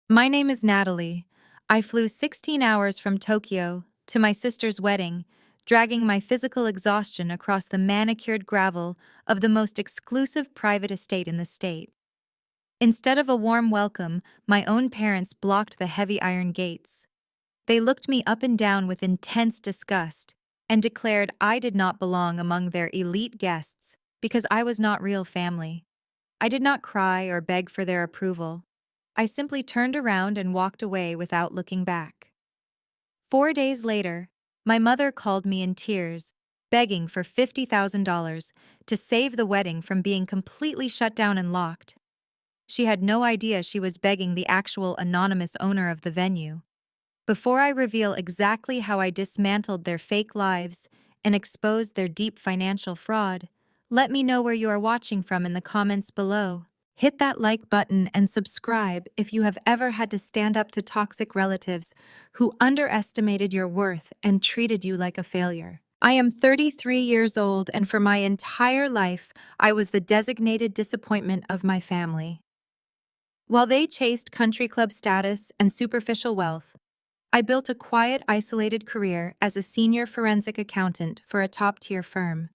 My name is Natalie. I flew 16 hours from Tokyo to my sister's wedding, dragging my physical exhaustion across the manicured gravel of the most exclusive private estate in the state. Instead of a warm welcome, my own parents blocked the heavy iron gates. They looked me up and down with intense disgust and declared I did not belong among their elite guests because I was not real family. I did not cry or beg for their approval. I simply turned around and walked away without looking back. 4 days later, my mother called me in tears, begging for $50,000 to save the wedding from being completely shut down and locked. She had no idea she was begging the actual anonymous owner of the venue. Before I reveal exactly how I dismantled their fake lives and exposed their deep financial fraud, let me know where you are watching from in the comments below. Hit that like button and subscribe if you have ever had to stand up to toxic relatives who underestimated your worth and treated you like a failure. I am 33 years old, and for my entire life, I was the designated disappointment of my family. While they chased country club status and superficial wealth, I built a quiet, isolated career as a senior forensic accountant for a top-tier firm.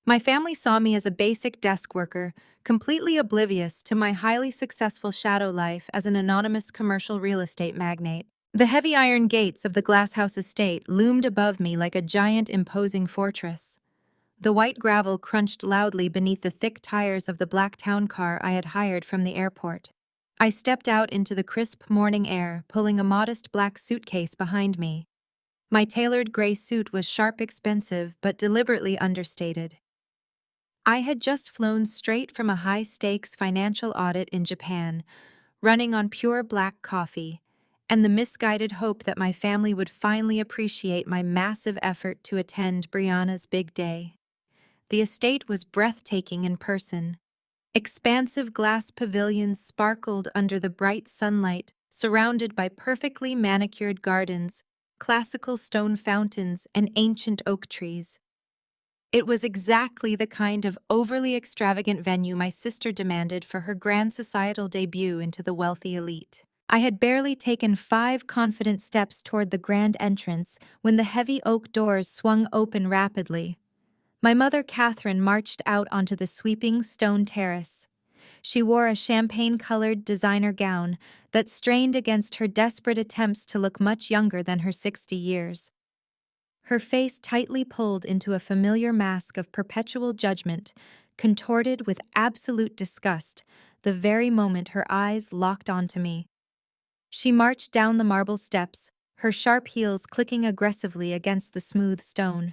My family saw me as a basic desk worker, completely oblivious to my highly successful shadow life as an anonymous commercial real estate magnate. The heavy iron gates of the glasshouse estate loomed above me like a giant, imposing fortress. The white gravel crunched loudly beneath the thick tires of the black town car I had hired from the airport. I stepped out into the crisp morning air, pulling a modest black suitcase behind me. My tailored gray suit was sharp, expensive, but deliberately understated. I had just flown straight from a high-stakes financial audit in Japan, running on pure black coffee, and the misguided hope that my family would finally appreciate my massive effort to attend Brianna's big day. The estate was breathtaking in person. Expansive glass pavilions sparkled under the bright sunlight, surrounded by perfectly manicured gardens, classical stone fountains, and ancient oak trees. It was exactly the kind of overly extravagant venue my sister demanded for her grand societal debut into the wealthy elite. I had barely taken 5 confident steps toward the grand entrance when the heavy oak doors swung open rapidly. My mother, Catherine, marched out onto the sweeping stone terrace. She wore a champagne-colored designer gown that strained against her desperate attempts to look much younger than her 60 years. Her face tightly pulled into a familiar mask of perpetual judgment, contorted with absolute disgust the very moment her eyes locked onto me. She marched down the marble steps, her sharp heels clicking aggressively against the smooth stone.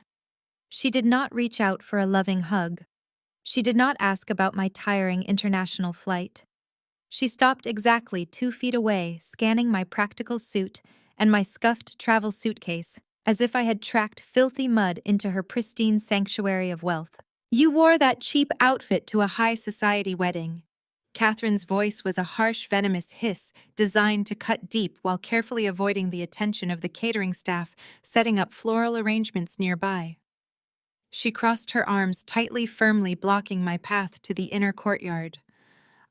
She did not reach out for a loving hug. She did not ask about my tiring international flight. She stopped exactly 2 feet away, scanning my practical suit and my scuffed travel suitcase, as if I had tracked filthy mud into her pristine sanctuary of wealth. "You wore that cheap outfit to a high society wedding." Catherine's voice was a harsh, venomous hiss designed to cut deep while carefully avoiding the attention of the catering staff setting up floral arrangements nearby. She crossed her arms tightly, firmly blocking my path to the inner courtyard.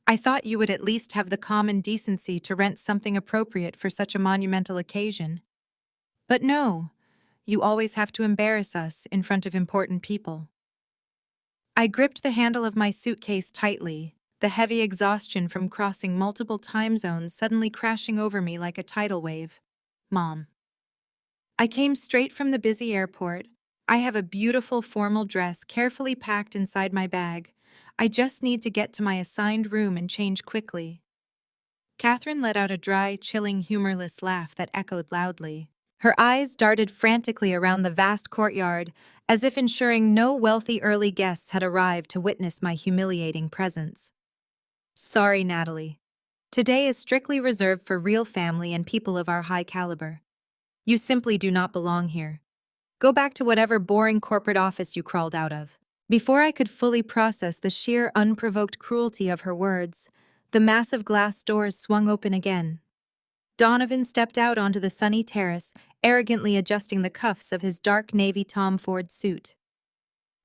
"I thought you would at least have the common decency to rent something appropriate for such a monumental occasion. But no, you always have to embarrass us in front of important people." I gripped the handle of my suitcase tightly, the heavy exhaustion from crossing multiple time zones suddenly crashing over me like a tidal wave. "Mom. I came straight from the busy airport. I have a beautiful formal dress carefully packed inside my bag. I just need to get to my assigned room and change quickly." Catherine let out a dry, chilling, humorless laugh that echoed loudly. Her eyes darted frantically around the vast courtyard, as if ensuring no wealthy early guests had arrived to witness my humiliating presence. "Sorry, Natalie. Today is strictly reserved for real family and people of our high caliber. You simply do not belong here. Go back to whatever boring corporate office you crawled out of." Before I could fully process the sheer, unprovoked cruelty of her words, the massive glass doors swung open again. Donovan stepped out onto the sunny terrace, arrogantly adjusting the cuffs of his dark navy Tom Ford suit.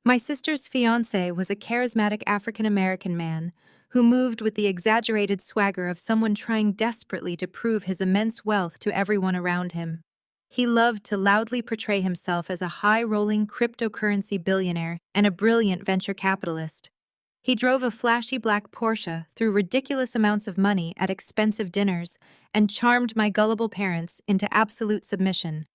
My sister's fiancé was a charismatic African-American man who moved with the exaggerated swagger of someone trying desperately to prove his immense wealth to everyone around him. He loved to loudly portray himself as a high-rolling cryptocurrency billionaire and a brilliant venture capitalist. He drove a flashy black Porsche, threw ridiculous amounts of money at expensive dinners, and charmed my gullible parents into absolute submission.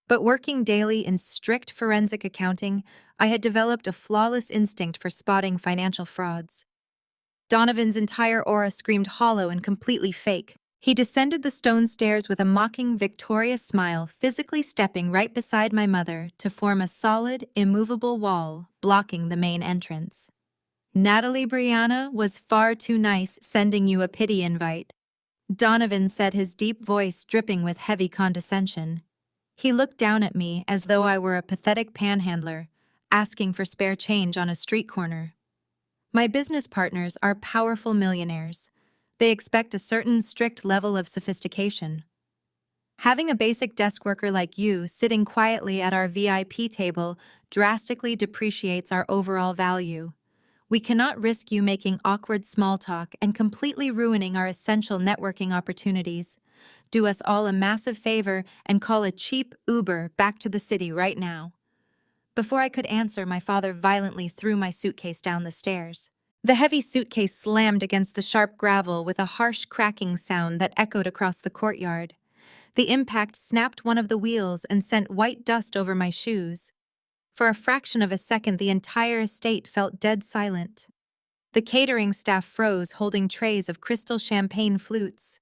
But working daily in strict forensic accounting, I had developed a flawless instinct for spotting financial frauds. Donovan's entire aura screamed hollow and completely fake. He descended the stone stairs with a mocking, victorious smile, physically stepping right beside my mother to form a solid, immovable wall blocking the main entrance. "Natalie Brianna was far too nice sending you a pity invite," Donovan said, his deep voice dripping with heavy condescension. He looked down at me as though I were a pathetic panhandler, asking for spare change on a street corner. My business partners are powerful millionaires. They expect a certain strict level of sophistication. Having a basic desk worker like you sitting quietly at our VIP table drastically depreciates our overall value. We cannot risk you making awkward small talk and completely ruining our essential networking opportunities. Do us all a massive favor and call a cheap Uber back to the city right now." Before I could answer, my father violently threw my suitcase down the stairs. The heavy suitcase slammed against the sharp gravel with a harsh cracking sound that echoed across the courtyard. The impact snapped one of the wheels and sent white dust over my shoes. For a fraction of a second, the entire estate felt dead silent. The catering staff froze, holding trays of crystal champagne flutes.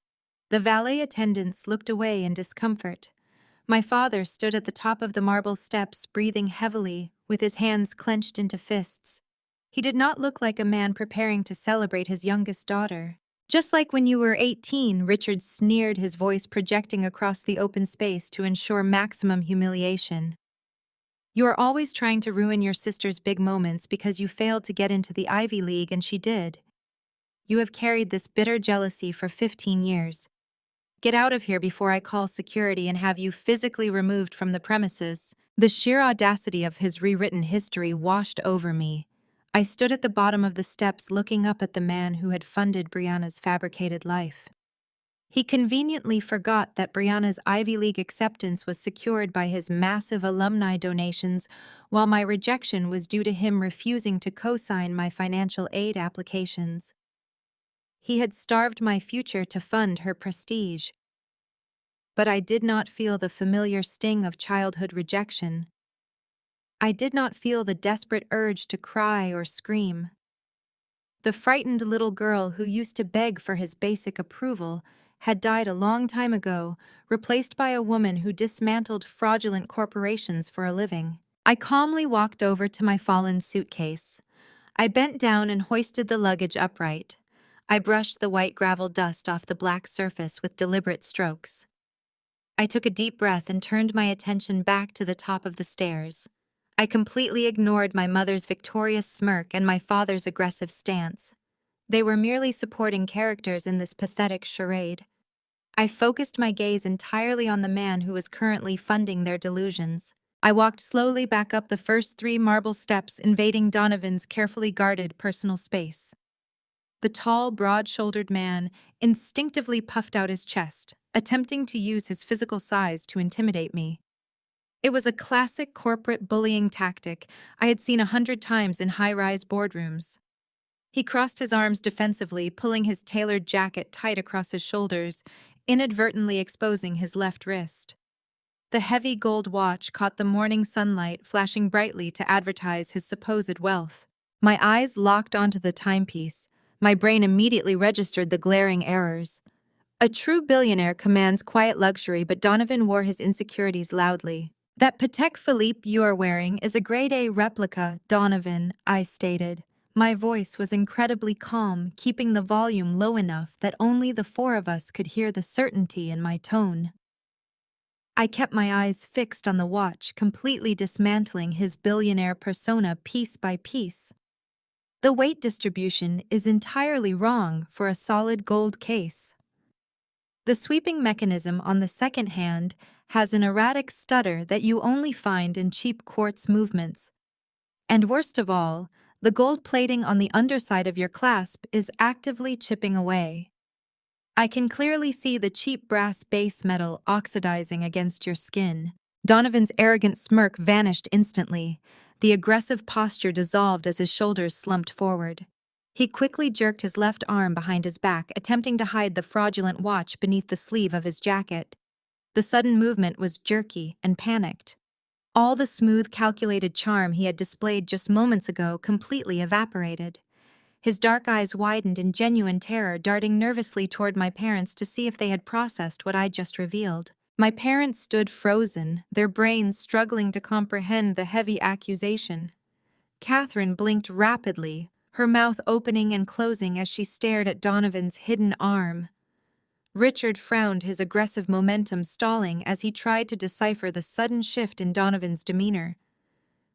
The valet attendants looked away in discomfort. My father stood at the top of the marble steps, breathing heavily, with his hands clenched into fists. He did not look like a man preparing to celebrate his youngest daughter. "Just like when you were 18, Richard sneered, his voice projecting across the open space to ensure maximum humiliation. "You are always trying to ruin your sister's big moments because you failed to get into the Ivy League and she did. You have carried this bitter jealousy for 15 years. Get out of here before I call security and have you physically removed from the premises." The sheer audacity of his rewritten history washed over me. I stood at the bottom of the steps looking up at the man who had funded Brianna's fabricated life. He conveniently forgot that Brianna's Ivy League acceptance was secured by his massive alumni donations, while my rejection was due to him refusing to co-sign my financial aid applications. He had starved my future to fund her prestige. But I did not feel the familiar sting of childhood rejection. I did not feel the desperate urge to cry or scream. The frightened little girl who used to beg for his basic approval had died a long time ago, replaced by a woman who dismantled fraudulent corporations for a living. I calmly walked over to my fallen suitcase. I bent down and hoisted the luggage upright. I brushed the white gravel dust off the black surface with deliberate strokes. I took a deep breath and turned my attention back to the top of the stairs. I completely ignored my mother's victorious smirk and my father's aggressive stance. They were merely supporting characters in this pathetic charade. I focused my gaze entirely on the man who was currently funding their delusions. I walked slowly back up the first 3 marble steps, invading Donovan's carefully guarded personal space. The tall, broad-shouldered man instinctively puffed out his chest, attempting to use his physical size to intimidate me. It was a classic corporate bullying tactic I had seen 100 times in high-rise boardrooms. He crossed his arms defensively, pulling his tailored jacket tight across his shoulders, inadvertently exposing his left wrist. The heavy gold watch caught the morning sunlight, flashing brightly to advertise his supposed wealth. My eyes locked onto the timepiece. My brain immediately registered the glaring errors. A true billionaire commands quiet luxury, but Donovan wore his insecurities loudly. "That Patek Philippe you are wearing is a grade A replica, Donovan," I stated. My voice was incredibly calm, keeping the volume low enough that only the 4 of us could hear the certainty in my tone. I kept my eyes fixed on the watch, completely dismantling his billionaire persona piece by piece. The weight distribution is entirely wrong for a solid gold case. The sweeping mechanism on the second hand has an erratic stutter that you only find in cheap quartz movements. And worst of all, The gold plating on the underside of your clasp is actively chipping away. I can clearly see the cheap brass base metal oxidizing against your skin. Donovan's arrogant smirk vanished instantly. The aggressive posture dissolved as his shoulders slumped forward. He quickly jerked his left arm behind his back, attempting to hide the fraudulent watch beneath the sleeve of his jacket. The sudden movement was jerky and panicked. All the smooth, calculated charm he had displayed just moments ago completely evaporated. His dark eyes widened in genuine terror, darting nervously toward my parents to see if they had processed what I'd just revealed. My parents stood frozen, their brains struggling to comprehend the heavy accusation. Catherine blinked rapidly, her mouth opening and closing as she stared at Donovan's hidden arm. Richard frowned, his aggressive momentum stalling as he tried to decipher the sudden shift in Donovan's demeanor.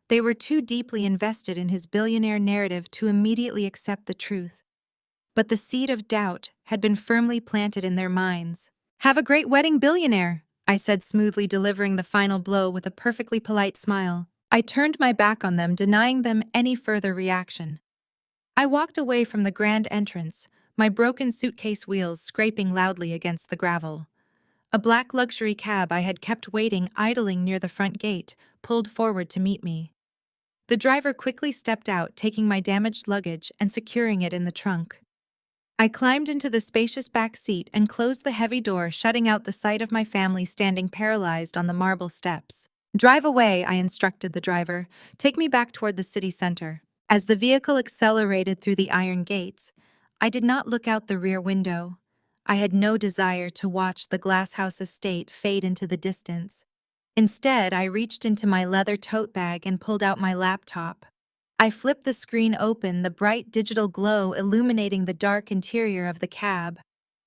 They were too deeply invested in his billionaire narrative to immediately accept the truth. But the seed of doubt had been firmly planted in their minds. "Have a great wedding, billionaire," I said smoothly, delivering the final blow with a perfectly polite smile. I turned my back on them, denying them any further reaction. I walked away from the grand entrance, my broken suitcase wheels scraping loudly against the gravel. A black luxury cab I had kept waiting idling near the front gate pulled forward to meet me. The driver quickly stepped out, taking my damaged luggage and securing it in the trunk. I climbed into the spacious back seat and closed the heavy door, shutting out the sight of my family standing paralyzed on the marble steps. "Drive away," I instructed the driver. "Take me back toward the city center." As the vehicle accelerated through the iron gates, I did not look out the rear window. I had no desire to watch the glasshouse estate fade into the distance. Instead, I reached into my leather tote bag and pulled out my laptop. I flipped the screen open, the bright digital glow illuminating the dark interior of the cab.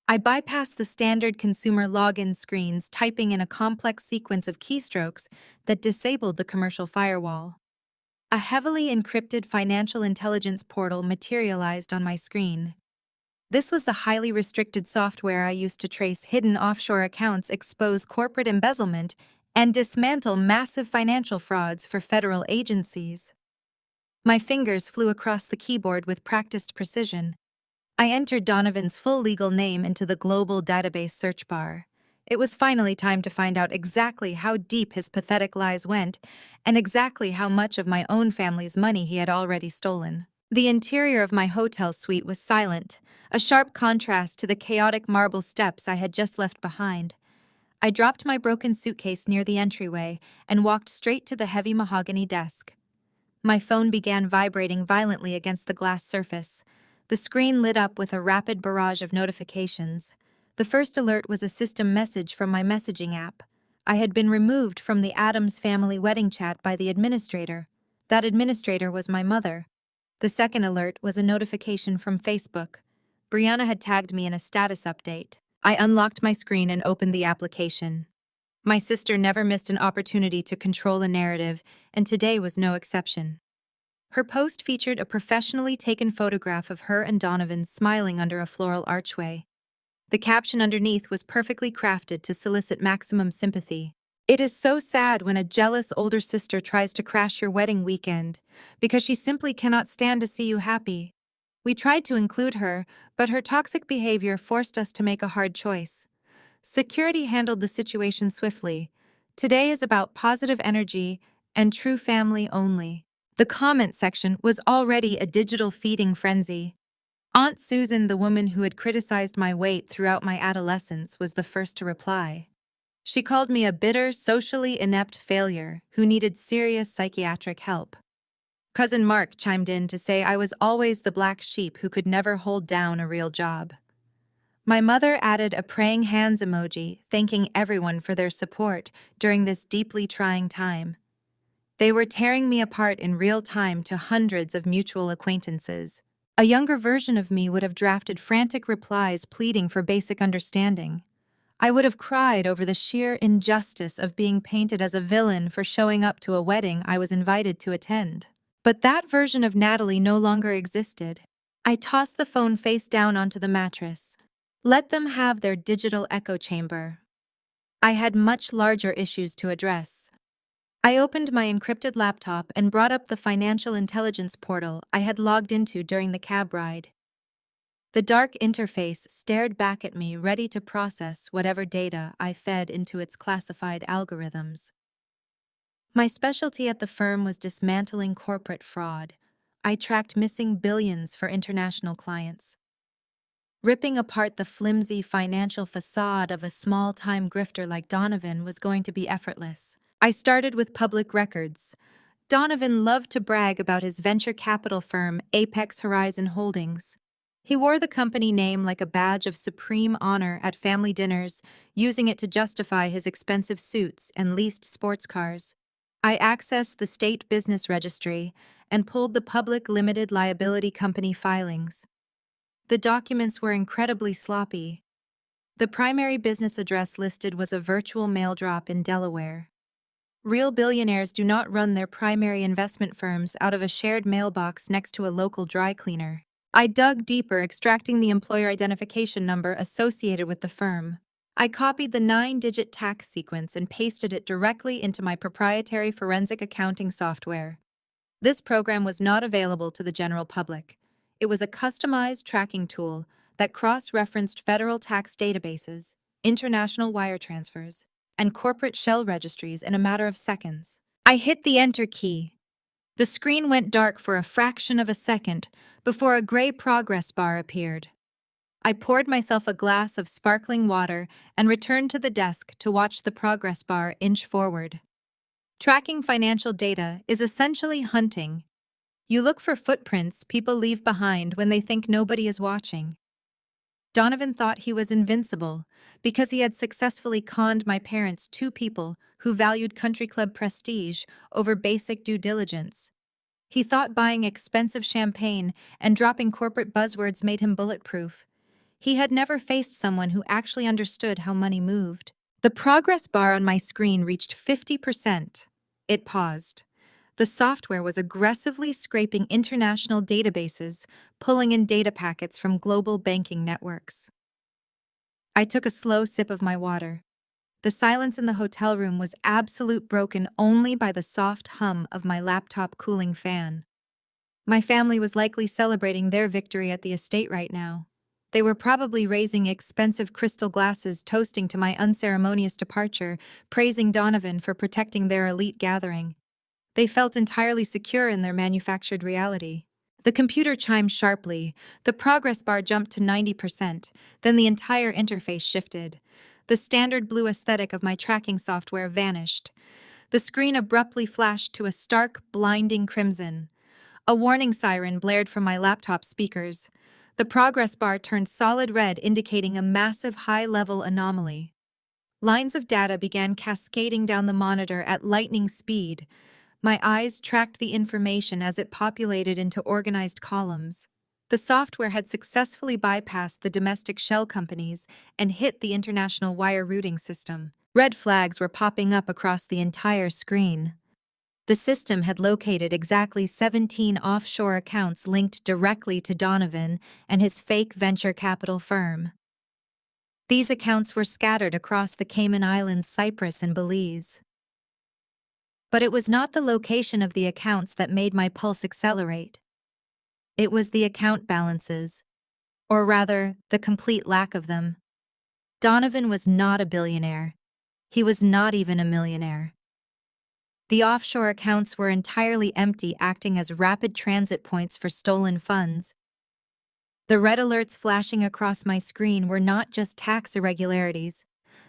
I bypassed the standard consumer login screens, typing in a complex sequence of keystrokes that disabled the commercial firewall. A heavily encrypted financial intelligence portal materialized on my screen. This was the highly restricted software I used to trace hidden offshore accounts, expose corporate embezzlement, and dismantle massive financial frauds for federal agencies. My fingers flew across the keyboard with practiced precision. I entered Donovan's full legal name into the global database search bar. It was finally time to find out exactly how deep his pathetic lies went, and exactly how much of my own family's money he had already stolen. The interior of my hotel suite was silent, a sharp contrast to the chaotic marble steps I had just left behind. I dropped my broken suitcase near the entryway and walked straight to the heavy mahogany desk. My phone began vibrating violently against the glass surface. The screen lit up with a rapid barrage of notifications. The first alert was a system message from my messaging app. I had been removed from the Addams family wedding chat by the administrator. That administrator was my mother. The second alert was a notification from Facebook. Brianna had tagged me in a status update. I unlocked my screen and opened the application. My sister never missed an opportunity to control a narrative, and today was no exception. Her post featured a professionally taken photograph of her and Donovan smiling under a floral archway. The caption underneath was perfectly crafted to solicit maximum sympathy. "It is so sad when a jealous older sister tries to crash your wedding weekend, because she simply cannot stand to see you happy. We tried to include her, but her toxic behavior forced us to make a hard choice. Security handled the situation swiftly. Today is about positive energy and true family only." The comment section was already a digital feeding frenzy. Aunt Susan, the woman who had criticized my weight throughout my adolescence, was the first to reply. She called me a bitter, socially inept failure who needed serious psychiatric help. Cousin Mark chimed in to say I was always the black sheep who could never hold down a real job. My mother added a praying hands emoji, thanking everyone for their support during this deeply trying time. They were tearing me apart in real time to hundreds of mutual acquaintances. A younger version of me would have drafted frantic replies pleading for basic understanding. I would have cried over the sheer injustice of being painted as a villain for showing up to a wedding I was invited to attend. But that version of Natalie no longer existed. I tossed the phone face down onto the mattress. Let them have their digital echo chamber. I had much larger issues to address. I opened my encrypted laptop and brought up the financial intelligence portal I had logged into during the cab ride. The dark interface stared back at me, ready to process whatever data I fed into its classified algorithms. My specialty at the firm was dismantling corporate fraud. I tracked missing billions for international clients. Ripping apart the flimsy financial facade of a small-time grifter like Donovan was going to be effortless. I started with public records. Donovan loved to brag about his venture capital firm, Apex Horizon Holdings. He wore the company name like a badge of supreme honor at family dinners, using it to justify his expensive suits and leased sports cars. I accessed the state business registry and pulled the public limited liability company filings. The documents were incredibly sloppy. The primary business address listed was a virtual mail drop in Delaware. Real billionaires do not run their primary investment firms out of a shared mailbox next to a local dry cleaner. I dug deeper, extracting the employer identification number associated with the firm. I copied the 9-digit tax sequence and pasted it directly into my proprietary forensic accounting software. This program was not available to the general public. It was a customized tracking tool that cross-referenced federal tax databases, international wire transfers, and corporate shell registries in a matter of seconds. I hit the Enter key. The screen went dark for a fraction of a second before a gray progress bar appeared. I poured myself a glass of sparkling water and returned to the desk to watch the progress bar inch forward. Tracking financial data is essentially hunting. You look for footprints people leave behind when they think nobody is watching. Donovan thought he was invincible because he had successfully conned my parents, two people who valued country club prestige over basic due diligence. He thought buying expensive champagne and dropping corporate buzzwords made him bulletproof. He had never faced someone who actually understood how money moved. The progress bar on my screen reached 50%. It paused. The software was aggressively scraping international databases, pulling in data packets from global banking networks. I took a slow sip of my water. The silence in the hotel room was absolute, broken only by the soft hum of my laptop cooling fan. My family was likely celebrating their victory at the estate right now. They were probably raising expensive crystal glasses, toasting to my unceremonious departure, praising Donovan for protecting their elite gathering. They felt entirely secure in their manufactured reality. The computer chimed sharply. The progress bar jumped to 90%. Then the entire interface shifted. The standard blue aesthetic of my tracking software vanished. The screen abruptly flashed to a stark, blinding crimson. A warning siren blared from my laptop speakers. The progress bar turned solid red, indicating a massive high-level anomaly. Lines of data began cascading down the monitor at lightning speed. My eyes tracked the information as it populated into organized columns. The software had successfully bypassed the domestic shell companies and hit the international wire routing system. Red flags were popping up across the entire screen. The system had located exactly 17 offshore accounts linked directly to Donovan and his fake venture capital firm. These accounts were scattered across the Cayman Islands, Cyprus, and Belize. But it was not the location of the accounts that made my pulse accelerate. It was the account balances, or rather, the complete lack of them. Donovan was not a billionaire. He was not even a millionaire. The offshore accounts were entirely empty, acting as rapid transit points for stolen funds. The red alerts flashing across my screen were not just tax irregularities.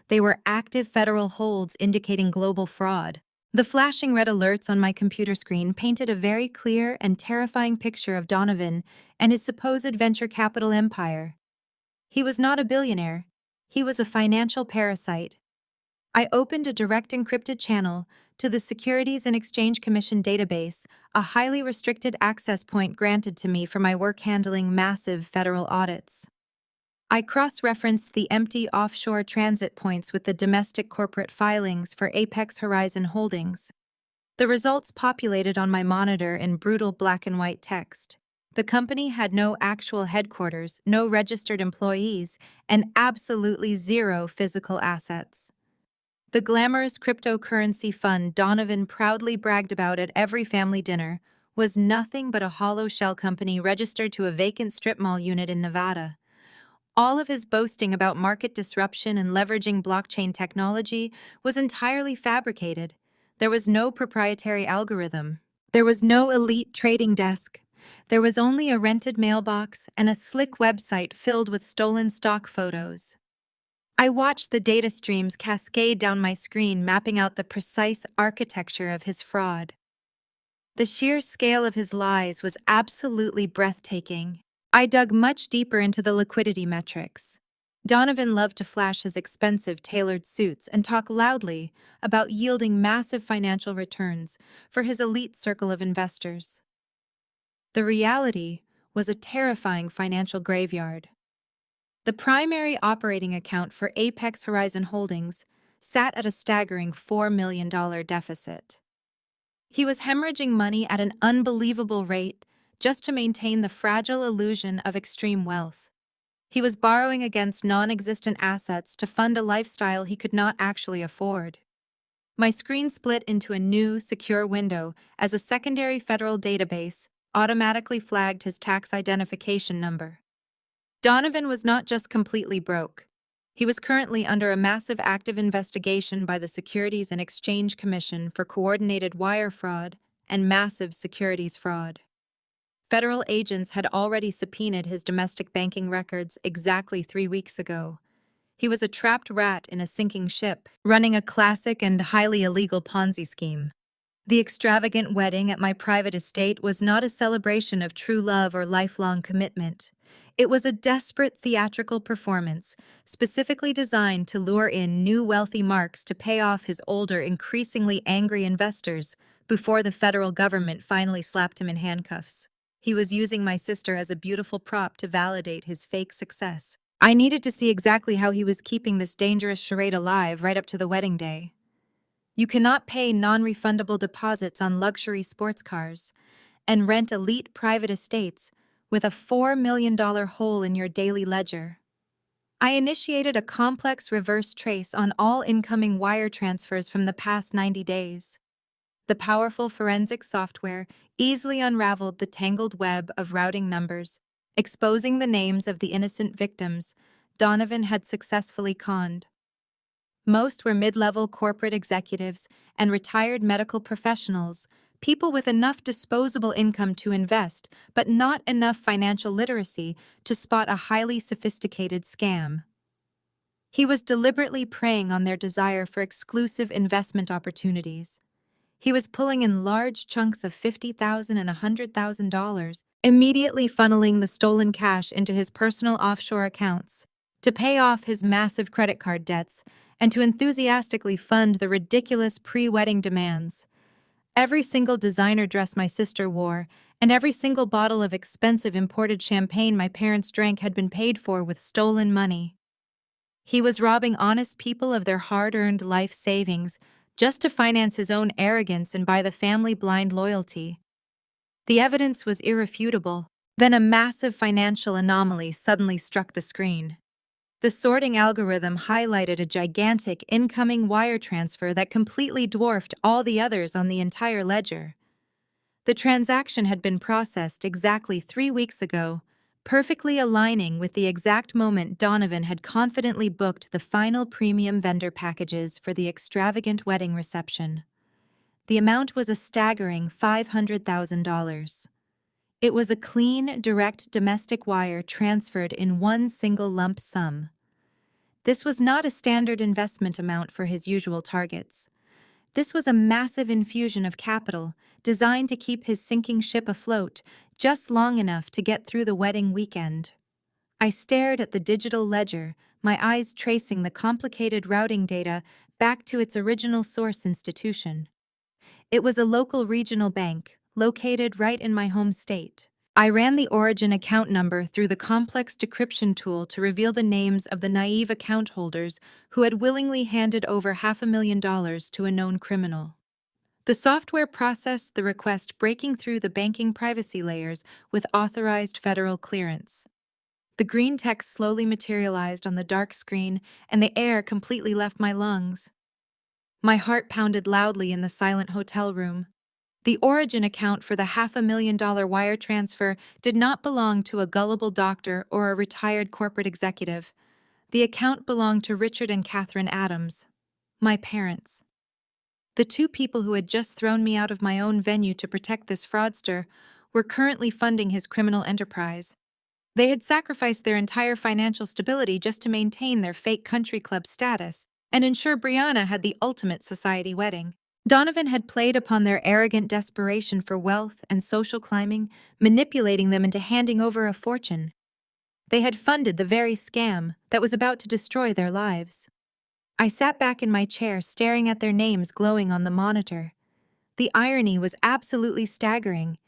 They were active federal holds indicating global fraud. The flashing red alerts on my computer screen painted a very clear and terrifying picture of Donovan and his supposed venture capital empire. He was not a billionaire. He was a financial parasite. I opened a direct encrypted channel to the Securities and Exchange Commission database, a highly restricted access point granted to me for my work handling massive federal audits. I cross-referenced the empty offshore transit points with the domestic corporate filings for Apex Horizon Holdings. The results populated on my monitor in brutal black and white text. The company had no actual headquarters, no registered employees, and absolutely zero physical assets. The glamorous cryptocurrency fund Donovan proudly bragged about at every family dinner was nothing but a hollow shell company registered to a vacant strip mall unit in Nevada. All of his boasting about market disruption and leveraging blockchain technology was entirely fabricated. There was no proprietary algorithm. There was no elite trading desk. There was only a rented mailbox and a slick website filled with stolen stock photos. I watched the data streams cascade down my screen, mapping out the precise architecture of his fraud. The sheer scale of his lies was absolutely breathtaking. I dug much deeper into the liquidity metrics. Donovan loved to flash his expensive tailored suits and talk loudly about yielding massive financial returns for his elite circle of investors. The reality was a terrifying financial graveyard. The primary operating account for Apex Horizon Holdings sat at a staggering $4 million deficit. He was hemorrhaging money at an unbelievable rate just to maintain the fragile illusion of extreme wealth. He was borrowing against non-existent assets to fund a lifestyle he could not actually afford. My screen split into a new, secure window as a secondary federal database automatically flagged his tax identification number. Donovan was not just completely broke. He was currently under a massive active investigation by the Securities and Exchange Commission for coordinated wire fraud and massive securities fraud. Federal agents had already subpoenaed his domestic banking records exactly 3 weeks ago. He was a trapped rat in a sinking ship, running a classic and highly illegal Ponzi scheme. The extravagant wedding at my private estate was not a celebration of true love or lifelong commitment. It was a desperate theatrical performance, specifically designed to lure in new wealthy marks to pay off his older, increasingly angry investors before the federal government finally slapped him in handcuffs. He was using my sister as a beautiful prop to validate his fake success. I needed to see exactly how he was keeping this dangerous charade alive right up to the wedding day. You cannot pay non-refundable deposits on luxury sports cars and rent elite private estates with a $4 million hole in your daily ledger. I initiated a complex reverse trace on all incoming wire transfers from the past 90 days. The powerful forensic software easily unraveled the tangled web of routing numbers, exposing the names of the innocent victims Donovan had successfully conned. Most were mid-level corporate executives and retired medical professionals, people with enough disposable income to invest, but not enough financial literacy to spot a highly sophisticated scam. He was deliberately preying on their desire for exclusive investment opportunities. He was pulling in large chunks of $50,000 and $100,000, immediately funneling the stolen cash into his personal offshore accounts to pay off his massive credit card debts and to enthusiastically fund the ridiculous pre-wedding demands. Every single designer dress my sister wore and every single bottle of expensive imported champagne my parents drank had been paid for with stolen money. He was robbing honest people of their hard-earned life savings just to finance his own arrogance and buy the family blind loyalty. The evidence was irrefutable. Then a massive financial anomaly suddenly struck the screen. The sorting algorithm highlighted a gigantic incoming wire transfer that completely dwarfed all the others on the entire ledger. The transaction had been processed exactly 3 weeks ago, perfectly aligning with the exact moment Donovan had confidently booked the final premium vendor packages for the extravagant wedding reception. The amount was a staggering $500,000. It was a clean, direct domestic wire transferred in one single lump sum. This was not a standard investment amount for his usual targets. This was a massive infusion of capital designed to keep his sinking ship afloat just long enough to get through the wedding weekend. I stared at the digital ledger, my eyes tracing the complicated routing data back to its original source institution. It was a local regional bank, located right in my home state. I ran the origin account number through the complex decryption tool to reveal the names of the naive account holders who had willingly handed over $500,000 to a known criminal. The software processed the request, breaking through the banking privacy layers with authorized federal clearance. The green text slowly materialized on the dark screen, and the air completely left my lungs. My heart pounded loudly in the silent hotel room. The origin account for the $500,000 wire transfer did not belong to a gullible doctor or a retired corporate executive. The account belonged to Richard and Catherine Adams, my parents. The two people who had just thrown me out of my own venue to protect this fraudster were currently funding his criminal enterprise. They had sacrificed their entire financial stability just to maintain their fake country club status and ensure Brianna had the ultimate society wedding. Donovan had played upon their arrogant desperation for wealth and social climbing, manipulating them into handing over a fortune. They had funded the very scam that was about to destroy their lives. I sat back in my chair staring at their names glowing on the monitor. The irony was absolutely staggering.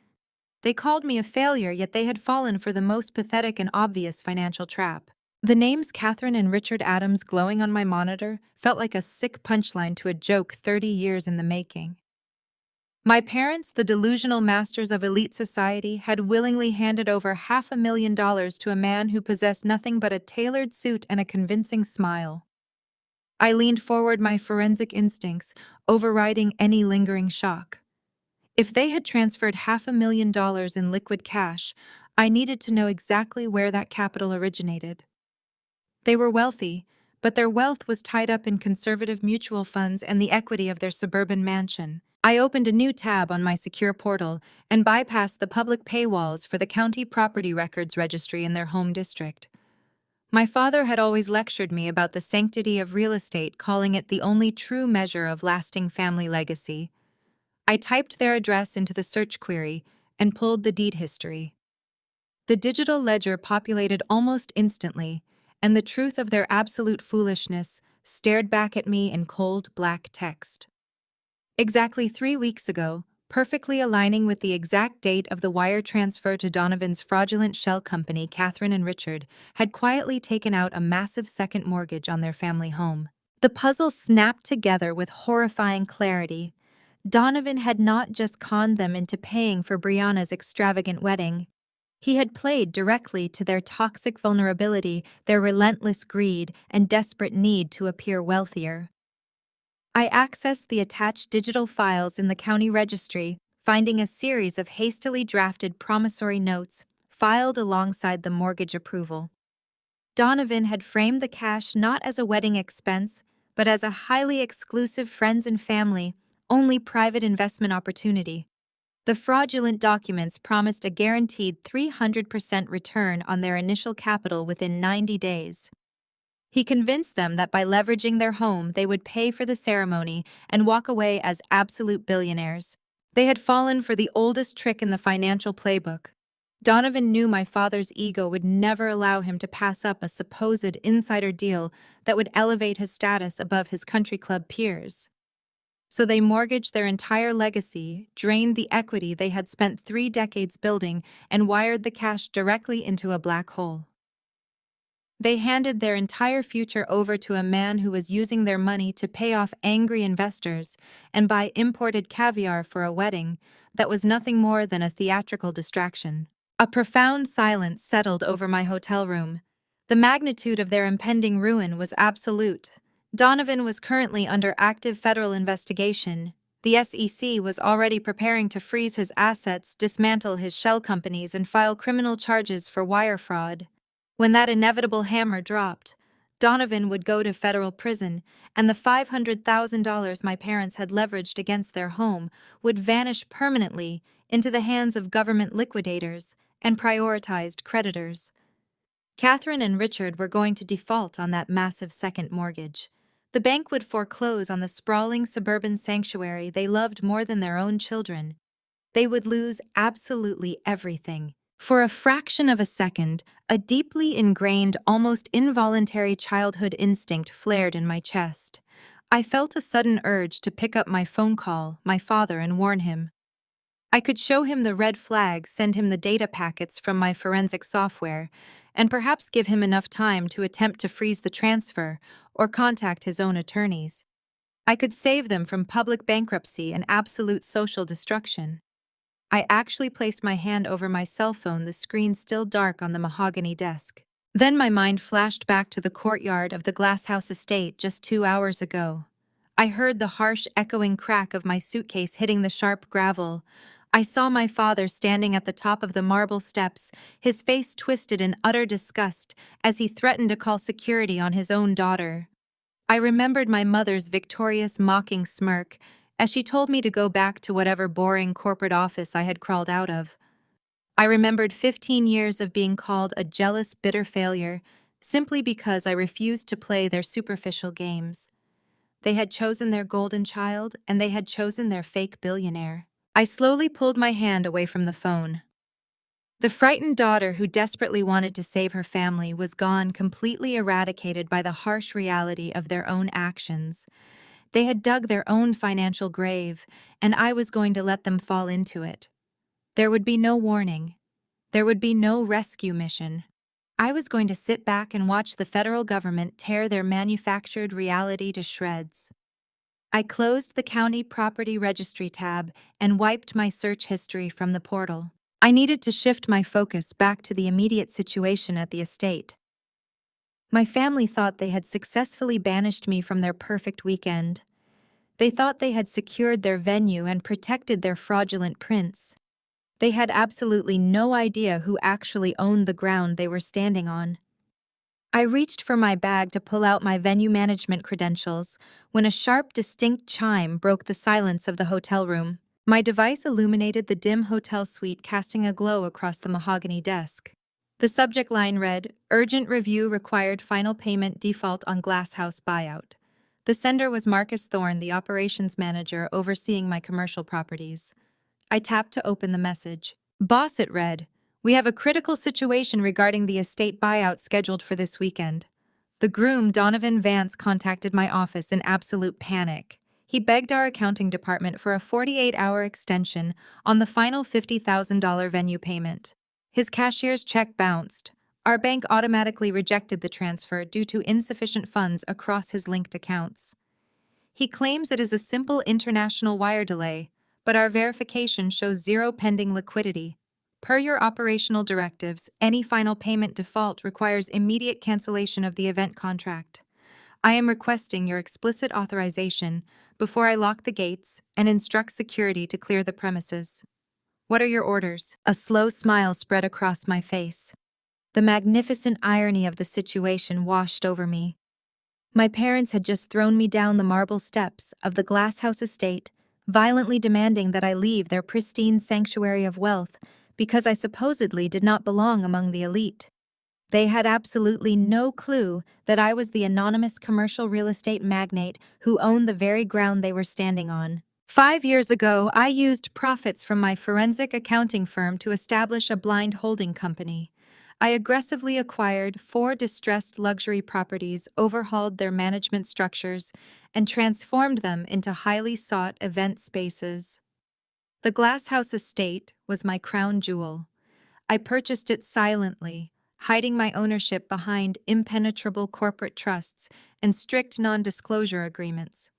They called me a failure, yet they had fallen for the most pathetic and obvious financial trap. The names Catherine and Richard Adams glowing on my monitor felt like a sick punchline to a joke 30 years in the making. My parents, the delusional masters of elite society, had willingly handed over $500,000 to a man who possessed nothing but a tailored suit and a convincing smile. I leaned forward, my forensic instincts overriding any lingering shock. If they had transferred $500,000 in liquid cash, I needed to know exactly where that capital originated. They were wealthy, but their wealth was tied up in conservative mutual funds and the equity of their suburban mansion. I opened a new tab on my secure portal and bypassed the public paywalls for the county property records registry in their home district. My father had always lectured me about the sanctity of real estate, calling it the only true measure of lasting family legacy. I typed their address into the search query and pulled the deed history. The digital ledger populated almost instantly, and the truth of their absolute foolishness stared back at me in cold black text. Exactly 3 weeks ago, perfectly aligning with the exact date of the wire transfer to Donovan's fraudulent shell company, Catherine and Richard had quietly taken out a massive second mortgage on their family home. The puzzle snapped together with horrifying clarity. Donovan had not just conned them into paying for Brianna's extravagant wedding. He had played directly to their toxic vulnerability, their relentless greed, and desperate need to appear wealthier. I accessed the attached digital files in the county registry, finding a series of hastily drafted promissory notes filed alongside the mortgage approval. Donovan had framed the cash not as a wedding expense, but as a highly exclusive friends and family, only private investment opportunity. The fraudulent documents promised a guaranteed 300% return on their initial capital within 90 days. He convinced them that by leveraging their home, they would pay for the ceremony and walk away as absolute billionaires. They had fallen for the oldest trick in the financial playbook. Donovan knew my father's ego would never allow him to pass up a supposed insider deal that would elevate his status above his country club peers. So they mortgaged their entire legacy, drained the equity they had spent 3 decades building, and wired the cash directly into a black hole. They handed their entire future over to a man who was using their money to pay off angry investors and buy imported caviar for a wedding that was nothing more than a theatrical distraction. A profound silence settled over my hotel room. The magnitude of their impending ruin was absolute. Donovan was currently under active federal investigation. The SEC was already preparing to freeze his assets, dismantle his shell companies, and file criminal charges for wire fraud. When that inevitable hammer dropped, Donovan would go to federal prison, and the $500,000 my parents had leveraged against their home would vanish permanently into the hands of government liquidators and prioritized creditors. Catherine and Richard were going to default on that massive second mortgage. The bank would foreclose on the sprawling suburban sanctuary they loved more than their own children. They would lose absolutely everything. For a fraction of a second, a deeply ingrained, almost involuntary childhood instinct flared in my chest. I felt a sudden urge to pick up my phone, call my father, and warn him. I could show him the red flag, send him the data packets from my forensic software, and perhaps give him enough time to attempt to freeze the transfer or contact his own attorneys. I could save them from public bankruptcy and absolute social destruction. I actually placed my hand over my cell phone, the screen still dark on the mahogany desk. Then my mind flashed back to the courtyard of the Glasshouse estate just 2 hours ago. I heard the harsh, echoing crack of my suitcase hitting the sharp gravel. I saw my father standing at the top of the marble steps, his face twisted in utter disgust as he threatened to call security on his own daughter. I remembered my mother's victorious, mocking smirk as she told me to go back to whatever boring corporate office I had crawled out of. I remembered 15 years of being called a jealous, bitter failure simply because I refused to play their superficial games. They had chosen their golden child, and they had chosen their fake billionaire. I slowly pulled my hand away from the phone. The frightened daughter who desperately wanted to save her family was gone, completely eradicated by the harsh reality of their own actions. They had dug their own financial grave, and I was going to let them fall into it. There would be no warning. There would be no rescue mission. I was going to sit back and watch the federal government tear their manufactured reality to shreds. I closed the county property registry tab and wiped my search history from the portal. I needed to shift my focus back to the immediate situation at the estate. My family thought they had successfully banished me from their perfect weekend. They thought they had secured their venue and protected their fraudulent prince. They had absolutely no idea who actually owned the ground they were standing on. I reached for my bag to pull out my venue management credentials when a sharp, distinct chime broke the silence of the hotel room. My device illuminated the dim hotel suite, casting a glow across the mahogany desk. The subject line read, "Urgent review required, final payment default on Glasshouse buyout." The sender was Marcus Thorne, the operations manager overseeing my commercial properties. I tapped to open the message. "Boss," it read, "we have a critical situation regarding the estate buyout scheduled for this weekend." The groom, Donovan Vance, contacted my office in absolute panic. He begged our accounting department for a 48-hour extension on the final $50,000 venue payment. His cashier's check bounced. Our bank automatically rejected the transfer due to insufficient funds across his linked accounts. He claims it is a simple international wire delay, but our verification shows zero pending liquidity. Per your operational directives, any final payment default requires immediate cancellation of the event contract. I am requesting your explicit authorization before I lock the gates and instruct security to clear the premises. What are your orders? A slow smile spread across my face. The magnificent irony of the situation washed over me. My parents had just thrown me down the marble steps of the Glasshouse estate, violently demanding that I leave their pristine sanctuary of wealth because I supposedly did not belong among the elite. They had absolutely no clue that I was the anonymous commercial real estate magnate who owned the very ground they were standing on. 5 years ago, I used profits from my forensic accounting firm to establish a blind holding company. I aggressively acquired 4 distressed luxury properties, overhauled their management structures, and transformed them into highly sought event spaces. The Glasshouse estate was my crown jewel. I purchased it silently, hiding my ownership behind impenetrable corporate trusts and strict non-disclosure agreements.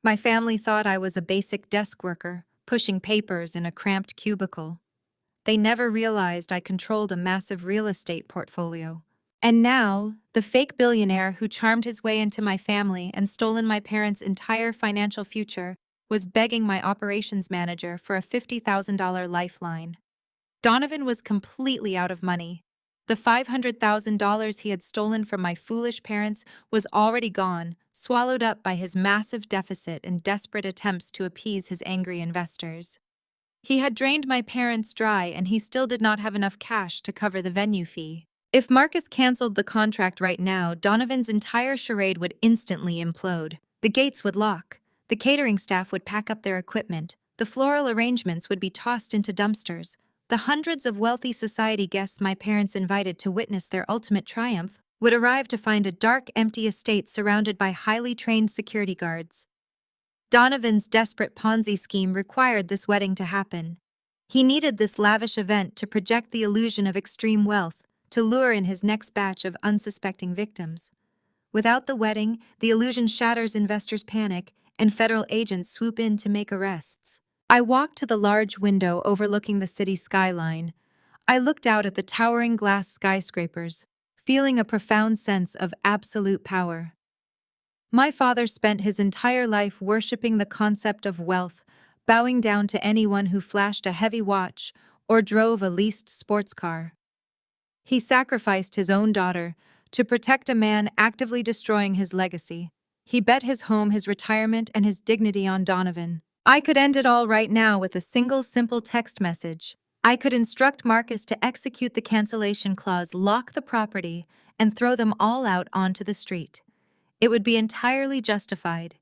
My family thought I was a basic desk worker, pushing papers in a cramped cubicle. They never realized I controlled a massive real estate portfolio. And now, the fake billionaire who charmed his way into my family and stolen my parents' entire financial future was begging my operations manager for a $50,000 lifeline. Donovan was completely out of money. The $500,000 he had stolen from my foolish parents was already gone, swallowed up by his massive deficit in desperate attempts to appease his angry investors. He had drained my parents dry, and he still did not have enough cash to cover the venue fee. If Marcus canceled the contract right now, Donovan's entire charade would instantly implode. The gates would lock. The catering staff would pack up their equipment. The floral arrangements would be tossed into dumpsters. The hundreds of wealthy society guests my parents invited to witness their ultimate triumph would arrive to find a dark, empty estate surrounded by highly trained security guards. Donovan's desperate Ponzi scheme required this wedding to happen. He needed this lavish event to project the illusion of extreme wealth, to lure in his next batch of unsuspecting victims. Without the wedding, the illusion shatters, investors panic, and federal agents swoop in to make arrests. I walked to the large window overlooking the city skyline. I looked out at the towering glass skyscrapers, feeling a profound sense of absolute power. My father spent his entire life worshipping the concept of wealth, bowing down to anyone who flashed a heavy watch or drove a leased sports car. He sacrificed his own daughter to protect a man actively destroying his legacy. He bet his home, his retirement, and his dignity on Donovan. I could end it all right now with a single simple text message. I could instruct Marcus to execute the cancellation clause, lock the property, and throw them all out onto the street. It would be entirely justified.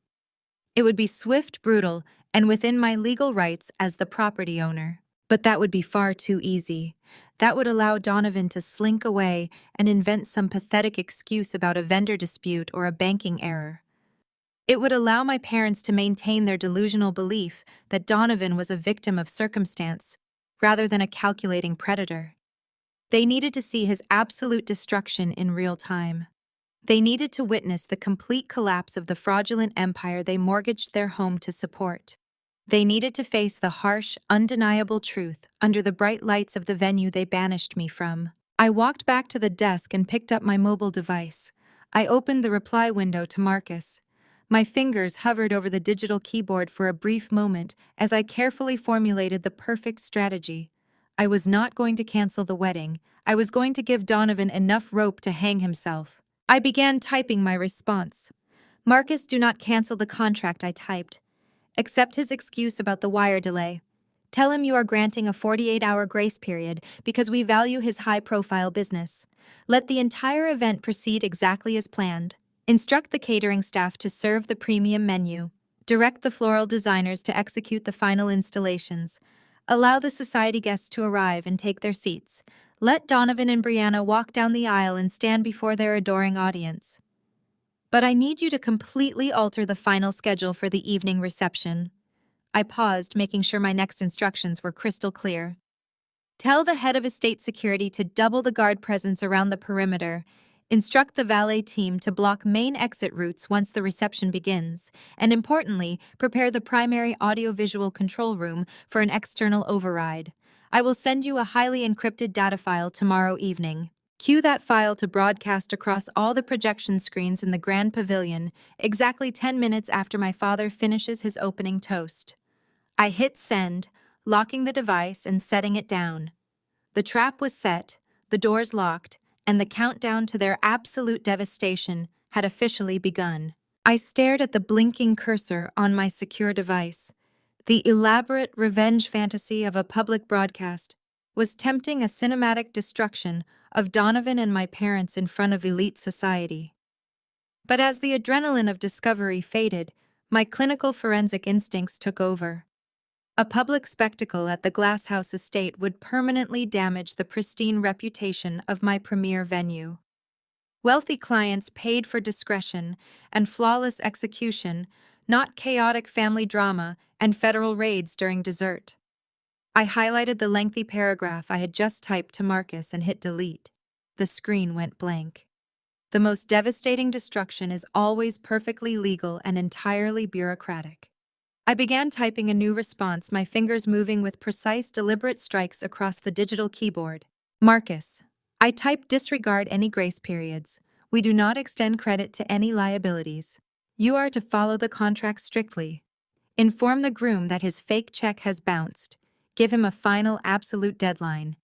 It would be swift, brutal, and within my legal rights as the property owner. But that would be far too easy. That would allow Donovan to slink away and invent some pathetic excuse about a vendor dispute or a banking error. It would allow my parents to maintain their delusional belief that Donovan was a victim of circumstance rather than a calculating predator. They needed to see his absolute destruction in real time. They needed to witness the complete collapse of the fraudulent empire they mortgaged their home to support. They needed to face the harsh, undeniable truth under the bright lights of the venue they banished me from. I walked back to the desk and picked up my mobile device. I opened the reply window to Marcus. My fingers hovered over the digital keyboard for a brief moment as I carefully formulated the perfect strategy. I was not going to cancel the wedding. I was going to give Donovan enough rope to hang himself. I began typing my response. Marcus, do not cancel the contract, I typed. Accept his excuse about the wire delay. Tell him you are granting a 48-hour grace period because we value his high-profile business. Let the entire event proceed exactly as planned. Instruct the catering staff to serve the premium menu. Direct the floral designers to execute the final installations. Allow the society guests to arrive and take their seats. Let Donovan and Brianna walk down the aisle and stand before their adoring audience. But I need you to completely alter the final schedule for the evening reception. I paused, making sure my next instructions were crystal clear. Tell the head of estate security to double the guard presence around the perimeter. Instruct the valet team to block main exit routes once the reception begins. And importantly, prepare the primary audiovisual control room for an external override. I will send you a highly encrypted data file tomorrow evening. Cue that file to broadcast across all the projection screens in the Grand Pavilion exactly 10 minutes after my father finishes his opening toast. I hit send, locking the device and setting it down. The trap was set, the doors locked, and the countdown to their absolute devastation had officially begun. I stared at the blinking cursor on my secure device. The elaborate revenge fantasy of a public broadcast was tempting a cinematic destruction of Donovan and my parents in front of elite society. But as the adrenaline of discovery faded, my clinical forensic instincts took over. A public spectacle at the Glasshouse estate would permanently damage the pristine reputation of my premier venue. Wealthy clients paid for discretion and flawless execution, not chaotic family drama and federal raids during dessert. I highlighted the lengthy paragraph I had just typed to Marcus and hit delete. The screen went blank. The most devastating destruction is always perfectly legal and entirely bureaucratic. I began typing a new response, my fingers moving with precise, deliberate strikes across the digital keyboard. Marcus, I typed disregard any grace periods. We do not extend credit to any liabilities. You are to follow the contract strictly. Inform the groom that his fake check has bounced. Give him a final absolute deadline.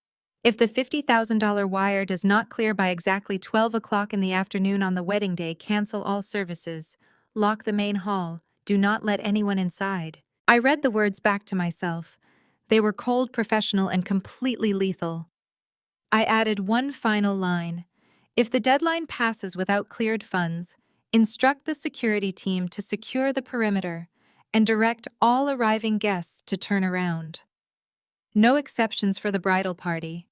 If the $50,000 wire does not clear by exactly 12 o'clock in the afternoon on the wedding day, cancel all services. Lock the main hall. Do not let anyone inside. I read the words back to myself. They were cold, professional, and completely lethal. I added one final line. If the deadline passes without cleared funds, instruct the security team to secure the perimeter and direct all arriving guests to turn around. No exceptions for the bridal party.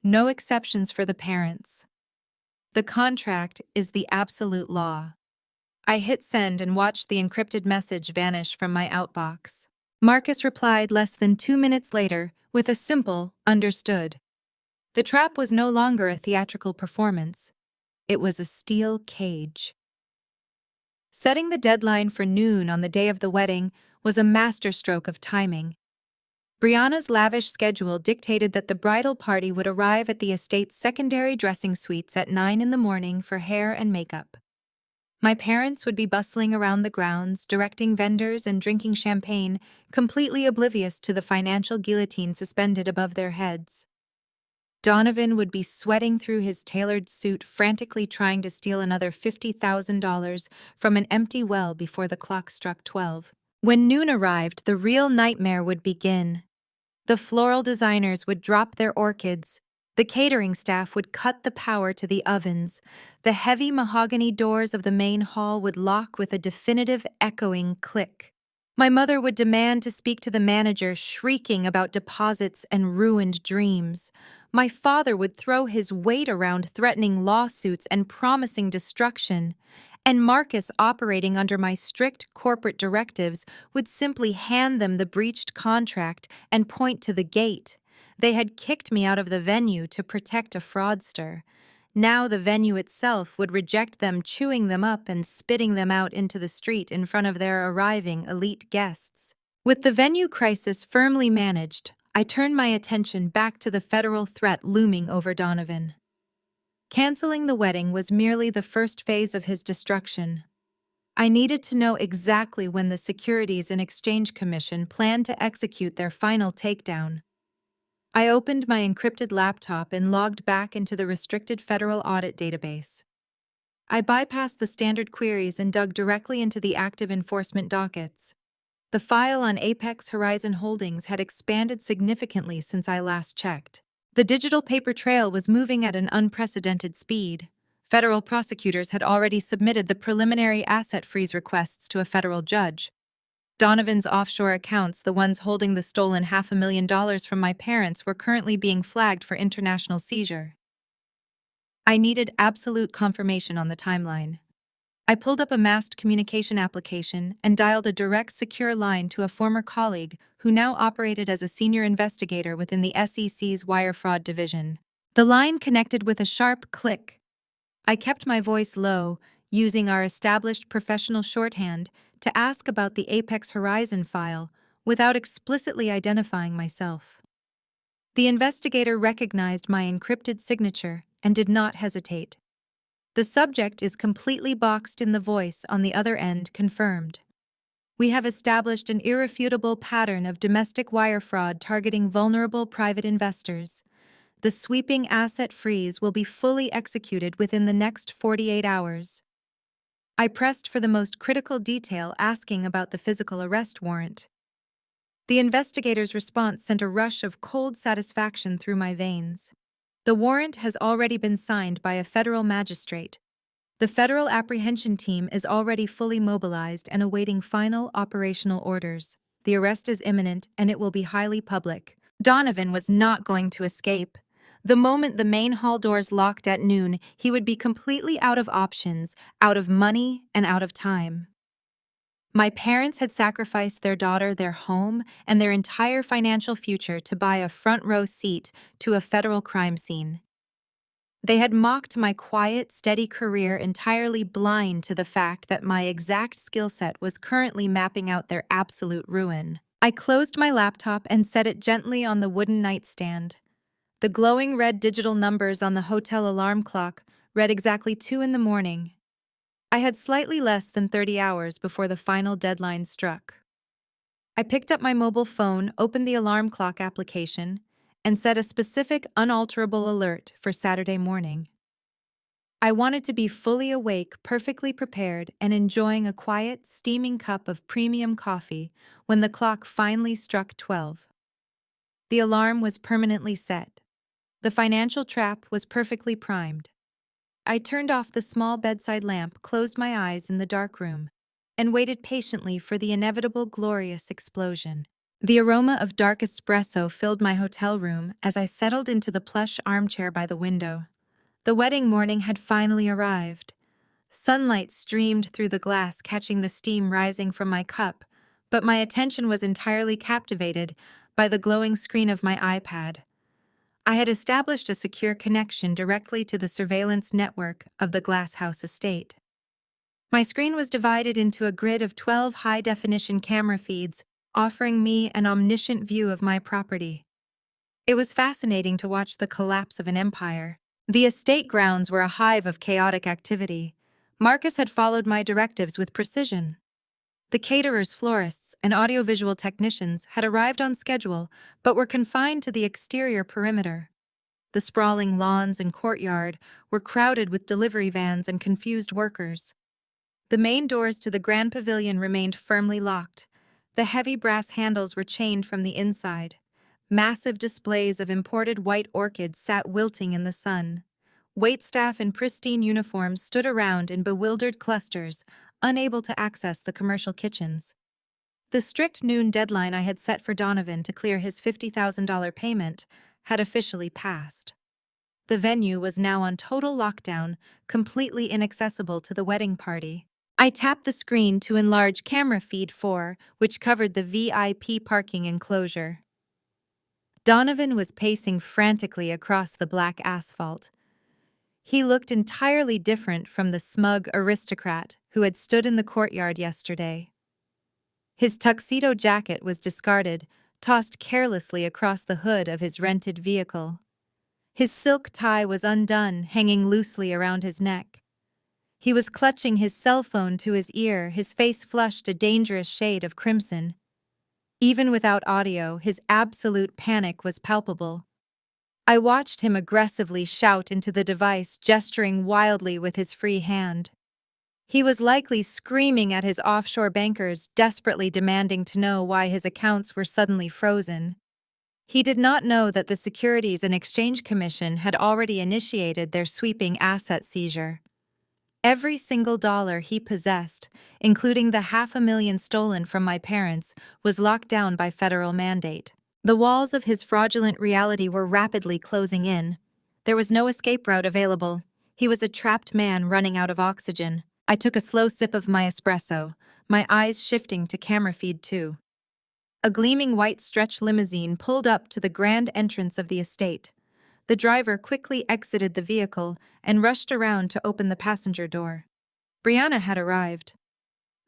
No exceptions for the parents. The contract is the absolute law. I hit send and watched the encrypted message vanish from my outbox. Marcus replied less than 2 minutes later with a simple, understood. The trap was no longer a theatrical performance. It was a steel cage. Setting the deadline for noon on the day of the wedding was a masterstroke of timing. Brianna's lavish schedule dictated that the bridal party would arrive at the estate's secondary dressing suites at 9 in the morning for hair and makeup. My parents would be bustling around the grounds, directing vendors and drinking champagne, completely oblivious to the financial guillotine suspended above their heads. Donovan would be sweating through his tailored suit, frantically trying to steal another $50,000 from an empty well before the clock struck 12. When noon arrived, the real nightmare would begin. The floral designers would drop their orchids. The catering staff would cut the power to the ovens. The heavy mahogany doors of the main hall would lock with a definitive echoing click. My mother would demand to speak to the manager, shrieking about deposits and ruined dreams. My father would throw his weight around, threatening lawsuits and promising destruction. And Marcus, operating under my strict corporate directives, would simply hand them the breached contract and point to the gate. They had kicked me out of the venue to protect a fraudster. Now the venue itself would reject them, chewing them up and spitting them out into the street in front of their arriving elite guests. With the venue crisis firmly managed, I turned my attention back to the federal threat looming over Donovan. Canceling the wedding was merely the first phase of his destruction. I needed to know exactly when the Securities and Exchange Commission planned to execute their final takedown. I opened my encrypted laptop and logged back into the restricted federal audit database. I bypassed the standard queries and dug directly into the active enforcement dockets. The file on Apex Horizon Holdings had expanded significantly since I last checked. The digital paper trail was moving at an unprecedented speed. Federal prosecutors had already submitted the preliminary asset freeze requests to a federal judge. Donovan's offshore accounts, the ones holding the stolen $500,000 from my parents, were currently being flagged for international seizure. I needed absolute confirmation on the timeline. I pulled up a massed communication application and dialed a direct, secure line to a former colleague who now operated as a senior investigator within the SEC's wire fraud division. The line connected with a sharp click. I kept my voice low, using our established professional shorthand to ask about the Apex Horizon file without explicitly identifying myself. The investigator recognized my encrypted signature and did not hesitate. The subject is completely boxed in the voice on the other end, confirmed. We have established an irrefutable pattern of domestic wire fraud targeting vulnerable private investors. The sweeping asset freeze will be fully executed within the next 48 hours. I pressed for the most critical detail, asking about the physical arrest warrant. The investigator's response sent a rush of cold satisfaction through my veins. The warrant has already been signed by a federal magistrate. The federal apprehension team is already fully mobilized and awaiting final operational orders. The arrest is imminent, and it will be highly public. Donovan was not going to escape. The moment the main hall doors locked at noon, he would be completely out of options, out of money, and out of time. My parents had sacrificed their daughter, their home, and their entire financial future to buy a front-row seat to a federal crime scene. They had mocked my quiet, steady career, entirely blind to the fact that my exact skill set was currently mapping out their absolute ruin. I closed my laptop and set it gently on the wooden nightstand. The glowing red digital numbers on the hotel alarm clock read exactly 2 a.m. I had slightly less than 30 hours before the final deadline struck. I picked up my mobile phone, opened the alarm clock application, and set a specific, unalterable alert for Saturday morning. I wanted to be fully awake, perfectly prepared, and enjoying a quiet, steaming cup of premium coffee when the clock finally struck 12. The alarm was permanently set. The financial trap was perfectly primed. I turned off the small bedside lamp, closed my eyes in the dark room, and waited patiently for the inevitable glorious explosion. The aroma of dark espresso filled my hotel room as I settled into the plush armchair by the window. The wedding morning had finally arrived. Sunlight streamed through the glass, catching the steam rising from my cup, but my attention was entirely captivated by the glowing screen of my iPad. I had established a secure connection directly to the surveillance network of the Glasshouse estate. My screen was divided into a grid of 12 high-definition camera feeds, offering me an omniscient view of my property. It was fascinating to watch the collapse of an empire. The estate grounds were a hive of chaotic activity. Marcus had followed my directives with precision. The caterers, florists, and audiovisual technicians had arrived on schedule but were confined to the exterior perimeter. The sprawling lawns and courtyard were crowded with delivery vans and confused workers. The main doors to the grand pavilion remained firmly locked. The heavy brass handles were chained from the inside. Massive displays of imported white orchids sat wilting in the sun. Waitstaff in pristine uniforms stood around in bewildered clusters, unable to access the commercial kitchens. The strict noon deadline I had set for Donovan to clear his $50,000 payment had officially passed. The venue was now on total lockdown, completely inaccessible to the wedding party. I tapped the screen to enlarge camera feed 4, which covered the VIP parking enclosure. Donovan was pacing frantically across the black asphalt. He looked entirely different from the smug aristocrat who had stood in the courtyard yesterday. His tuxedo jacket was discarded, tossed carelessly across the hood of his rented vehicle. His silk tie was undone, hanging loosely around his neck. He was clutching his cell phone to his ear, his face flushed a dangerous shade of crimson. Even without audio, his absolute panic was palpable. I watched him aggressively shout into the device, gesturing wildly with his free hand. He was likely screaming at his offshore bankers, desperately demanding to know why his accounts were suddenly frozen. He did not know that the Securities and Exchange Commission had already initiated their sweeping asset seizure. Every single dollar he possessed, including the $500,000 stolen from my parents, was locked down by federal mandate. The walls of his fraudulent reality were rapidly closing in. There was no escape route available. He was a trapped man running out of oxygen. I took a slow sip of my espresso, my eyes shifting to camera feed 2. A gleaming white stretch limousine pulled up to the grand entrance of the estate. The driver quickly exited the vehicle and rushed around to open the passenger door. Brianna had arrived.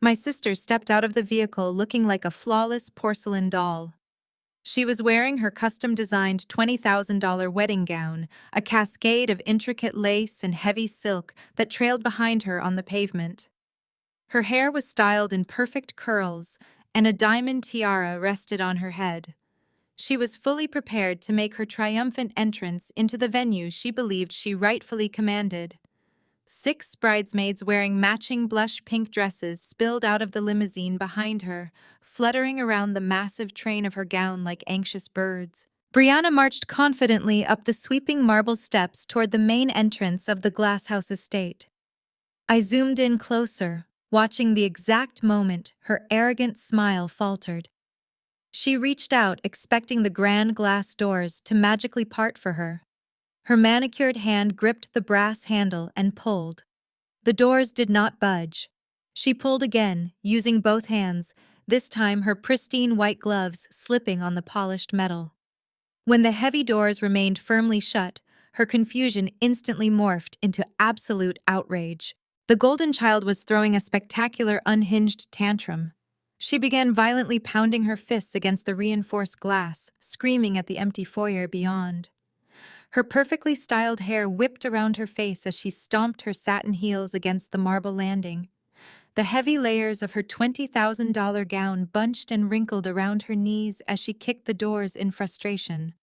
My sister stepped out of the vehicle looking like a flawless porcelain doll. She was wearing her custom-designed $20,000 wedding gown, a cascade of intricate lace and heavy silk that trailed behind her on the pavement. Her hair was styled in perfect curls, and a diamond tiara rested on her head. She was fully prepared to make her triumphant entrance into the venue she believed she rightfully commanded. 6 bridesmaids wearing matching blush pink dresses spilled out of the limousine behind her, fluttering around the massive train of her gown like anxious birds. Brianna marched confidently up the sweeping marble steps toward the main entrance of the glasshouse estate. I zoomed in closer, watching the exact moment her arrogant smile faltered. She reached out, expecting the grand glass doors to magically part for her. Her manicured hand gripped the brass handle and pulled. The doors did not budge. She pulled again, using both hands, this time her pristine white gloves slipping on the polished metal. When the heavy doors remained firmly shut, her confusion instantly morphed into absolute outrage. The golden child was throwing a spectacular unhinged tantrum. She began violently pounding her fists against the reinforced glass, screaming at the empty foyer beyond. Her perfectly styled hair whipped around her face as she stomped her satin heels against the marble landing. The heavy layers of her $20,000 gown bunched and wrinkled around her knees as she kicked the doors in frustration.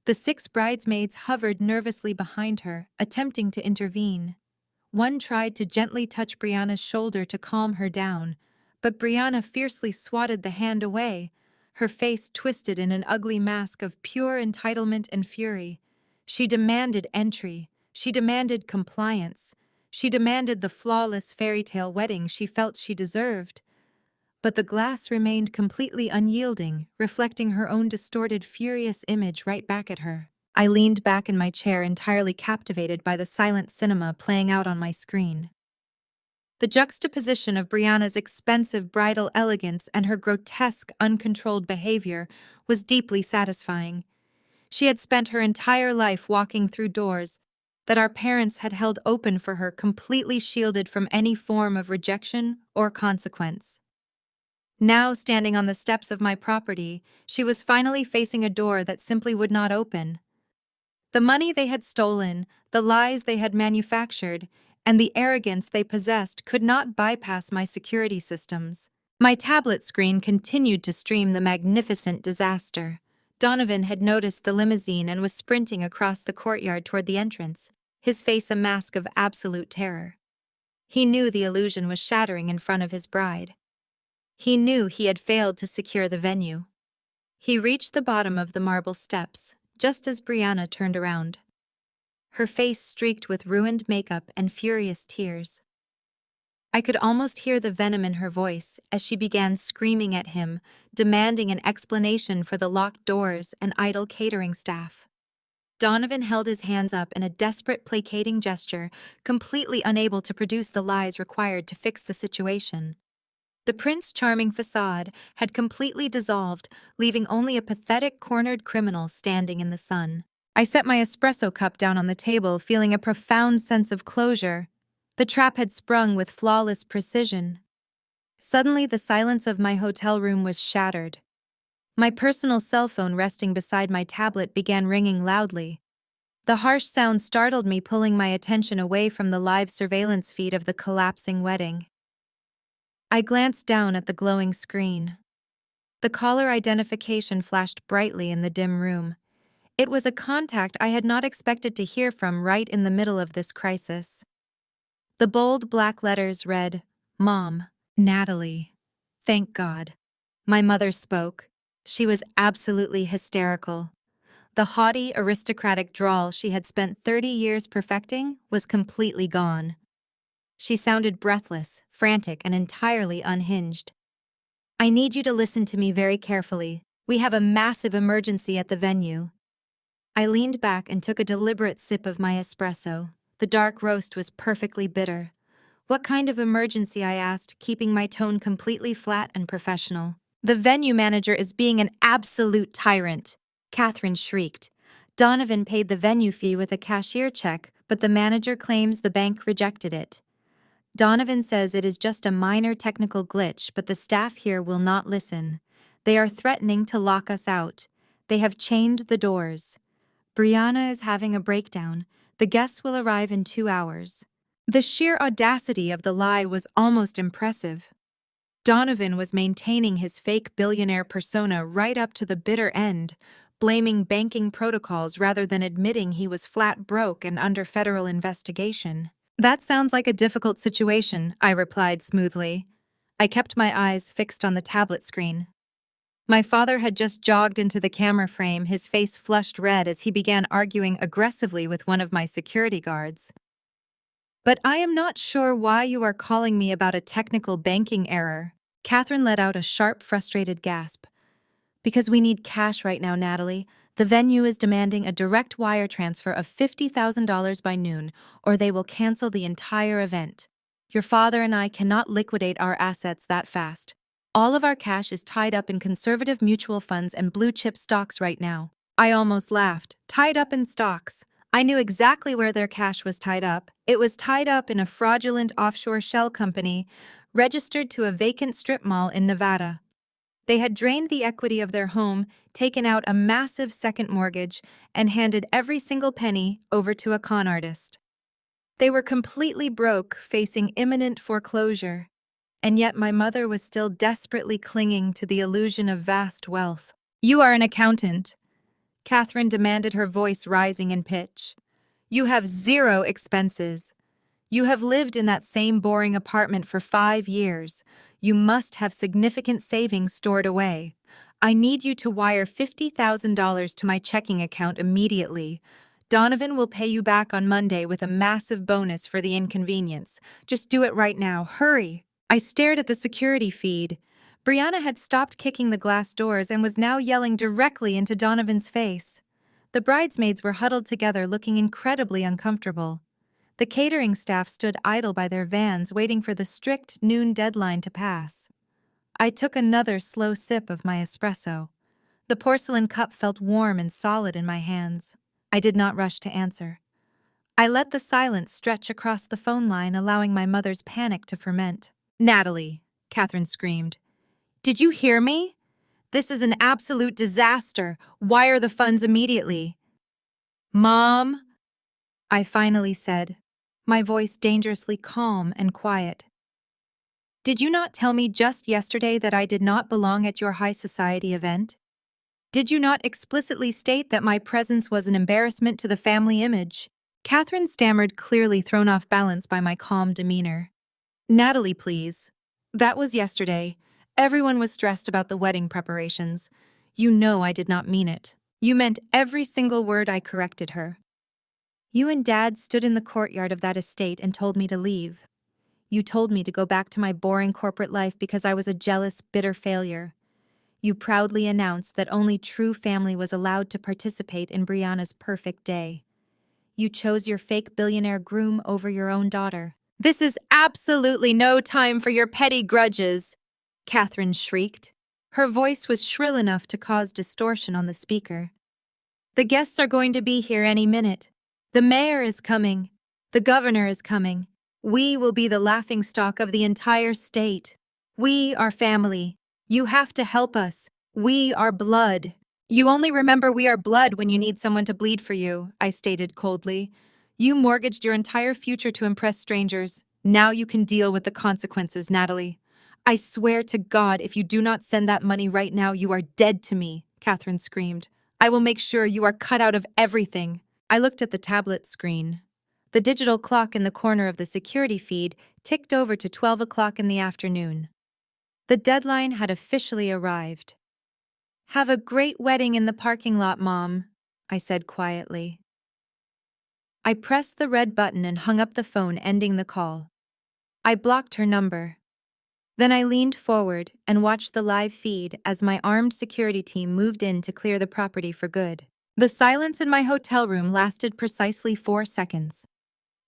The 6 bridesmaids hovered nervously behind her, attempting to intervene. One tried to gently touch Brianna's shoulder to calm her down, but Brianna fiercely swatted the hand away, her face twisted in an ugly mask of pure entitlement and fury. She demanded entry. She demanded compliance. She demanded the flawless fairy tale wedding she felt she deserved. But the glass remained completely unyielding, reflecting her own distorted, furious image right back at her. I leaned back in my chair, entirely captivated by the silent cinema playing out on my screen. The juxtaposition of Brianna's expensive bridal elegance and her grotesque, uncontrolled behavior was deeply satisfying. She had spent her entire life walking through doors that our parents had held open for her, completely shielded from any form of rejection or consequence. Now, standing on the steps of my property, she was finally facing a door that simply would not open. The money they had stolen, the lies they had manufactured, and the arrogance they possessed could not bypass my security systems. My tablet screen continued to stream the magnificent disaster. Donovan had noticed the limousine and was sprinting across the courtyard toward the entrance, his face a mask of absolute terror. He knew the illusion was shattering in front of his bride. He knew he had failed to secure the venue. He reached the bottom of the marble steps, just as Brianna turned around. Her face streaked with ruined makeup and furious tears. I could almost hear the venom in her voice as she began screaming at him, demanding an explanation for the locked doors and idle catering staff. Donovan held his hands up in a desperate, placating gesture, completely unable to produce the lies required to fix the situation. The Prince Charming facade had completely dissolved, leaving only a pathetic cornered criminal standing in the sun. I set my espresso cup down on the table, feeling a profound sense of closure. The trap had sprung with flawless precision. Suddenly, the silence of my hotel room was shattered. My personal cell phone resting beside my tablet began ringing loudly. The harsh sound startled me, pulling my attention away from the live surveillance feed of the collapsing wedding. I glanced down at the glowing screen. The caller identification flashed brightly in the dim room. It was a contact I had not expected to hear from right in the middle of this crisis. The bold black letters read, "Mom, Natalie." Thank God. My mother spoke. She was absolutely hysterical. The haughty, aristocratic drawl she had spent 30 years perfecting was completely gone. She sounded breathless, frantic, and entirely unhinged. "I need you to listen to me very carefully. We have a massive emergency at the venue." I leaned back and took a deliberate sip of my espresso. The dark roast was perfectly bitter. "What kind of emergency?" I asked, keeping my tone completely flat and professional. "The venue manager is being an absolute tyrant," Catherine shrieked. "Donovan paid the venue fee with a cashier check, but the manager claims the bank rejected it. Donovan says it is just a minor technical glitch, but the staff here will not listen. They are threatening to lock us out. They have chained the doors. Brianna is having a breakdown. The guests will arrive in 2 hours." The sheer audacity of the lie was almost impressive. Donovan was maintaining his fake billionaire persona right up to the bitter end, blaming banking protocols rather than admitting he was flat broke and under federal investigation. "That sounds like a difficult situation," I replied smoothly. I kept my eyes fixed on the tablet screen. My father had just jogged into the camera frame, his face flushed red as he began arguing aggressively with one of my security guards. "But I am not sure why you are calling me about a technical banking error." Catherine let out a sharp, frustrated gasp. "Because we need cash right now, Natalie. The venue is demanding a direct wire transfer of $50,000 by noon, or they will cancel the entire event. Your father and I cannot liquidate our assets that fast. All of our cash is tied up in conservative mutual funds and blue-chip stocks right now." I almost laughed. Tied up in stocks. I knew exactly where their cash was tied up. It was tied up in a fraudulent offshore shell company registered to a vacant strip mall in Nevada. They had drained the equity of their home, taken out a massive second mortgage, and handed every single penny over to a con artist. They were completely broke, facing imminent foreclosure. And yet my mother was still desperately clinging to the illusion of vast wealth. "You are an accountant," Catherine demanded, her voice rising in pitch. "You have zero expenses. You have lived in that same boring apartment for 5 years. You must have significant savings stored away. I need you to wire $50,000 to my checking account immediately. Donovan will pay you back on Monday with a massive bonus for the inconvenience. Just do it right now. Hurry." I stared at the security feed. Brianna had stopped kicking the glass doors and was now yelling directly into Donovan's face. The bridesmaids were huddled together, looking incredibly uncomfortable. The catering staff stood idle by their vans, waiting for the strict noon deadline to pass. I took another slow sip of my espresso. The porcelain cup felt warm and solid in my hands. I did not rush to answer. I let the silence stretch across the phone line, allowing my mother's panic to ferment. "Natalie," Catherine screamed. "Did you hear me? This is an absolute disaster. Wire the funds immediately." "Mom," I finally said. my voice dangerously calm and quiet. Did you not tell me just yesterday that I did not belong at your high society event? Did you not explicitly state that my presence was an embarrassment to the family image? Catherine stammered, clearly thrown off balance by my calm demeanor. Natalie, please. That was yesterday. Everyone was stressed about the wedding preparations. You know I did not mean it. You meant every single word. I corrected her. You and Dad stood in the courtyard of that estate and told me to leave. You told me to go back to my boring corporate life because I was a jealous, bitter failure. You proudly announced that only true family was allowed to participate in Brianna's perfect day. You chose your fake billionaire groom over your own daughter. This is absolutely no time for your petty grudges, Catherine shrieked. Her voice was shrill enough to cause distortion on the speaker. The guests are going to be here any minute. The mayor is coming. The governor is coming. We will be the laughingstock of the entire state. We are family. You have to help us. We are blood. You only remember we are blood when you need someone to bleed for you, I stated coldly. You mortgaged your entire future to impress strangers. Now you can deal with the consequences, Natalie. I swear to God, if you do not send that money right now, you are dead to me, Catherine screamed. I will make sure you are cut out of everything. I looked at the tablet screen. The digital clock in the corner of the security feed ticked over to 12 o'clock in the afternoon. The deadline had officially arrived. Have a great wedding in the parking lot, Mom, I said quietly. I pressed the red button and hung up the phone, ending the call. I blocked her number. Then I leaned forward and watched the live feed as my armed security team moved in to clear the property for good. The silence in my hotel room lasted precisely 4 seconds.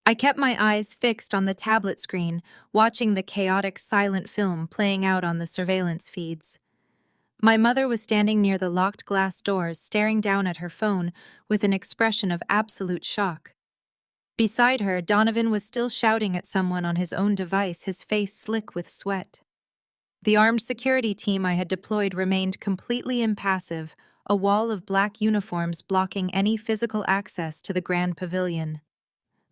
I kept my eyes fixed on the tablet screen, watching the chaotic, silent film playing out on the surveillance feeds. My mother was standing near the locked glass doors, staring down at her phone with an expression of absolute shock. Beside her, Donovan was still shouting at someone on his own device, his face slick with sweat. The armed security team I had deployed remained completely impassive, a wall of black uniforms blocking any physical access to the grand pavilion.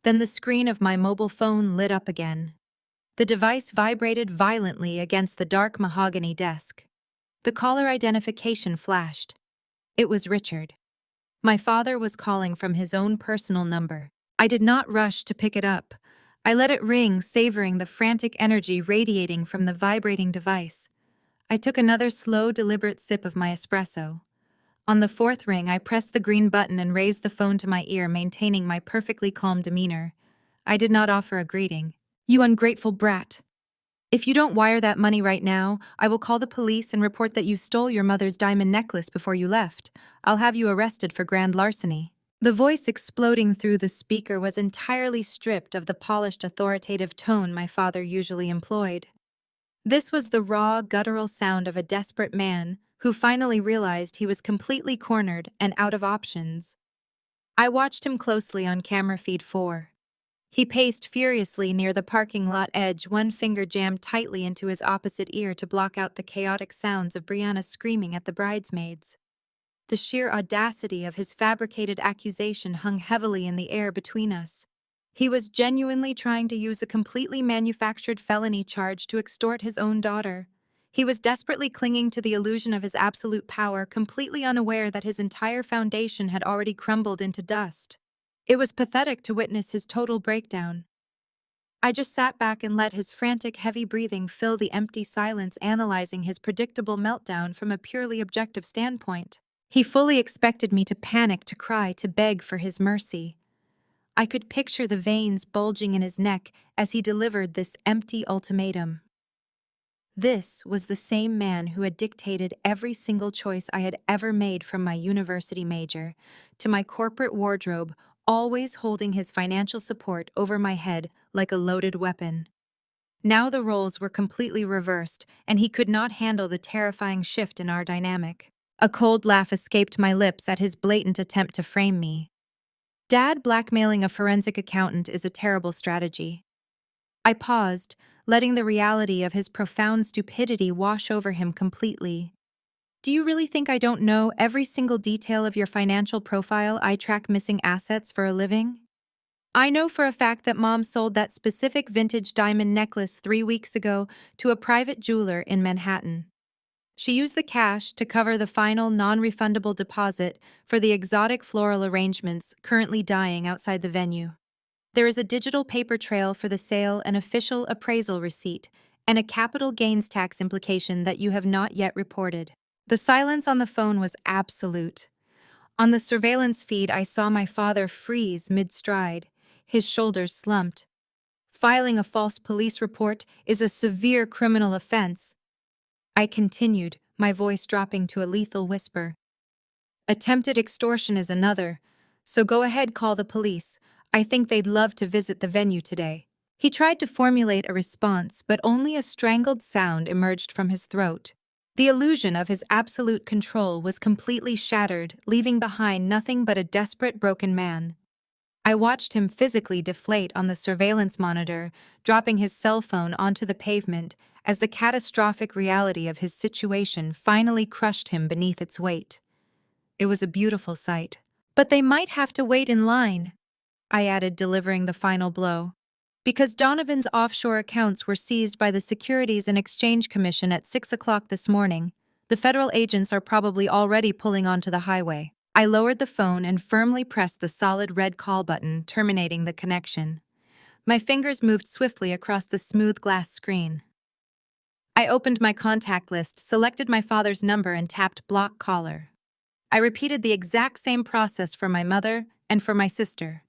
Then the screen of my mobile phone lit up again. The device vibrated violently against the dark mahogany desk. The caller identification flashed. It was Richard. My father was calling from his own personal number. I did not rush to pick it up. I let it ring, savoring the frantic energy radiating from the vibrating device. I took another slow, deliberate sip of my espresso. On the 4th ring, I pressed the green button and raised the phone to my ear, maintaining my perfectly calm demeanor. I did not offer a greeting. You ungrateful brat. If you don't wire that money right now, I will call the police and report that you stole your mother's diamond necklace before you left. I'll have you arrested for grand larceny. The voice exploding through the speaker was entirely stripped of the polished, authoritative tone my father usually employed. This was the raw, guttural sound of a desperate man who finally realized he was completely cornered and out of options. I watched him closely on camera feed 4. He paced furiously near the parking lot edge, one finger jammed tightly into his opposite ear to block out the chaotic sounds of Brianna screaming at the bridesmaids. The sheer audacity of his fabricated accusation hung heavily in the air between us. He was genuinely trying to use a completely manufactured felony charge to extort his own daughter. He was desperately clinging to the illusion of his absolute power, completely unaware that his entire foundation had already crumbled into dust. It was pathetic to witness his total breakdown. I just sat back and let his frantic, heavy breathing fill the empty silence, analyzing his predictable meltdown from a purely objective standpoint. He fully expected me to panic, to cry, to beg for his mercy. I could picture the veins bulging in his neck as he delivered this empty ultimatum. This was the same man who had dictated every single choice I had ever made, from my university major to my corporate wardrobe, always holding his financial support over my head like a loaded weapon. Now the roles were completely reversed, and he could not handle the terrifying shift in our dynamic. A cold laugh escaped my lips at his blatant attempt to frame me. Dad blackmailing a forensic accountant is a terrible strategy. I paused, letting the reality of his profound stupidity wash over him completely. Do you really think I don't know every single detail of your financial profile? I track missing assets for a living. I know for a fact that Mom sold that specific vintage diamond necklace 3 weeks ago to a private jeweler in Manhattan. She used the cash to cover the final non-refundable deposit for the exotic floral arrangements currently dying outside the venue. There is a digital paper trail for the sale, an official appraisal receipt, and a capital gains tax implication that you have not yet reported. The silence on the phone was absolute. On the surveillance feed, I saw my father freeze mid-stride, his shoulders slumped. Filing a false police report is a severe criminal offense. I continued, my voice dropping to a lethal whisper. Attempted extortion is another, so go ahead, call the police. I think they'd love to visit the venue today. He tried to formulate a response, but only a strangled sound emerged from his throat. The illusion of his absolute control was completely shattered, leaving behind nothing but a desperate, broken man. I watched him physically deflate on the surveillance monitor, dropping his cell phone onto the pavement as the catastrophic reality of his situation finally crushed him beneath its weight. It was a beautiful sight. But they might have to wait in line, I added, delivering the final blow. Because Donovan's offshore accounts were seized by the Securities and Exchange Commission at 6 o'clock this morning, the federal agents are probably already pulling onto the highway. I lowered the phone and firmly pressed the solid red call button, terminating the connection. My fingers moved swiftly across the smooth glass screen. I opened my contact list, selected my father's number, and tapped block caller. I repeated the exact same process for my mother and for my sister.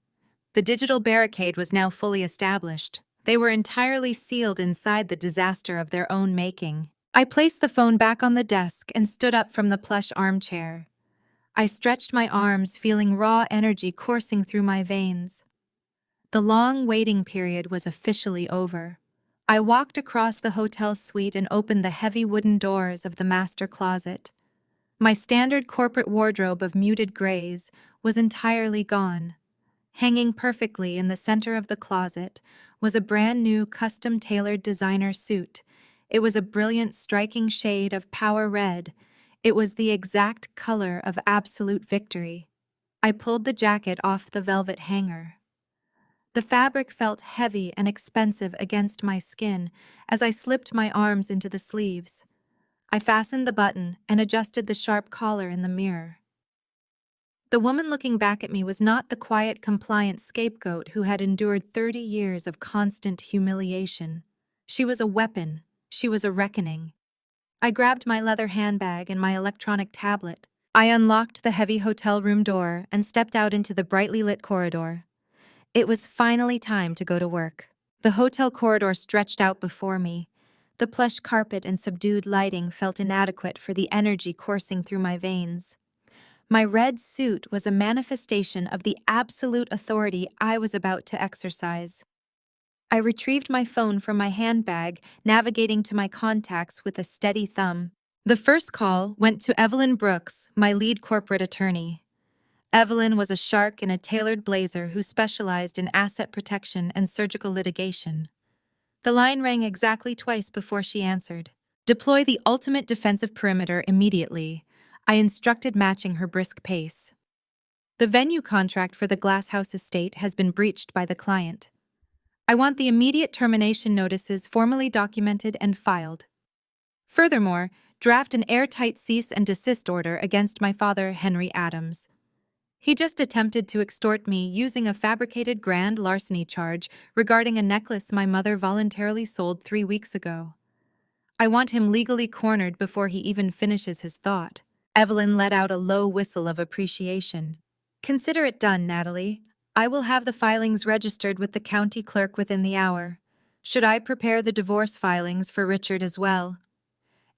The digital barricade was now fully established. They were entirely sealed inside the disaster of their own making. I placed the phone back on the desk and stood up from the plush armchair. I stretched my arms, feeling raw energy coursing through my veins. The long waiting period was officially over. I walked across the hotel suite and opened the heavy wooden doors of the master closet. My standard corporate wardrobe of muted grays was entirely gone. Hanging perfectly in the center of the closet was a brand new custom-tailored designer suit. It was a brilliant, striking shade of power red. It was the exact color of absolute victory. I pulled the jacket off the velvet hanger. The fabric felt heavy and expensive against my skin as I slipped my arms into the sleeves. I fastened the button and adjusted the sharp collar in the mirror. The woman looking back at me was not the quiet, compliant scapegoat who had endured 30 years of constant humiliation. She was a weapon. She was a reckoning. I grabbed my leather handbag and my electronic tablet. I unlocked the heavy hotel room door and stepped out into the brightly lit corridor. It was finally time to go to work. The hotel corridor stretched out before me. The plush carpet and subdued lighting felt inadequate for the energy coursing through my veins. My red suit was a manifestation of the absolute authority I was about to exercise. I retrieved my phone from my handbag, navigating to my contacts with a steady thumb. The first call went to Evelyn Brooks, my lead corporate attorney. Evelyn was a shark in a tailored blazer who specialized in asset protection and surgical litigation. The line rang exactly twice before she answered. "Deploy the ultimate defensive perimeter immediately," I instructed, matching her brisk pace. "The venue contract for the Glasshouse estate has been breached by the client. I want the immediate termination notices formally documented and filed. Furthermore, draft an airtight cease and desist order against my father, Henry Adams. He just attempted to extort me using a fabricated grand larceny charge regarding a necklace my mother voluntarily sold 3 weeks ago. I want him legally cornered before he even finishes his thought." Evelyn let out a low whistle of appreciation. "Consider it done, Natalie. I will have the filings registered with the county clerk within the hour. Should I prepare the divorce filings for Richard as well?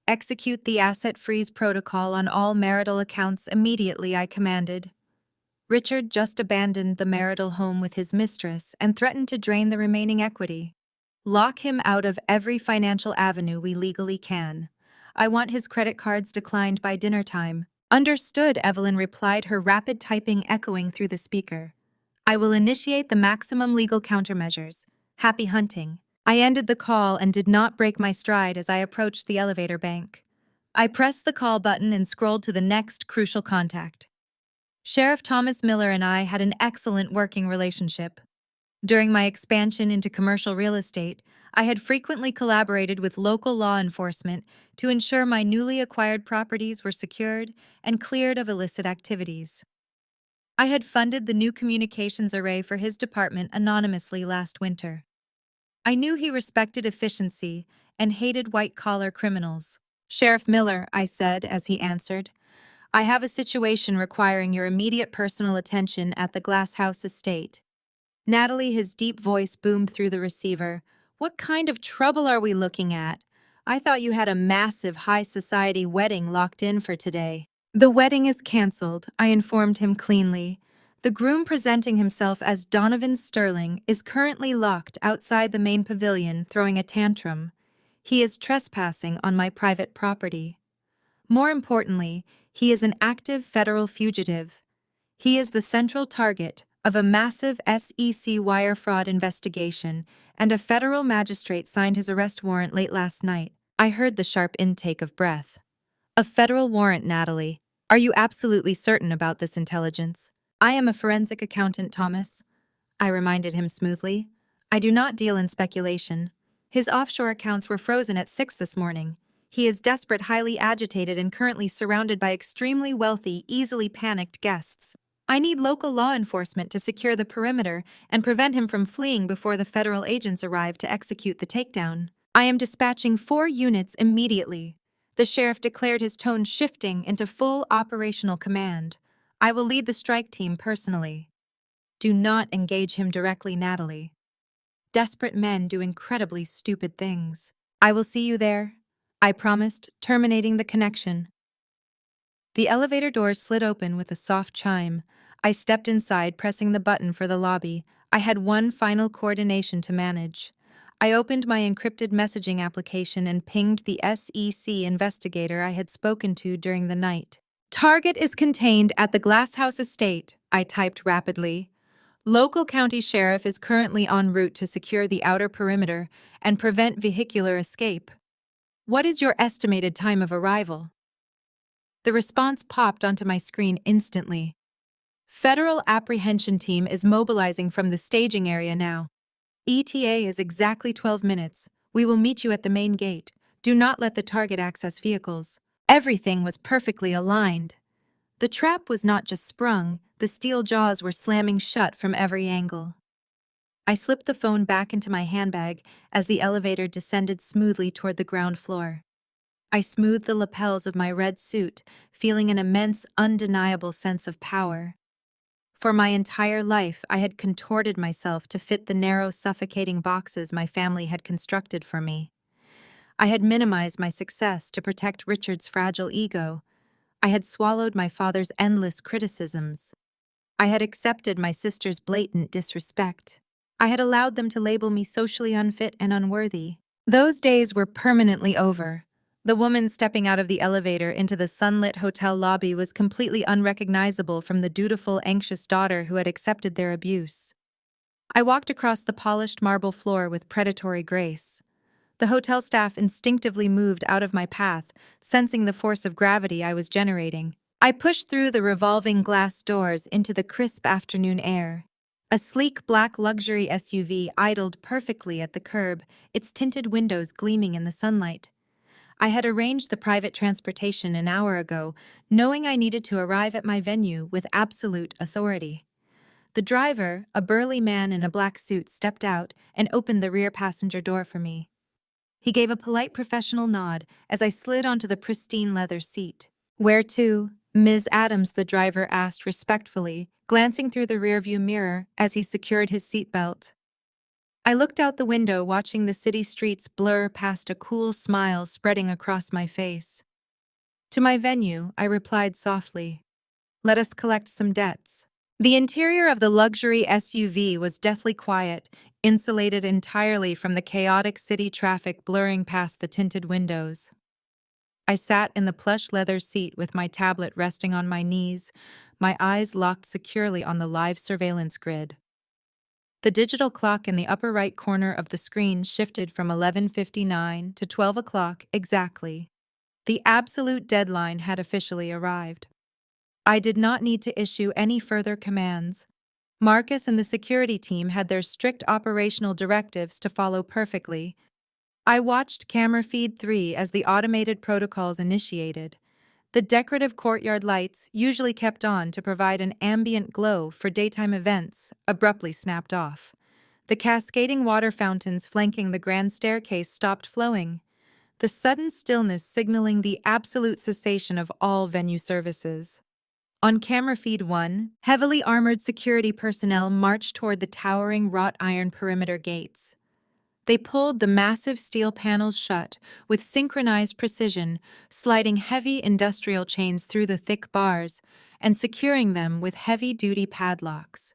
Execute the asset freeze protocol on all marital accounts immediately," I commanded. Richard just abandoned the marital home with his mistress and threatened to drain the remaining equity. Lock him out of every financial avenue we legally can. I want his credit cards declined by dinner time. "Understood," Evelyn replied, her rapid typing echoing through the speaker. "I will initiate the maximum legal countermeasures. Happy hunting." I ended the call and did not break my stride as I approached the elevator bank. I pressed the call button and scrolled to the next crucial contact. Sheriff Thomas Miller and I had an excellent working relationship. During my expansion into commercial real estate, I had frequently collaborated with local law enforcement to ensure my newly acquired properties were secured and cleared of illicit activities. I had funded the new communications array for his department anonymously last winter. I knew he respected efficiency and hated white-collar criminals. "Sheriff Miller," I said as he answered, "I have a situation requiring your immediate personal attention at the Glass House estate." Natalie, his deep voice boomed through the receiver. "What kind of trouble are we looking at? I thought you had a massive high society wedding locked in for today." "The wedding is canceled," I informed him cleanly. "The groom, presenting himself as Donovan Sterling, is currently locked outside the main pavilion throwing a tantrum. He is trespassing on my private property. More importantly, he is an active federal fugitive. He is the central target of a massive SEC wire fraud investigation, and a federal magistrate signed his arrest warrant late last night." I heard the sharp intake of breath. "A federal warrant, Natalie. Are you absolutely certain about this intelligence?" "I am a forensic accountant, Thomas," I reminded him smoothly. "I do not deal in speculation. His offshore accounts were frozen at 6 this morning. He is desperate, highly agitated, and currently surrounded by extremely wealthy, easily panicked guests. I need local law enforcement to secure the perimeter and prevent him from fleeing before the federal agents arrive to execute the takedown. I am dispatching 4 units immediately." The sheriff declared, his tone shifting into full operational command. "I will lead the strike team personally." "Do not engage him directly, Natalie. Desperate men do incredibly stupid things." "I will see you there," I promised, terminating the connection. The elevator doors slid open with a soft chime. I stepped inside, pressing the button for the lobby. I had one final coordination to manage. I opened my encrypted messaging application and pinged the SEC investigator I had spoken to during the night. "Target is contained at the Glasshouse estate," I typed rapidly. "Local county sheriff is currently en route to secure the outer perimeter and prevent vehicular escape. What is your estimated time of arrival?" The response popped onto my screen instantly. "Federal apprehension team is mobilizing from the staging area now. ETA is exactly 12 minutes. We will meet you at the main gate. Do not let the target access vehicles." Everything was perfectly aligned. The trap was not just sprung, the steel jaws were slamming shut from every angle. I slipped the phone back into my handbag as the elevator descended smoothly toward the ground floor. I smoothed the lapels of my red suit, feeling an immense, undeniable sense of power. For my entire life, I had contorted myself to fit the narrow, suffocating boxes my family had constructed for me. I had minimized my success to protect Richard's fragile ego. I had swallowed my father's endless criticisms. I had accepted my sister's blatant disrespect. I had allowed them to label me socially unfit and unworthy. Those days were permanently over. The woman stepping out of the elevator into the sunlit hotel lobby was completely unrecognizable from the dutiful, anxious daughter who had accepted their abuse. I walked across the polished marble floor with predatory grace. The hotel staff instinctively moved out of my path, sensing the force of gravity I was generating. I pushed through the revolving glass doors into the crisp afternoon air. A sleek black luxury SUV idled perfectly at the curb, its tinted windows gleaming in the sunlight. I had arranged the private transportation an hour ago, knowing I needed to arrive at my venue with absolute authority. The driver, a burly man in a black suit, stepped out and opened the rear passenger door for me. He gave a polite professional nod as I slid onto the pristine leather seat. "Where to, Ms. Adams?" the driver asked respectfully, glancing through the rearview mirror as he secured his seatbelt. I looked out the window, watching the city streets blur past, a cool smile spreading across my face. "To my venue," I replied softly. "Let us collect some debts." The interior of the luxury SUV was deathly quiet, insulated entirely from the chaotic city traffic blurring past the tinted windows. I sat in the plush leather seat with my tablet resting on my knees, my eyes locked securely on the live surveillance grid. The digital clock in the upper right corner of the screen shifted from 11:59 to 12 o'clock exactly. The absolute deadline had officially arrived. I did not need to issue any further commands. Marcus and the security team had their strict operational directives to follow perfectly. I watched camera feed 3 as the automated protocols initiated. The decorative courtyard lights, usually kept on to provide an ambient glow for daytime events, abruptly snapped off. The cascading water fountains flanking the grand staircase stopped flowing, the sudden stillness signaling the absolute cessation of all venue services. On camera feed 1, heavily armored security personnel marched toward the towering wrought iron perimeter gates. They pulled the massive steel panels shut with synchronized precision, sliding heavy industrial chains through the thick bars and securing them with heavy-duty padlocks.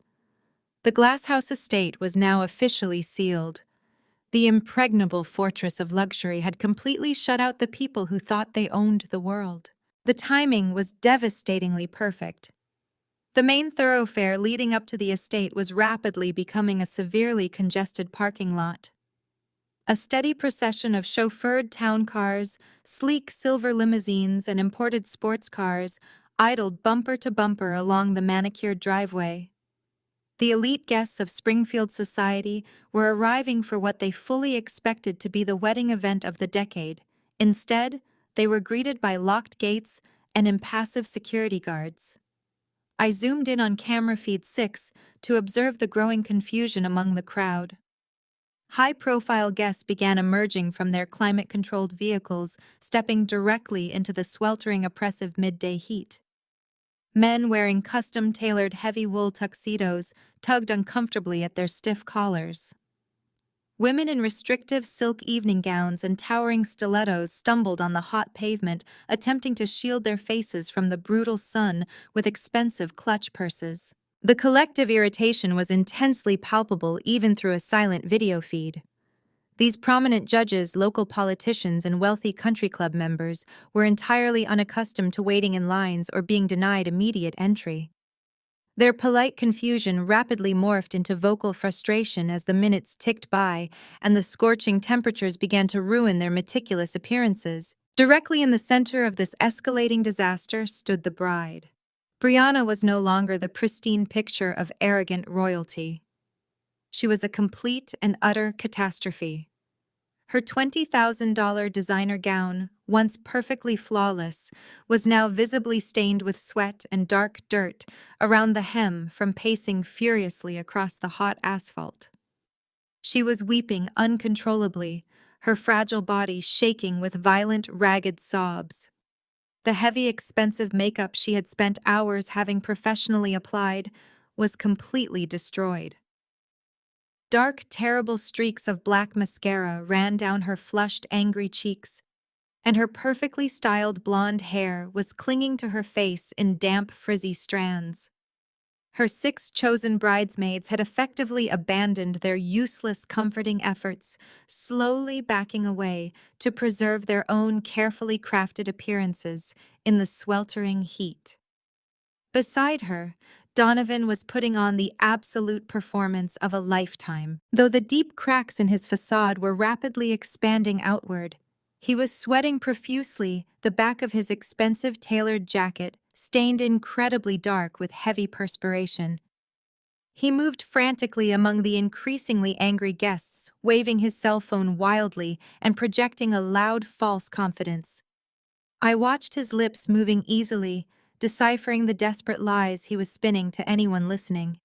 The glasshouse estate was now officially sealed. The impregnable fortress of luxury had completely shut out the people who thought they owned the world. The timing was devastatingly perfect. The main thoroughfare leading up to the estate was rapidly becoming a severely congested parking lot. A steady procession of chauffeured town cars, sleek silver limousines, and imported sports cars idled bumper to bumper along the manicured driveway. The elite guests of Springfield society were arriving for what they fully expected to be the wedding event of the decade. Instead, they were greeted by locked gates and impassive security guards. I zoomed in on camera feed 6 to observe the growing confusion among the crowd. High-profile guests began emerging from their climate-controlled vehicles, stepping directly into the sweltering, oppressive midday heat. Men wearing custom-tailored heavy-wool tuxedos tugged uncomfortably at their stiff collars. Women in restrictive silk evening gowns and towering stilettos stumbled on the hot pavement, attempting to shield their faces from the brutal sun with expensive clutch purses. The collective irritation was intensely palpable even through a silent video feed. These prominent judges, local politicians, and wealthy country club members were entirely unaccustomed to waiting in lines or being denied immediate entry. Their polite confusion rapidly morphed into vocal frustration as the minutes ticked by and the scorching temperatures began to ruin their meticulous appearances. Directly in the center of this escalating disaster stood the bride. Brianna was no longer the pristine picture of arrogant royalty. She was a complete and utter catastrophe. Her $20,000 designer gown, once perfectly flawless, was now visibly stained with sweat and dark dirt around the hem from pacing furiously across the hot asphalt. She was weeping uncontrollably, her fragile body shaking with violent, ragged sobs. The heavy, expensive makeup she had spent hours having professionally applied was completely destroyed. Dark, terrible streaks of black mascara ran down her flushed, angry cheeks, and her perfectly styled blonde hair was clinging to her face in damp, frizzy strands. Her 6 chosen bridesmaids had effectively abandoned their useless, comforting efforts, slowly backing away to preserve their own carefully crafted appearances in the sweltering heat. Beside her, Donovan was putting on the absolute performance of a lifetime. Though the deep cracks in his facade were rapidly expanding outward, he was sweating profusely, the back of his expensive tailored jacket stained incredibly dark with heavy perspiration. He moved frantically among the increasingly angry guests, waving his cell phone wildly and projecting a loud, false confidence. I watched his lips moving easily, deciphering the desperate lies he was spinning to anyone listening.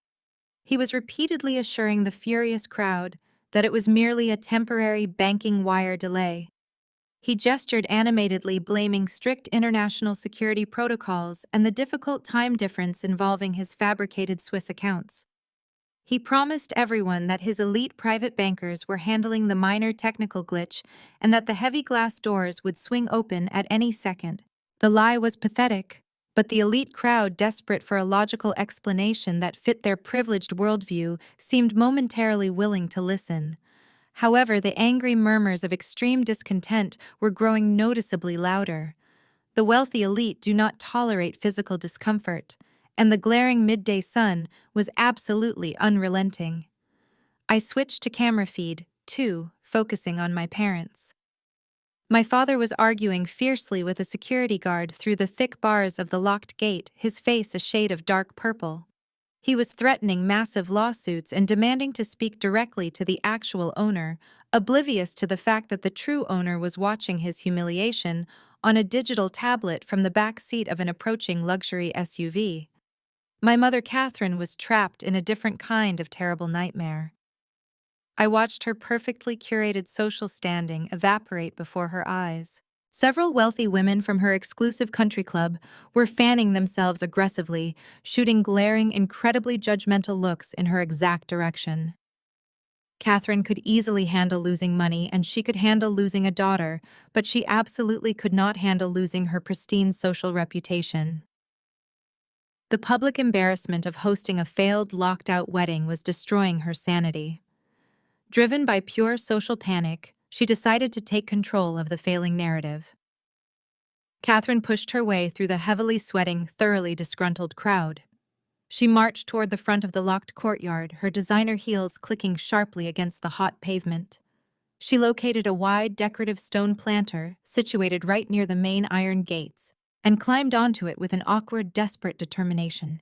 He was repeatedly assuring the furious crowd that it was merely a temporary banking wire delay. He gestured animatedly, blaming strict international security protocols and the difficult time difference involving his fabricated Swiss accounts. He promised everyone that his elite private bankers were handling the minor technical glitch and that the heavy glass doors would swing open at any second. The lie was pathetic, but the elite crowd, desperate for a logical explanation that fit their privileged worldview, seemed momentarily willing to listen. However, the angry murmurs of extreme discontent were growing noticeably louder. The wealthy elite do not tolerate physical discomfort, and the glaring midday sun was absolutely unrelenting. I switched to camera feed 2, focusing on my parents. My father was arguing fiercely with a security guard through the thick bars of the locked gate, his face a shade of dark purple. He was threatening massive lawsuits and demanding to speak directly to the actual owner, oblivious to the fact that the true owner was watching his humiliation on a digital tablet from the back seat of an approaching luxury SUV. My mother Catherine was trapped in a different kind of terrible nightmare. I watched her perfectly curated social standing evaporate before her eyes. Several wealthy women from her exclusive country club were fanning themselves aggressively, shooting glaring, incredibly judgmental looks in her exact direction. Catherine could easily handle losing money and she could handle losing a daughter, but she absolutely could not handle losing her pristine social reputation. The public embarrassment of hosting a failed, locked-out wedding was destroying her sanity. Driven by pure social panic, she decided to take control of the failing narrative. Catherine pushed her way through the heavily sweating, thoroughly disgruntled crowd. She marched toward the front of the locked courtyard, her designer heels clicking sharply against the hot pavement. She located a wide, decorative stone planter situated right near the main iron gates and climbed onto it with an awkward, desperate determination.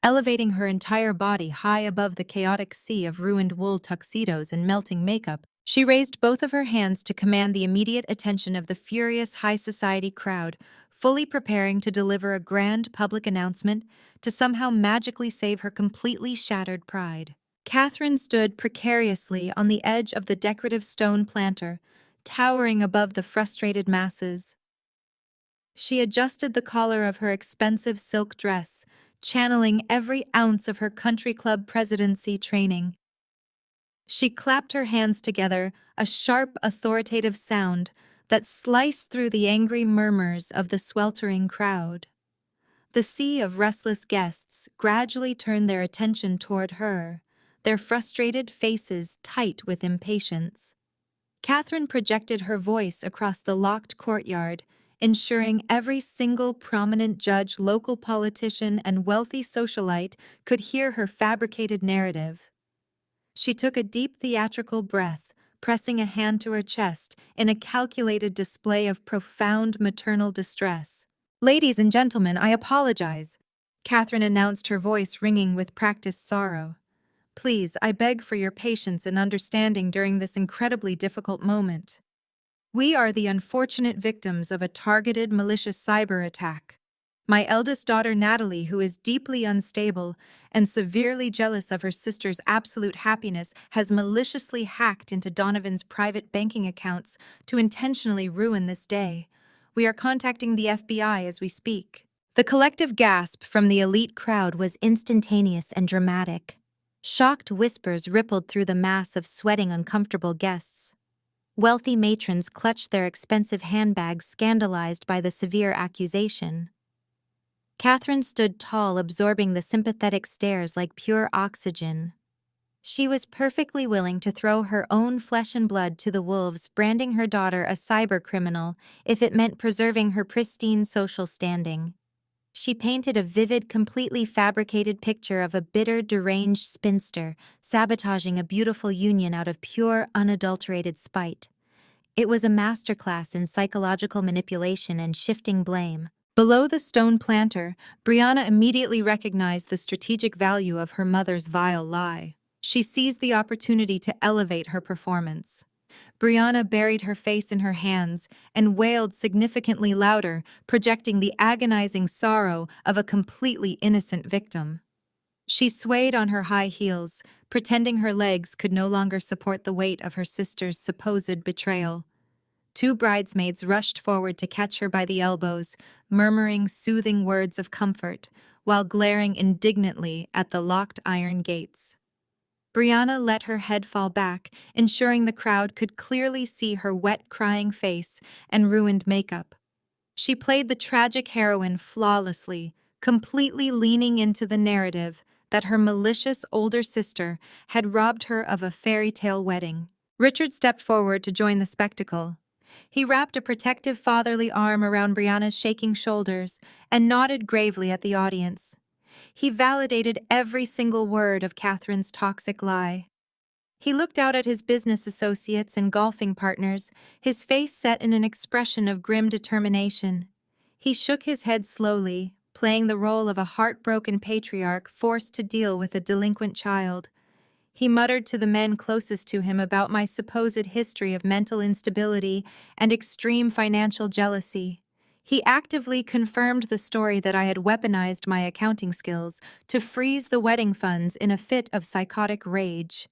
Elevating her entire body high above the chaotic sea of ruined wool tuxedos and melting makeup, she raised both of her hands to command the immediate attention of the furious high society crowd, fully preparing to deliver a grand public announcement to somehow magically save her completely shattered pride. Catherine stood precariously on the edge of the decorative stone planter, towering above the frustrated masses. She adjusted the collar of her expensive silk dress, channeling every ounce of her country club presidency training. She clapped her hands together, a sharp, authoritative sound that sliced through the angry murmurs of the sweltering crowd. The sea of restless guests gradually turned their attention toward her, their frustrated faces tight with impatience. Catherine projected her voice across the locked courtyard, ensuring every single prominent judge, local politician, and wealthy socialite could hear her fabricated narrative. She took a deep theatrical breath, pressing a hand to her chest in a calculated display of profound maternal distress. "Ladies and gentlemen, I apologize," Catherine announced, her voice ringing with practiced sorrow. "Please, I beg for your patience and understanding during this incredibly difficult moment. We are the unfortunate victims of a targeted, malicious cyber attack. My eldest daughter, Natalie, who is deeply unstable and severely jealous of her sister's absolute happiness, has maliciously hacked into Donovan's private banking accounts to intentionally ruin this day. We are contacting the FBI as we speak." The collective gasp from the elite crowd was instantaneous and dramatic. Shocked whispers rippled through the mass of sweating, uncomfortable guests. Wealthy matrons clutched their expensive handbags, scandalized by the severe accusation. Catherine stood tall, absorbing the sympathetic stares like pure oxygen. She was perfectly willing to throw her own flesh and blood to the wolves, branding her daughter a cybercriminal if it meant preserving her pristine social standing. She painted a vivid, completely fabricated picture of a bitter, deranged spinster sabotaging a beautiful union out of pure, unadulterated spite. It was a masterclass in psychological manipulation and shifting blame. Below the stone planter, Brianna immediately recognized the strategic value of her mother's vile lie. She seized the opportunity to elevate her performance. Brianna buried her face in her hands and wailed significantly louder, projecting the agonizing sorrow of a completely innocent victim. She swayed on her high heels, pretending her legs could no longer support the weight of her sister's supposed betrayal. Two bridesmaids rushed forward to catch her by the elbows, murmuring soothing words of comfort, while glaring indignantly at the locked iron gates. Brianna let her head fall back, ensuring the crowd could clearly see her wet, crying face and ruined makeup. She played the tragic heroine flawlessly, completely leaning into the narrative that her malicious older sister had robbed her of a fairy tale wedding. Richard stepped forward to join the spectacle. He wrapped a protective fatherly arm around Brianna's shaking shoulders and nodded gravely at the audience. He validated every single word of Catherine's toxic lie. He looked out at his business associates and golfing partners, his face set in an expression of grim determination. He shook his head slowly, playing the role of a heartbroken patriarch forced to deal with a delinquent child. He muttered to the men closest to him about my supposed history of mental instability and extreme financial jealousy. He actively confirmed the story that I had weaponized my accounting skills to freeze the wedding funds in a fit of psychotic rage.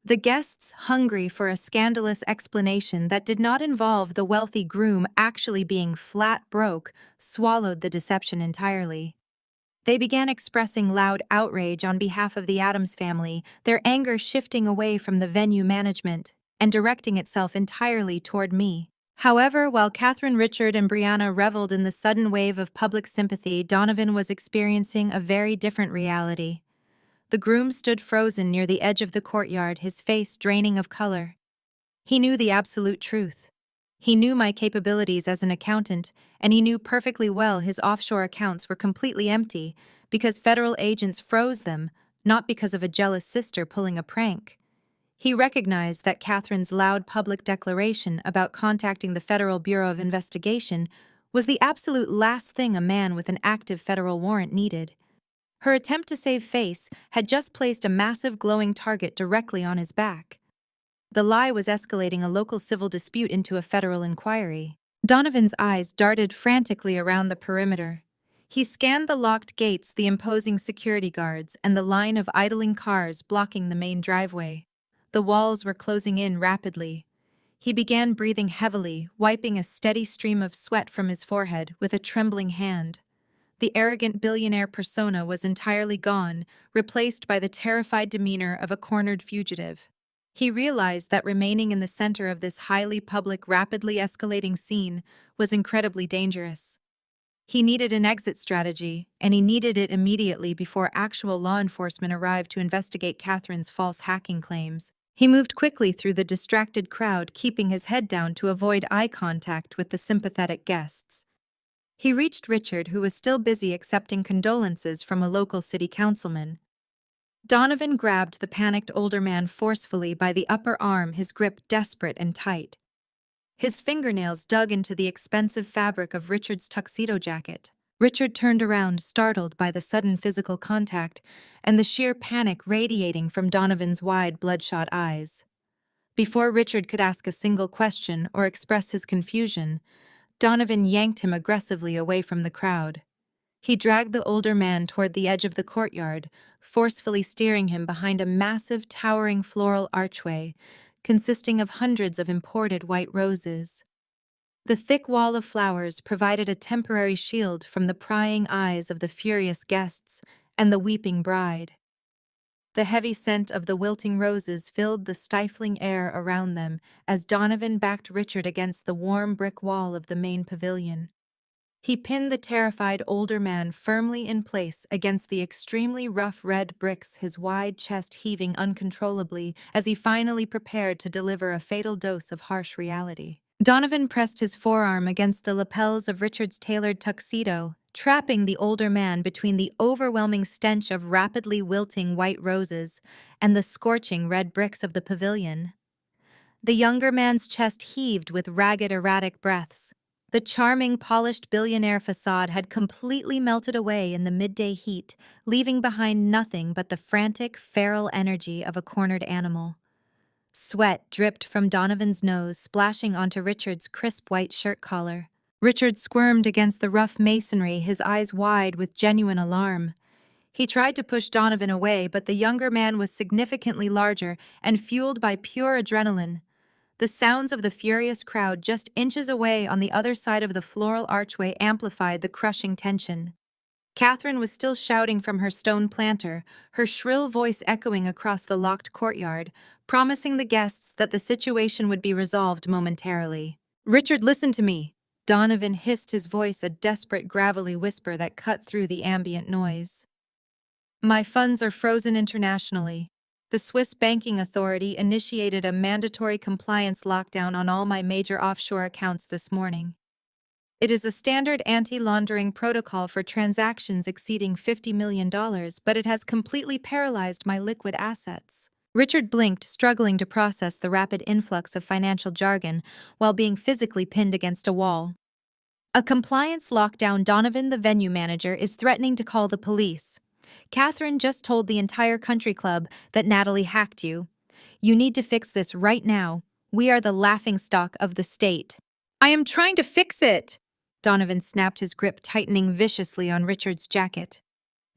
The guests, hungry for a scandalous explanation that did not involve the wealthy groom actually being flat broke, swallowed the deception entirely. They began expressing loud outrage on behalf of the Adams family, their anger shifting away from the venue management and directing itself entirely toward me. However, while Catherine, Richard, and Brianna reveled in the sudden wave of public sympathy, Donovan was experiencing a very different reality. The groom stood frozen near the edge of the courtyard, his face draining of color. He knew the absolute truth. He knew my capabilities as an accountant, and he knew perfectly well his offshore accounts were completely empty because federal agents froze them, not because of a jealous sister pulling a prank. He recognized that Catherine's loud public declaration about contacting the Federal Bureau of Investigation was the absolute last thing a man with an active federal warrant needed. Her attempt to save face had just placed a massive glowing target directly on his back. The lie was escalating a local civil dispute into a federal inquiry. Donovan's eyes darted frantically around the perimeter. He scanned the locked gates, the imposing security guards, and the line of idling cars blocking the main driveway. The walls were closing in rapidly. He began breathing heavily, wiping a steady stream of sweat from his forehead with a trembling hand. The arrogant billionaire persona was entirely gone, replaced by the terrified demeanor of a cornered fugitive. He realized that remaining in the center of this highly public, rapidly escalating scene was incredibly dangerous. He needed an exit strategy, and he needed it immediately before actual law enforcement arrived to investigate Catherine's false hacking claims. He moved quickly through the distracted crowd, keeping his head down to avoid eye contact with the sympathetic guests. He reached Richard, who was still busy accepting condolences from a local city councilman. Donovan grabbed the panicked older man forcefully by the upper arm, his grip desperate and tight. His fingernails dug into the expensive fabric of Richard's tuxedo jacket. Richard turned around, startled by the sudden physical contact and the sheer panic radiating from Donovan's wide, bloodshot eyes. Before Richard could ask a single question or express his confusion, Donovan yanked him aggressively away from the crowd. He dragged the older man toward the edge of the courtyard, forcefully steering him behind a massive, towering floral archway consisting of hundreds of imported white roses. The thick wall of flowers provided a temporary shield from the prying eyes of the furious guests and the weeping bride. The heavy scent of the wilting roses filled the stifling air around them as Donovan backed Richard against the warm brick wall of the main pavilion. He pinned the terrified older man firmly in place against the extremely rough red bricks, his wide chest heaving uncontrollably as he finally prepared to deliver a fatal dose of harsh reality. Donovan pressed his forearm against the lapels of Richard's tailored tuxedo, trapping the older man between the overwhelming stench of rapidly wilting white roses and the scorching red bricks of the pavilion. The younger man's chest heaved with ragged, erratic breaths. The charming, polished billionaire facade had completely melted away in the midday heat, leaving behind nothing but the frantic, feral energy of a cornered animal. Sweat dripped from Donovan's nose, splashing onto Richard's crisp white shirt collar. Richard squirmed against the rough masonry, his eyes wide with genuine alarm. He tried to push Donovan away, but the younger man was significantly larger and fueled by pure adrenaline. The sounds of the furious crowd just inches away on the other side of the floral archway amplified the crushing tension. Catherine was still shouting from her stone planter, her shrill voice echoing across the locked courtyard, promising the guests that the situation would be resolved momentarily. "Richard, listen to me!" Donovan hissed, his voice a desperate, gravelly whisper that cut through the ambient noise. "My funds are frozen internationally. The Swiss Banking Authority initiated a mandatory compliance lockdown on all my major offshore accounts this morning. It is a standard anti-laundering protocol for transactions exceeding $50 million, but it has completely paralyzed my liquid assets." Richard blinked, struggling to process the rapid influx of financial jargon while being physically pinned against a wall. A compliance lockdown. Donovan, the venue manager, is threatening to call the police. Catherine just told the entire country club that Natalie hacked you. You need to fix this right now. We are the laughingstock of the state. I am trying to fix it. Donovan snapped, his grip tightening viciously on Richard's jacket.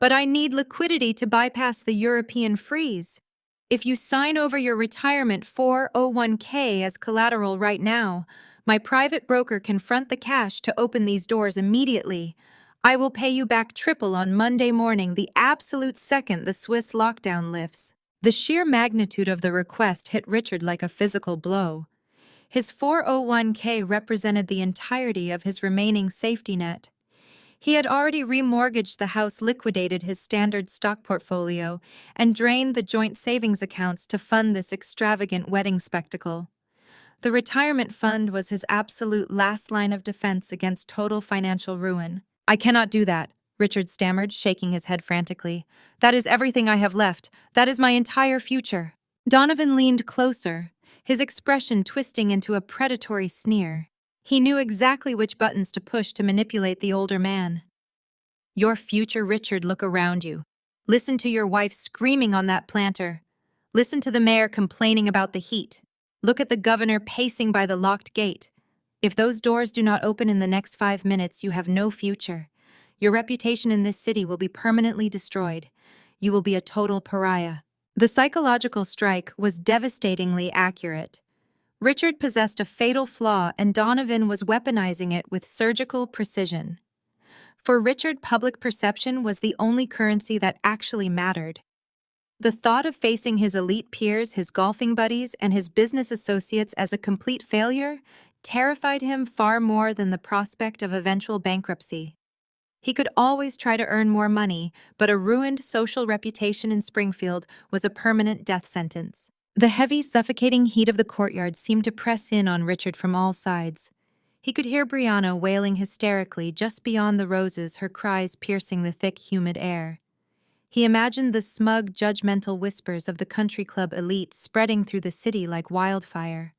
But I need liquidity to bypass the European freeze. If you sign over your retirement 401k as collateral right now, my private broker can front the cash to open these doors immediately. I will pay you back triple on Monday morning, the absolute second the Swiss lockdown lifts. The sheer magnitude of the request hit Richard like a physical blow. His 401k represented the entirety of his remaining safety net. He had already remortgaged the house, liquidated his standard stock portfolio, and drained the joint savings accounts to fund this extravagant wedding spectacle. The retirement fund was his absolute last line of defense against total financial ruin. I cannot do that, Richard stammered, shaking his head frantically. That is everything I have left. That is my entire future. Donovan leaned closer, his expression twisting into a predatory sneer. He knew exactly which buttons to push to manipulate the older man. Your future, Richard, look around you. Listen to your wife screaming on that planter. Listen to the mayor complaining about the heat. Look at the governor pacing by the locked gate. If those doors do not open in the next 5 minutes, you have no future. Your reputation in this city will be permanently destroyed. You will be a total pariah. The psychological strike was devastatingly accurate. Richard possessed a fatal flaw, and Donovan was weaponizing it with surgical precision. For Richard, public perception was the only currency that actually mattered. The thought of facing his elite peers, his golfing buddies, and his business associates as a complete failure terrified him far more than the prospect of eventual bankruptcy. He could always try to earn more money, but a ruined social reputation in Springfield was a permanent death sentence. The heavy, suffocating heat of the courtyard seemed to press in on Richard from all sides. He could hear Brianna wailing hysterically just beyond the roses, her cries piercing the thick, humid air. He imagined the smug, judgmental whispers of the country club elite spreading through the city like wildfire.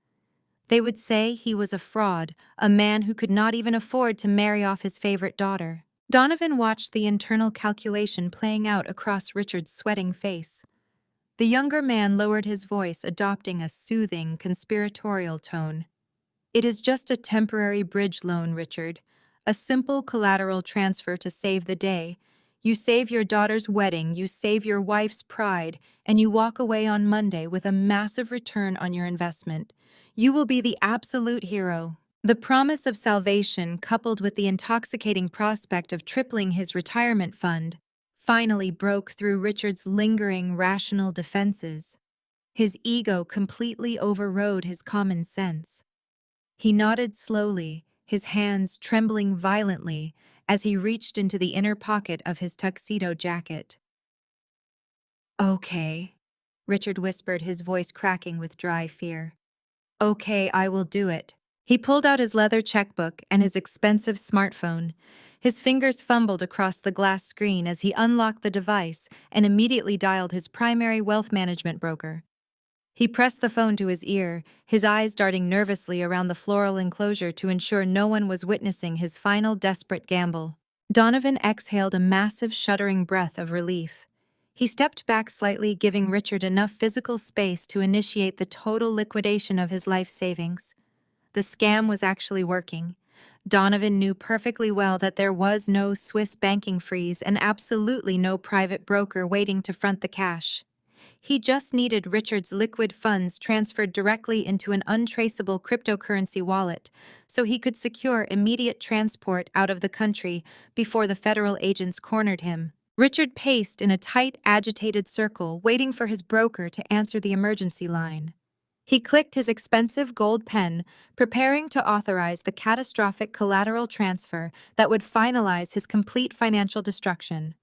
They would say he was a fraud, a man who could not even afford to marry off his favorite daughter. Donovan watched the internal calculation playing out across Richard's sweating face. The younger man lowered his voice, adopting a soothing, conspiratorial tone. It is just a temporary bridge loan, Richard. A simple collateral transfer to save the day. You save your daughter's wedding, you save your wife's pride, and you walk away on Monday with a massive return on your investment. You will be the absolute hero. The promise of salvation, coupled with the intoxicating prospect of tripling his retirement fund, finally broke through Richard's lingering, rational defenses. His ego completely overrode his common sense. He nodded slowly, his hands trembling violently as he reached into the inner pocket of his tuxedo jacket. Okay, Richard whispered, his voice cracking with dry fear. Okay, I will do it. He pulled out his leather checkbook and his expensive smartphone. His fingers fumbled across the glass screen as he unlocked the device and immediately dialed his primary wealth management broker. He pressed the phone to his ear, his eyes darting nervously around the floral enclosure to ensure no one was witnessing his final desperate gamble. Donovan exhaled a massive, shuddering breath of relief. He stepped back slightly, giving Richard enough physical space to initiate the total liquidation of his life savings. The scam was actually working. Donovan knew perfectly well that there was no Swiss banking freeze and absolutely no private broker waiting to front the cash. He just needed Richard's liquid funds transferred directly into an untraceable cryptocurrency wallet so he could secure immediate transport out of the country before the federal agents cornered him. Richard paced in a tight, agitated circle, waiting for his broker to answer the emergency line. He clicked his expensive gold pen, preparing to authorize the catastrophic collateral transfer that would finalize his complete financial destruction.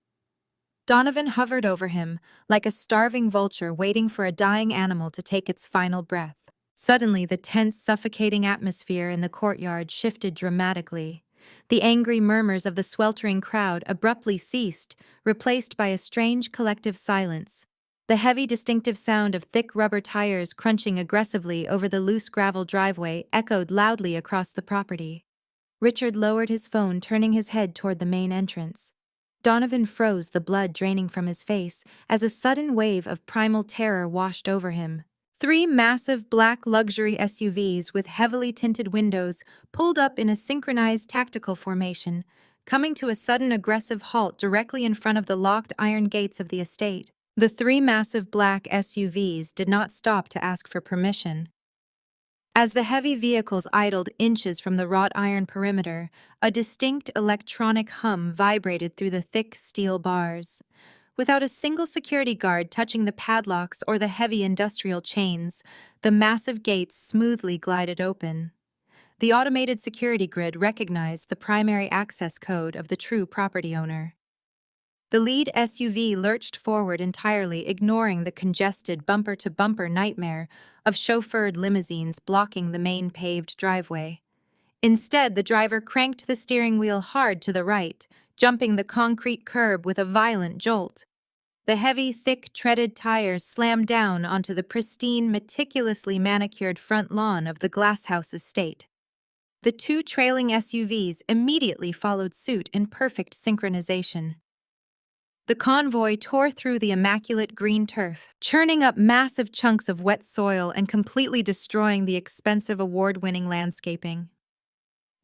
Donovan hovered over him, like a starving vulture waiting for a dying animal to take its final breath. Suddenly, the tense, suffocating atmosphere in the courtyard shifted dramatically. The angry murmurs of the sweltering crowd abruptly ceased, replaced by a strange collective silence. The heavy, distinctive sound of thick rubber tires crunching aggressively over the loose gravel driveway echoed loudly across the property. Richard lowered his phone, turning his head toward the main entrance. Donovan froze, the blood draining from his face, as a sudden wave of primal terror washed over him. Three massive black luxury SUVs with heavily tinted windows pulled up in a synchronized tactical formation, coming to a sudden aggressive halt directly in front of the locked iron gates of the estate. The three massive black SUVs did not stop to ask for permission. As the heavy vehicles idled inches from the wrought iron perimeter, a distinct electronic hum vibrated through the thick steel bars. Without a single security guard touching the padlocks or the heavy industrial chains, the massive gates smoothly glided open. The automated security grid recognized the primary access code of the true property owner. The lead SUV lurched forward entirely, ignoring the congested bumper-to-bumper nightmare of chauffeured limousines blocking the main paved driveway. Instead, the driver cranked the steering wheel hard to the right, jumping the concrete curb with a violent jolt. The heavy, thick-treaded tires slammed down onto the pristine, meticulously manicured front lawn of the glasshouse estate. The two trailing SUVs immediately followed suit in perfect synchronization. The convoy tore through the immaculate green turf, churning up massive chunks of wet soil and completely destroying the expensive award-winning landscaping.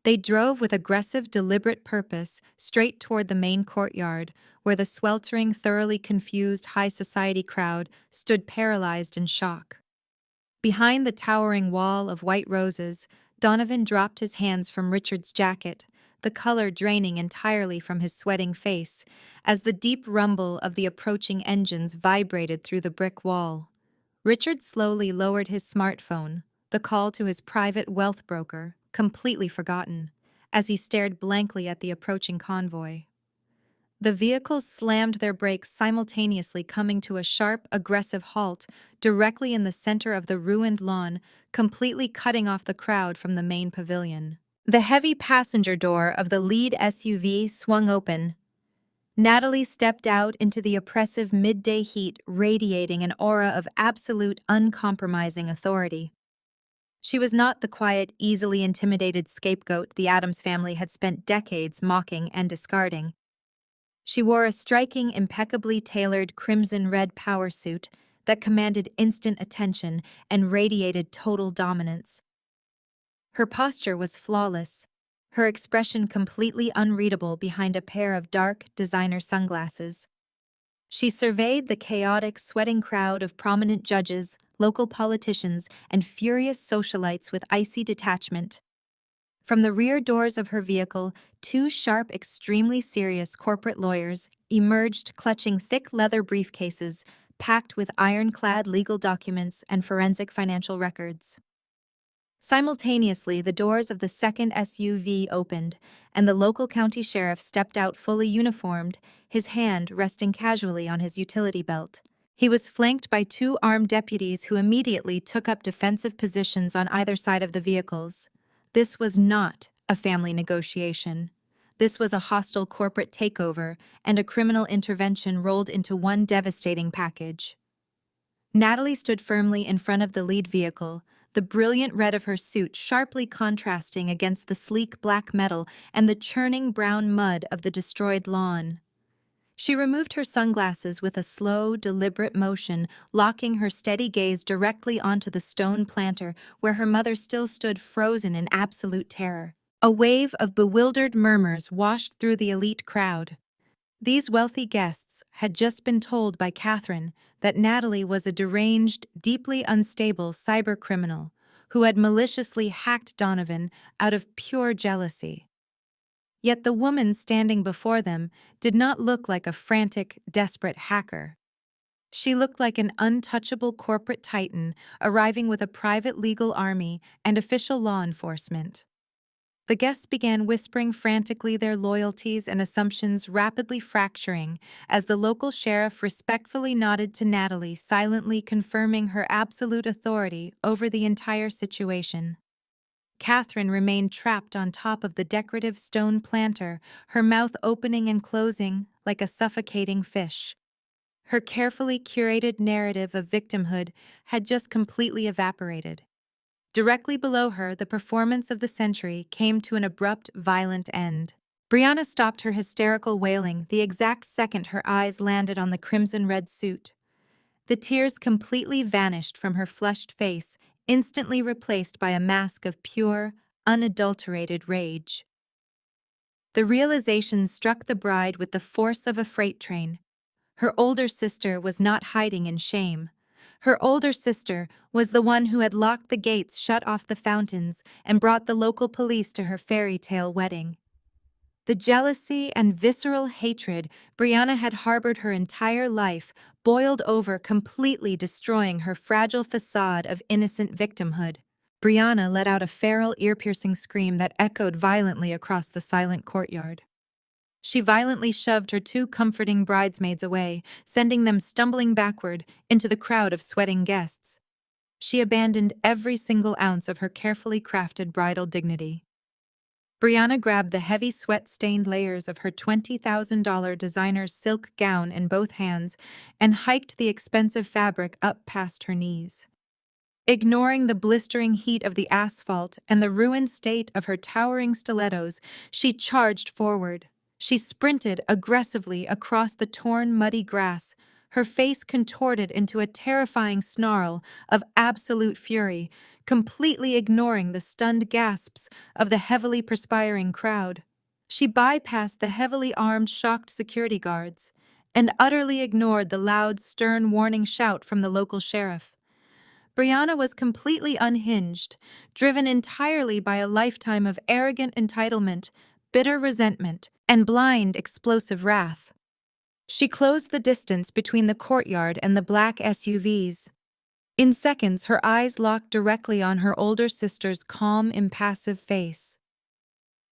They drove with aggressive, deliberate purpose straight toward the main courtyard, where the sweltering, thoroughly confused high society crowd stood paralyzed in shock. Behind the towering wall of white roses, Donovan dropped his hands from Richard's jacket, the color draining entirely from his sweating face, as the deep rumble of the approaching engines vibrated through the brick wall. Richard slowly lowered his smartphone, the call to his private wealth broker, completely forgotten, as he stared blankly at the approaching convoy. The vehicles slammed their brakes simultaneously, coming to a sharp, aggressive halt directly in the center of the ruined lawn, completely cutting off the crowd from the main pavilion. The heavy passenger door of the lead SUV swung open. Natalie stepped out into the oppressive midday heat, radiating an aura of absolute, uncompromising authority. She was not the quiet, easily intimidated scapegoat the Addams family had spent decades mocking and discarding. She wore a striking, impeccably tailored crimson-red power suit that commanded instant attention and radiated total dominance. Her posture was flawless, her expression completely unreadable behind a pair of dark, designer sunglasses. She surveyed the chaotic, sweating crowd of prominent judges, local politicians, and furious socialites with icy detachment. From the rear doors of her vehicle, two sharp, extremely serious corporate lawyers emerged, clutching thick leather briefcases packed with ironclad legal documents and forensic financial records. Simultaneously, the doors of the second SUV opened, and the local county sheriff stepped out fully uniformed, his hand resting casually on his utility belt. He was flanked by two armed deputies who immediately took up defensive positions on either side of the vehicles. This was not a family negotiation. This was a hostile corporate takeover and a criminal intervention rolled into one devastating package. Natalie stood firmly in front of the lead vehicle, the brilliant red of her suit sharply contrasting against the sleek black metal and the churning brown mud of the destroyed lawn. She removed her sunglasses with a slow, deliberate motion, locking her steady gaze directly onto the stone planter where her mother still stood frozen in absolute terror. A wave of bewildered murmurs washed through the elite crowd. These wealthy guests had just been told by Catherine that Natalie was a deranged, deeply unstable cybercriminal who had maliciously hacked Donovan out of pure jealousy. Yet the woman standing before them did not look like a frantic, desperate hacker. She looked like an untouchable corporate titan arriving with a private legal army and official law enforcement. The guests began whispering frantically, their loyalties and assumptions rapidly fracturing as the local sheriff respectfully nodded to Natalie, silently confirming her absolute authority over the entire situation. Catherine remained trapped on top of the decorative stone planter, her mouth opening and closing like a suffocating fish. Her carefully curated narrative of victimhood had just completely evaporated. Directly below her, the performance of the century came to an abrupt, violent end. Brianna stopped her hysterical wailing the exact second her eyes landed on the crimson-red suit. The tears completely vanished from her flushed face, instantly replaced by a mask of pure, unadulterated rage. The realization struck the bride with the force of a freight train. Her older sister was not hiding in shame. Her older sister was the one who had locked the gates, shut off the fountains, and brought the local police to her fairy tale wedding. The jealousy and visceral hatred Brianna had harbored her entire life boiled over, completely destroying her fragile facade of innocent victimhood. Brianna let out a feral, ear-piercing scream that echoed violently across the silent courtyard. She violently shoved her two comforting bridesmaids away, sending them stumbling backward into the crowd of sweating guests. She abandoned every single ounce of her carefully crafted bridal dignity. Brianna grabbed the heavy sweat-stained layers of her $20,000 designer silk gown in both hands and hiked the expensive fabric up past her knees. Ignoring the blistering heat of the asphalt and the ruined state of her towering stilettos, she charged forward. She sprinted aggressively across the torn, muddy grass, her face contorted into a terrifying snarl of absolute fury, completely ignoring the stunned gasps of the heavily perspiring crowd. She bypassed the heavily armed, shocked security guards and utterly ignored the loud, stern warning shout from the local sheriff. Brianna was completely unhinged, driven entirely by a lifetime of arrogant entitlement, bitter resentment, and blind, explosive wrath. She closed the distance between the courtyard and the black SUVs. In seconds, her eyes locked directly on her older sister's calm, impassive face.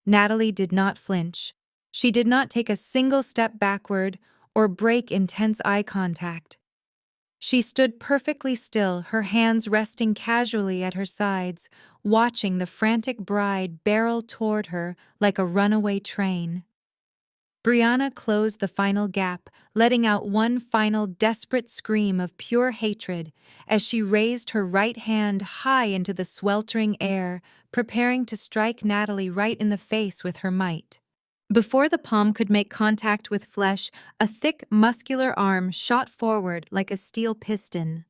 Natalie did not flinch. She did not take a single step backward or break intense eye contact. She stood perfectly still, her hands resting casually at her sides, watching the frantic bride barrel toward her like a runaway train. Brianna closed the final gap, letting out one final desperate scream of pure hatred as she raised her right hand high into the sweltering air, preparing to strike Natalie right in the face with her might. Before the palm could make contact with flesh, a thick, muscular arm shot forward like a steel piston.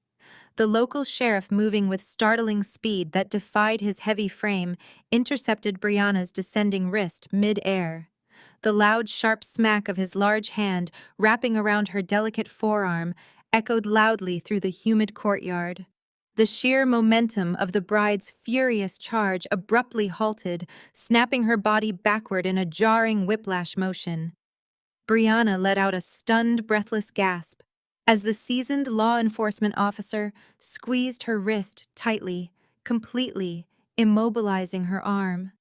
The local sheriff, moving with startling speed that defied his heavy frame, intercepted Brianna's descending wrist mid-air. The loud, sharp smack of his large hand, wrapping around her delicate forearm, echoed loudly through the humid courtyard. The sheer momentum of the bride's furious charge abruptly halted, snapping her body backward in a jarring whiplash motion. Brianna let out a stunned, breathless gasp as the seasoned law enforcement officer squeezed her wrist tightly, completely immobilizing her arm.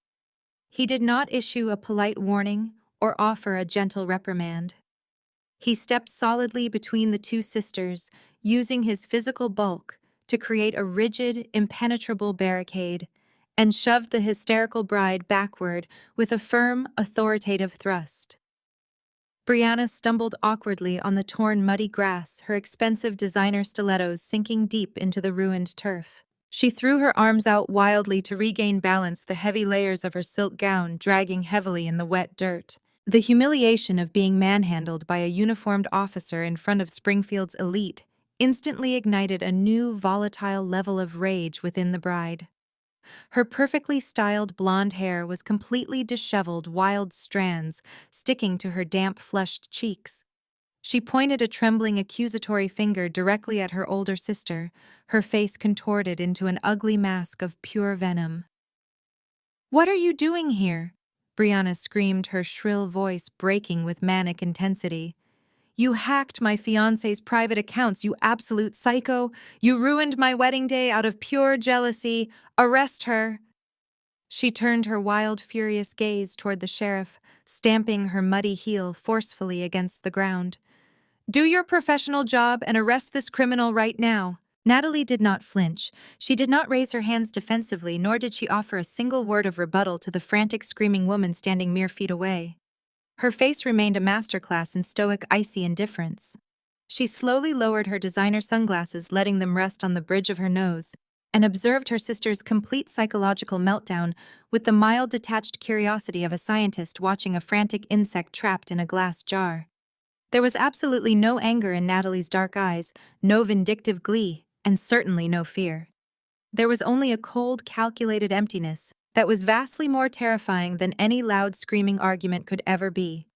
He did not issue a polite warning or offer a gentle reprimand. He stepped solidly between the two sisters, using his physical bulk to create a rigid, impenetrable barricade, and shoved the hysterical bride backward with a firm, authoritative thrust. Brianna stumbled awkwardly on the torn, muddy grass, her expensive designer stilettos sinking deep into the ruined turf. She threw her arms out wildly to regain balance, the heavy layers of her silk gown dragging heavily in the wet dirt. The humiliation of being manhandled by a uniformed officer in front of Springfield's elite instantly ignited a new, volatile level of rage within the bride. Her perfectly styled blonde hair was completely disheveled, wild strands sticking to her damp, flushed cheeks. She pointed a trembling, accusatory finger directly at her older sister, her face contorted into an ugly mask of pure venom. "What are you doing here?" Brianna screamed, her shrill voice breaking with manic intensity. "You hacked my fiancé's private accounts, you absolute psycho! You ruined my wedding day out of pure jealousy! Arrest her!" She turned her wild, furious gaze toward the sheriff, stamping her muddy heel forcefully against the ground. "Do your professional job and arrest this criminal right now." Natalie did not flinch. She did not raise her hands defensively, nor did she offer a single word of rebuttal to the frantic, screaming woman standing mere feet away. Her face remained a masterclass in stoic, icy indifference. She slowly lowered her designer sunglasses, letting them rest on the bridge of her nose. and observed her sister's complete psychological meltdown with the mild detached curiosity of a scientist watching a frantic insect trapped in a glass jar. There was absolutely no anger in Natalie's dark eyes, no vindictive glee, and certainly no fear. There was only a cold, calculated emptiness that was vastly more terrifying than any loud screaming argument could ever be.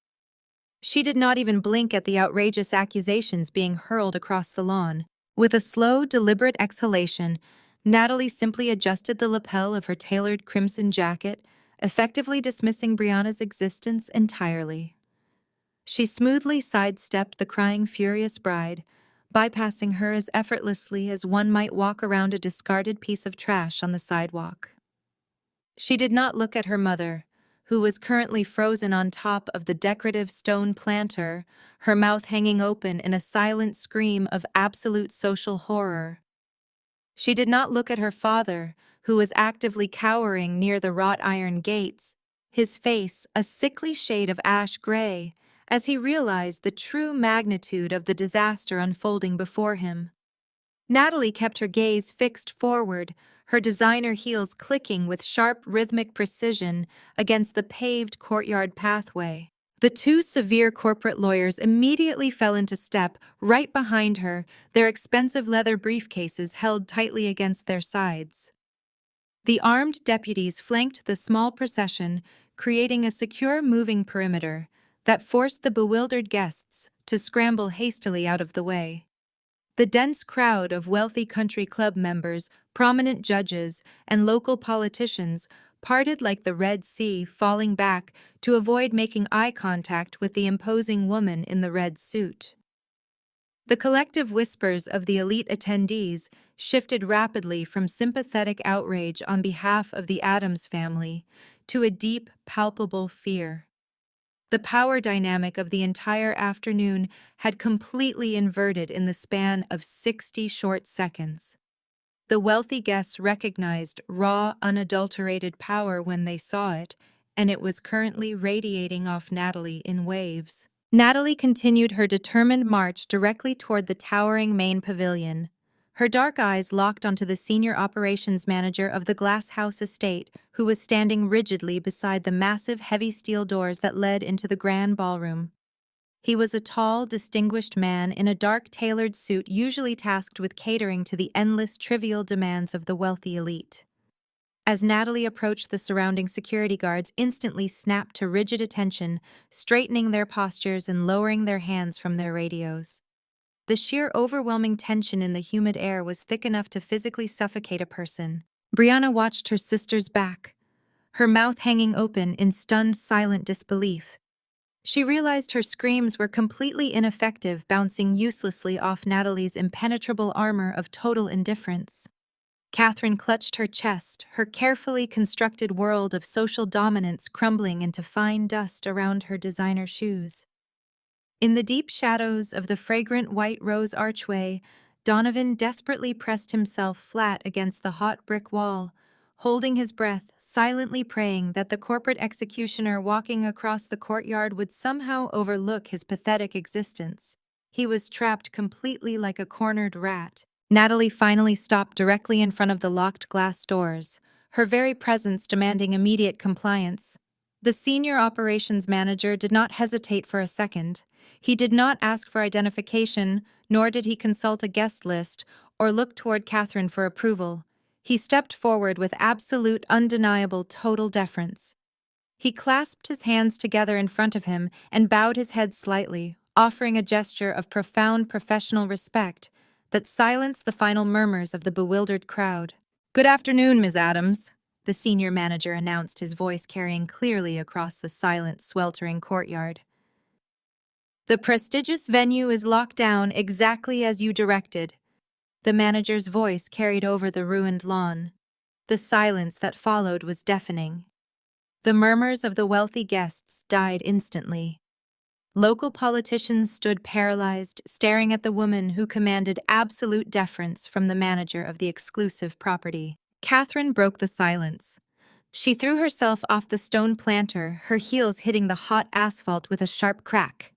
She did not even blink at the outrageous accusations being hurled across the lawn. With a slow, deliberate exhalation, Natalie simply adjusted the lapel of her tailored crimson jacket, effectively dismissing Brianna's existence entirely. She smoothly sidestepped the crying, furious bride, bypassing her as effortlessly as one might walk around a discarded piece of trash on the sidewalk. She did not look at her mother, who was currently frozen on top of the decorative stone planter, her mouth hanging open in a silent scream of absolute social horror. She did not look at her father, who was actively cowering near the wrought iron gates, his face a sickly shade of ash gray, as he realized the true magnitude of the disaster unfolding before him. Natalie kept her gaze fixed forward, her designer heels clicking with sharp rhythmic precision against the paved courtyard pathway. The two severe corporate lawyers immediately fell into step right behind her, their expensive leather briefcases held tightly against their sides. The armed deputies flanked the small procession, creating a secure moving perimeter that forced the bewildered guests to scramble hastily out of the way. The dense crowd of wealthy country club members, prominent judges, and local politicians parted like the Red Sea, falling back to avoid making eye contact with the imposing woman in the red suit. The collective whispers of the elite attendees shifted rapidly from sympathetic outrage on behalf of the Addams family to a deep, palpable fear. The power dynamic of the entire afternoon had completely inverted in the span of 60 short seconds. The wealthy guests recognized raw, unadulterated power when they saw it, and it was currently radiating off Natalie in waves. Natalie continued her determined march directly toward the towering main pavilion. Her dark eyes locked onto the senior operations manager of the Glass House estate, who was standing rigidly beside the massive heavy steel doors that led into the grand ballroom. He was a tall, distinguished man in a dark tailored suit usually tasked with catering to the endless trivial demands of the wealthy elite. As Natalie approached, the surrounding security guards instantly snapped to rigid attention, straightening their postures and lowering their hands from their radios. The sheer overwhelming tension in the humid air was thick enough to physically suffocate a person. Brianna watched her sister's back, her mouth hanging open in stunned, silent disbelief. She realized her screams were completely ineffective, bouncing uselessly off Natalie's impenetrable armor of total indifference. Catherine clutched her chest, her carefully constructed world of social dominance crumbling into fine dust around her designer shoes. In the deep shadows of the fragrant white rose archway, Donovan desperately pressed himself flat against the hot brick wall, holding his breath, silently praying that the corporate executioner walking across the courtyard would somehow overlook his pathetic existence. He was trapped completely like a cornered rat. Natalie finally stopped directly in front of the locked glass doors, her very presence demanding immediate compliance. The senior operations manager did not hesitate for a second. He did not ask for identification, nor did he consult a guest list or look toward Catherine for approval. He stepped forward with absolute, undeniable, total deference. He clasped his hands together in front of him and bowed his head slightly, offering a gesture of profound professional respect that silenced the final murmurs of the bewildered crowd. "Good afternoon, Ms. Addams," the senior manager announced, his voice carrying clearly across the silent, sweltering courtyard. "The prestigious venue is locked down exactly as you directed." The manager's voice carried over the ruined lawn. The silence that followed was deafening. The murmurs of the wealthy guests died instantly. Local politicians stood paralyzed, staring at the woman who commanded absolute deference from the manager of the exclusive property. Catherine broke the silence. She threw herself off the stone planter, her heels hitting the hot asphalt with a sharp crack.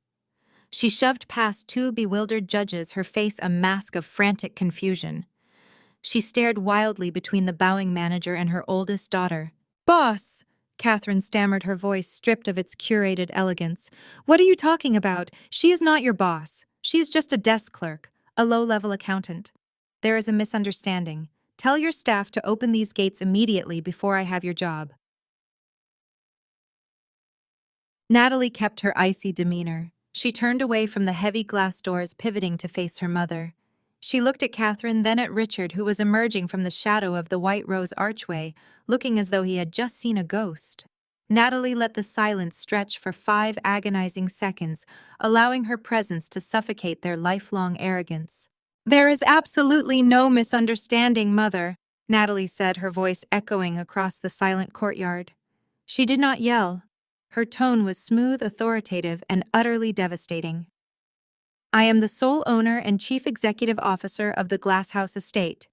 She shoved past two bewildered judges, her face a mask of frantic confusion. She stared wildly between the bowing manager and her oldest daughter. "Boss!" Catherine stammered, her voice stripped of its curated elegance. "What are you talking about? She is not your boss. She is just a desk clerk, a low-level accountant. There is a misunderstanding. Tell your staff to open these gates immediately before I have your job." Natalie kept her icy demeanor. She turned away from the heavy glass doors, pivoting to face her mother. She looked at Catherine, then at Richard, who was emerging from the shadow of the white rose archway, looking as though he had just seen a ghost. Natalie let the silence stretch for 5 agonizing seconds, allowing her presence to suffocate their lifelong arrogance. "There is absolutely no misunderstanding, Mother," Natalie said, her voice echoing across the silent courtyard. She did not yell. Her tone was smooth, authoritative, and utterly devastating. "I am the sole owner and chief executive officer of the Glasshouse Estate.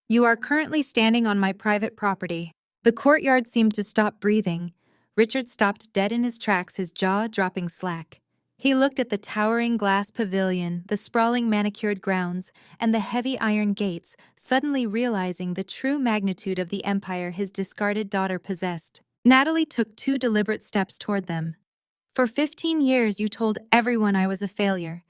You are currently standing on my private property." The courtyard seemed to stop breathing. Richard stopped dead in his tracks, his jaw dropping slack. He looked at the towering glass pavilion, the sprawling manicured grounds, and the heavy iron gates, suddenly realizing the true magnitude of the empire his discarded daughter possessed. Natalie took 2 deliberate steps toward them. "For 15 years you told everyone I was a failure.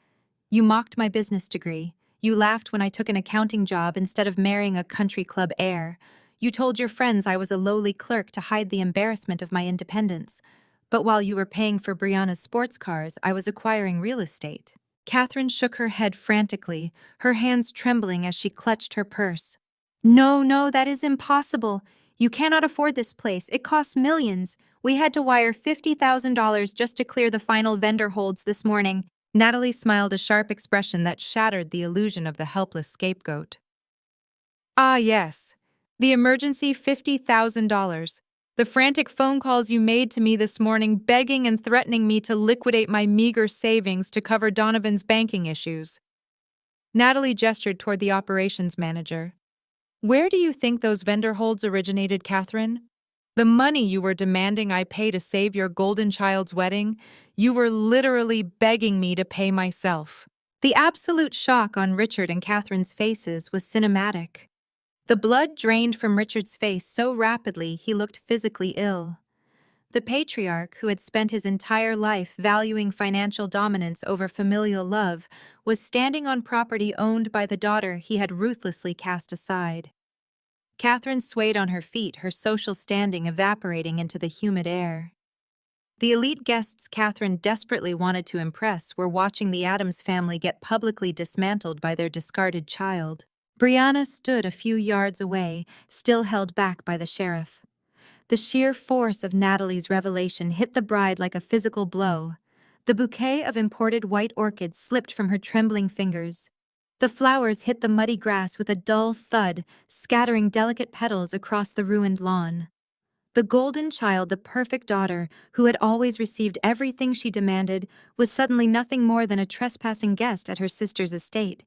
You mocked my business degree. You laughed when I took an accounting job instead of marrying a country club heir. You told your friends I was a lowly clerk to hide the embarrassment of my independence. But while you were paying for Brianna's sports cars, I was acquiring real estate." Catherine shook her head frantically, her hands trembling as she clutched her purse. "No, no, that is impossible. You cannot afford this place. It costs millions. We had to wire $50,000 just to clear the final vendor holds this morning." Natalie smiled, a sharp expression that shattered the illusion of the helpless scapegoat. "Ah, yes. The emergency $50,000. The frantic phone calls you made to me this morning, begging and threatening me to liquidate my meager savings to cover Donovan's banking issues." Natalie gestured toward the operations manager. "Where do you think those vendor holds originated, Catherine? The money you were demanding I pay to save your golden child's wedding, you were literally begging me to pay myself." The absolute shock on Richard and Catherine's faces was cinematic. The blood drained from Richard's face so rapidly he looked physically ill. The patriarch, who had spent his entire life valuing financial dominance over familial love, was standing on property owned by the daughter he had ruthlessly cast aside. Catherine swayed on her feet, her social standing evaporating into the humid air. The elite guests Catherine desperately wanted to impress were watching the Addams family get publicly dismantled by their discarded child. Brianna stood a few yards away, still held back by the sheriff. The sheer force of Natalie's revelation hit the bride like a physical blow. The bouquet of imported white orchids slipped from her trembling fingers. The flowers hit the muddy grass with a dull thud, scattering delicate petals across the ruined lawn. The golden child, the perfect daughter, who had always received everything she demanded, was suddenly nothing more than a trespassing guest at her sister's estate.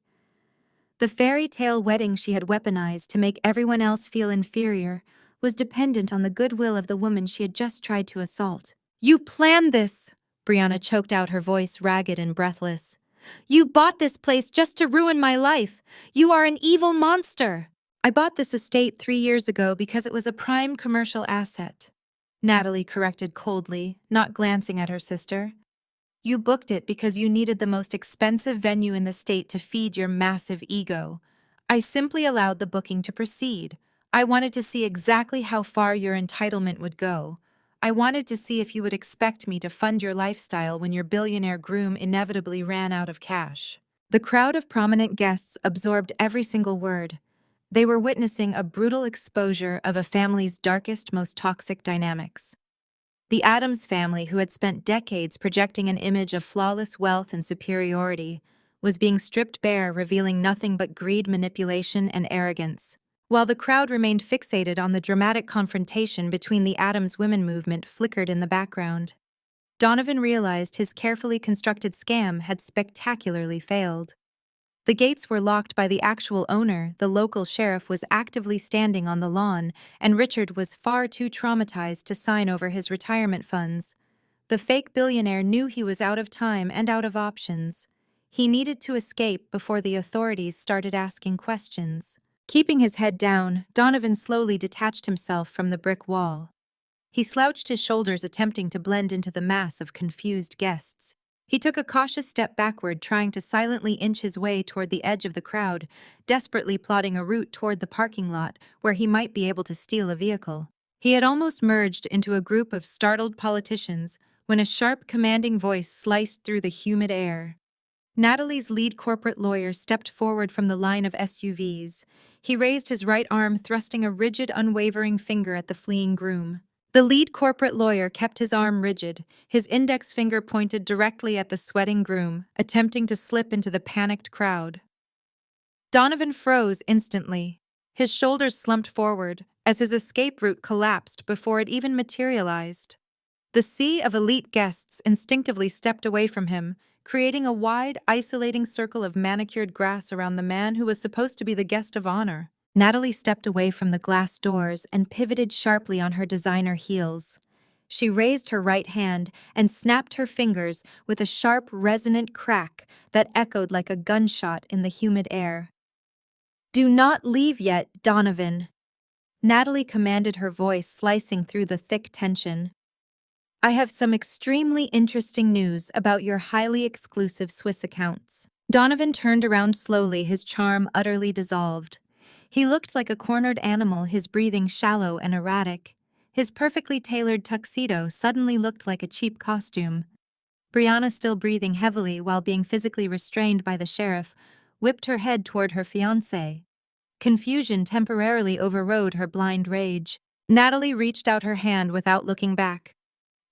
The fairy tale wedding she had weaponized to make everyone else feel inferior was dependent on the goodwill of the woman she had just tried to assault. "You planned this!" Brianna choked out, her voice ragged and breathless. "You bought this place just to ruin my life! You are an evil monster!" "I bought this estate 3 years ago because it was a prime commercial asset," Natalie corrected coldly, not glancing at her sister. "You booked it because you needed the most expensive venue in the state to feed your massive ego. I simply allowed the booking to proceed. I wanted to see exactly how far your entitlement would go. I wanted to see if you would expect me to fund your lifestyle when your billionaire groom inevitably ran out of cash." The crowd of prominent guests absorbed every single word. They were witnessing a brutal exposure of a family's darkest, most toxic dynamics. The Addams family, who had spent decades projecting an image of flawless wealth and superiority, was being stripped bare, revealing nothing but greed, manipulation, and arrogance. While the crowd remained fixated on the dramatic confrontation between the Addams women movement flickered in the background. Donovan realized his carefully constructed scam had spectacularly failed. The gates were locked by the actual owner, the local sheriff was actively standing on the lawn, and Richard was far too traumatized to sign over his retirement funds. The fake billionaire knew he was out of time and out of options. He needed to escape before the authorities started asking questions. Keeping his head down, Donovan slowly detached himself from the brick wall. He slouched his shoulders, attempting to blend into the mass of confused guests. He took a cautious step backward, trying to silently inch his way toward the edge of the crowd, desperately plotting a route toward the parking lot where he might be able to steal a vehicle. He had almost merged into a group of startled politicians when a sharp, commanding voice sliced through the humid air. Natalie's lead corporate lawyer stepped forward from the line of SUVs. He raised his right arm, thrusting a rigid, unwavering finger at the fleeing groom. The lead corporate lawyer kept his arm rigid, his index finger pointed directly at the sweating groom, attempting to slip into the panicked crowd. Donovan froze instantly. His shoulders slumped forward as his escape route collapsed before it even materialized. The sea of elite guests instinctively stepped away from him, creating a wide, isolating circle of manicured grass around the man who was supposed to be the guest of honor. Natalie stepped away from the glass doors and pivoted sharply on her designer heels. She raised her right hand and snapped her fingers with a sharp, resonant crack that echoed like a gunshot in the humid air. "Do not leave yet, Donovan," Natalie commanded, her voice slicing through the thick tension. "I have some extremely interesting news about your highly exclusive Swiss accounts." Donovan turned around slowly, his charm utterly dissolved. He looked like a cornered animal, his breathing shallow and erratic. His perfectly tailored tuxedo suddenly looked like a cheap costume. Brianna, still breathing heavily while being physically restrained by the sheriff, whipped her head toward her fiancé. Confusion temporarily overrode her blind rage. Natalie reached out her hand without looking back.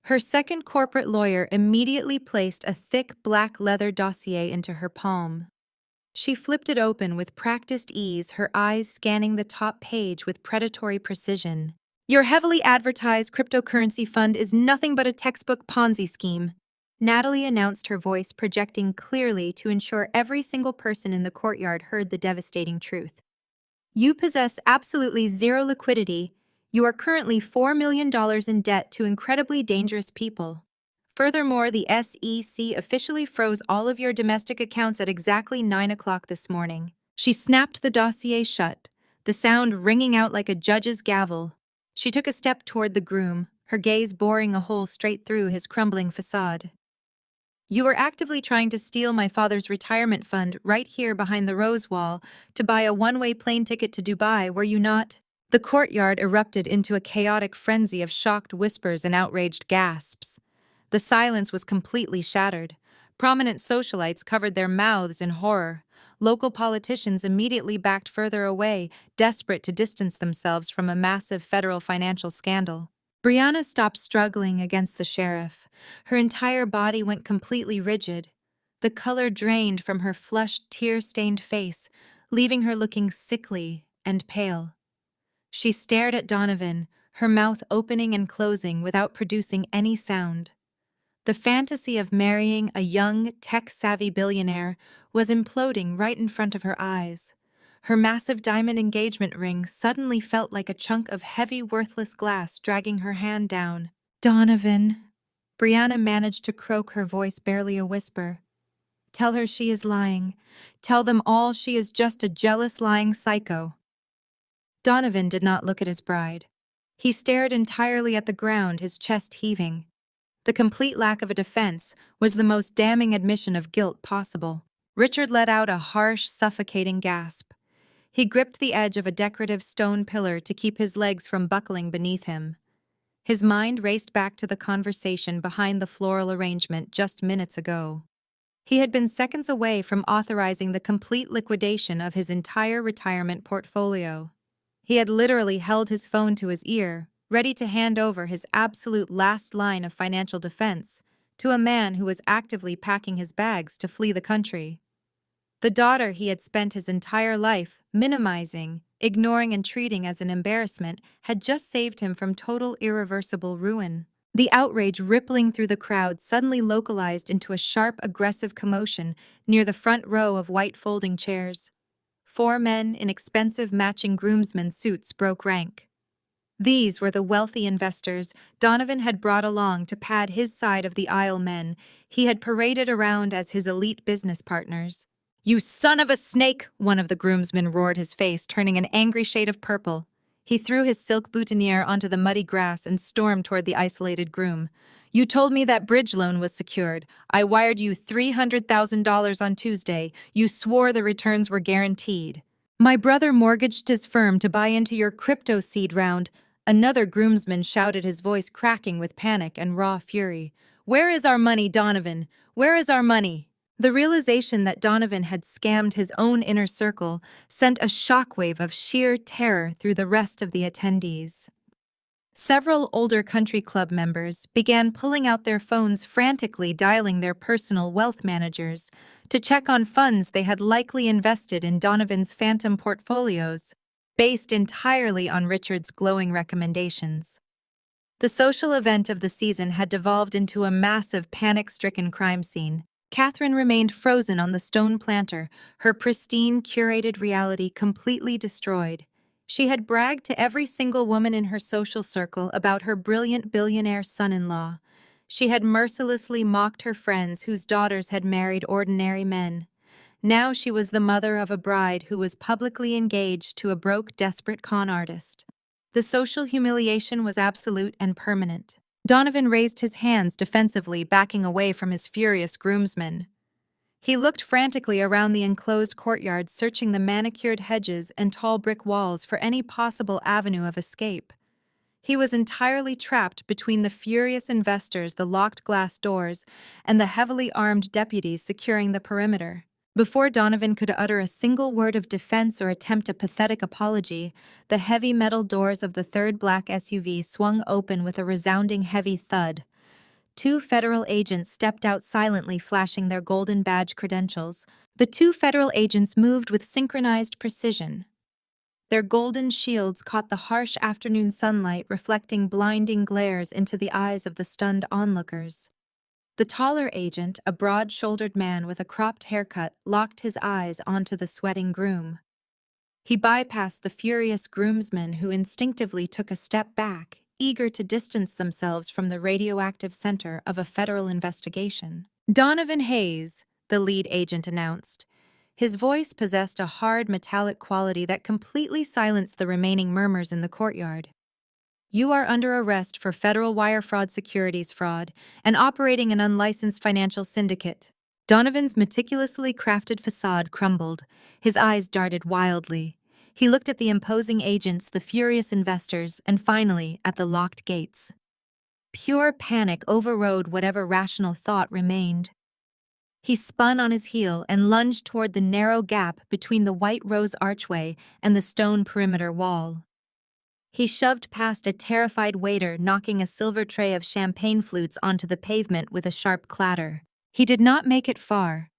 Her second corporate lawyer immediately placed a thick black leather dossier into her palm. She flipped it open with practiced ease, her eyes scanning the top page with predatory precision. "Your heavily advertised cryptocurrency fund is nothing but a textbook Ponzi scheme," Natalie announced, her voice projecting clearly to ensure every single person in the courtyard heard the devastating truth. "You possess absolutely zero liquidity. You are currently $4 million in debt to incredibly dangerous people. Furthermore, the SEC officially froze all of your domestic accounts at exactly 9 o'clock this morning." She snapped the dossier shut, the sound ringing out like a judge's gavel. She took a step toward the groom, her gaze boring a hole straight through his crumbling facade. "You were actively trying to steal my father's retirement fund right here behind the Rose Wall to buy a one-way plane ticket to Dubai, were you not?" The courtyard erupted into a chaotic frenzy of shocked whispers and outraged gasps. The silence was completely shattered. Prominent socialites covered their mouths in horror. Local politicians immediately backed further away, desperate to distance themselves from a massive federal financial scandal. Brianna stopped struggling against the sheriff. Her entire body went completely rigid. The color drained from her flushed, tear-stained face, leaving her looking sickly and pale. She stared at Donovan, her mouth opening and closing without producing any sound. The fantasy of marrying a young, tech-savvy billionaire was imploding right in front of her eyes. Her massive diamond engagement ring suddenly felt like a chunk of heavy, worthless glass dragging her hand down. "Donovan," Brianna managed to croak, her voice barely a whisper. "Tell her she is lying. Tell them all she is just a jealous, lying psycho." Donovan did not look at his bride. He stared entirely at the ground, his chest heaving. The complete lack of a defense was the most damning admission of guilt possible. Richard let out a harsh, suffocating gasp. He gripped the edge of a decorative stone pillar to keep his legs from buckling beneath him. His mind raced back to the conversation behind the floral arrangement just minutes ago. He had been seconds away from authorizing the complete liquidation of his entire retirement portfolio. He had literally held his phone to his ear, ready to hand over his absolute last line of financial defense to a man who was actively packing his bags to flee the country. The daughter he had spent his entire life minimizing, ignoring, and treating as an embarrassment had just saved him from total, irreversible ruin. The outrage rippling through the crowd suddenly localized into a sharp, aggressive commotion near the front row of white folding chairs. 4 men in expensive matching groomsmen's suits broke rank. These were the wealthy investors Donovan had brought along to pad his side of the aisle, men he had paraded around as his elite business partners. "You son of a snake!" one of the groomsmen roared, his face turning an angry shade of purple. He threw his silk boutonniere onto the muddy grass and stormed toward the isolated groom. "You told me that bridge loan was secured. I wired you $300,000 on Tuesday. You swore the returns were guaranteed. My brother mortgaged his firm to buy into your crypto seed round." Another groomsman shouted, his voice cracking with panic and raw fury. "Where is our money, Donovan? Where is our money?" The realization that Donovan had scammed his own inner circle sent a shockwave of sheer terror through the rest of the attendees. Several older country club members began pulling out their phones, frantically dialing their personal wealth managers to check on funds they had likely invested in Donovan's phantom portfolios, based entirely on Richard's glowing recommendations. The social event of the season had devolved into a massive, panic-stricken crime scene. Catherine remained frozen on the stone planter, her pristine, curated reality completely destroyed. She had bragged to every single woman in her social circle about her brilliant billionaire son-in-law. She had mercilessly mocked her friends whose daughters had married ordinary men. Now she was the mother of a bride who was publicly engaged to a broke, desperate con artist. The social humiliation was absolute and permanent. Donovan raised his hands defensively, backing away from his furious groomsmen. He looked frantically around the enclosed courtyard, searching the manicured hedges and tall brick walls for any possible avenue of escape. He was entirely trapped between the furious investors, the locked glass doors, and the heavily armed deputies securing the perimeter. Before Donovan could utter a single word of defense or attempt a pathetic apology, the heavy metal doors of the third black SUV swung open with a resounding heavy thud. Two federal agents stepped out silently, flashing their golden badge credentials. The two federal agents moved with synchronized precision. Their golden shields caught the harsh afternoon sunlight, reflecting blinding glares into the eyes of the stunned onlookers. The taller agent, a broad-shouldered man with a cropped haircut, locked his eyes onto the sweating groom. He bypassed the furious groomsmen who instinctively took a step back, eager to distance themselves from the radioactive center of a federal investigation. "Donovan Hayes," the lead agent announced. His voice possessed a hard, metallic quality that completely silenced the remaining murmurs in the courtyard. "You are under arrest for federal wire fraud, securities fraud, and operating an unlicensed financial syndicate." Donovan's meticulously crafted facade crumbled. His eyes darted wildly. He looked at the imposing agents, the furious investors, and finally at the locked gates. Pure panic overrode whatever rational thought remained. He spun on his heel and lunged toward the narrow gap between the white rose archway and the stone perimeter wall. He shoved past a terrified waiter, knocking a silver tray of champagne flutes onto the pavement with a sharp clatter. He did not make it far.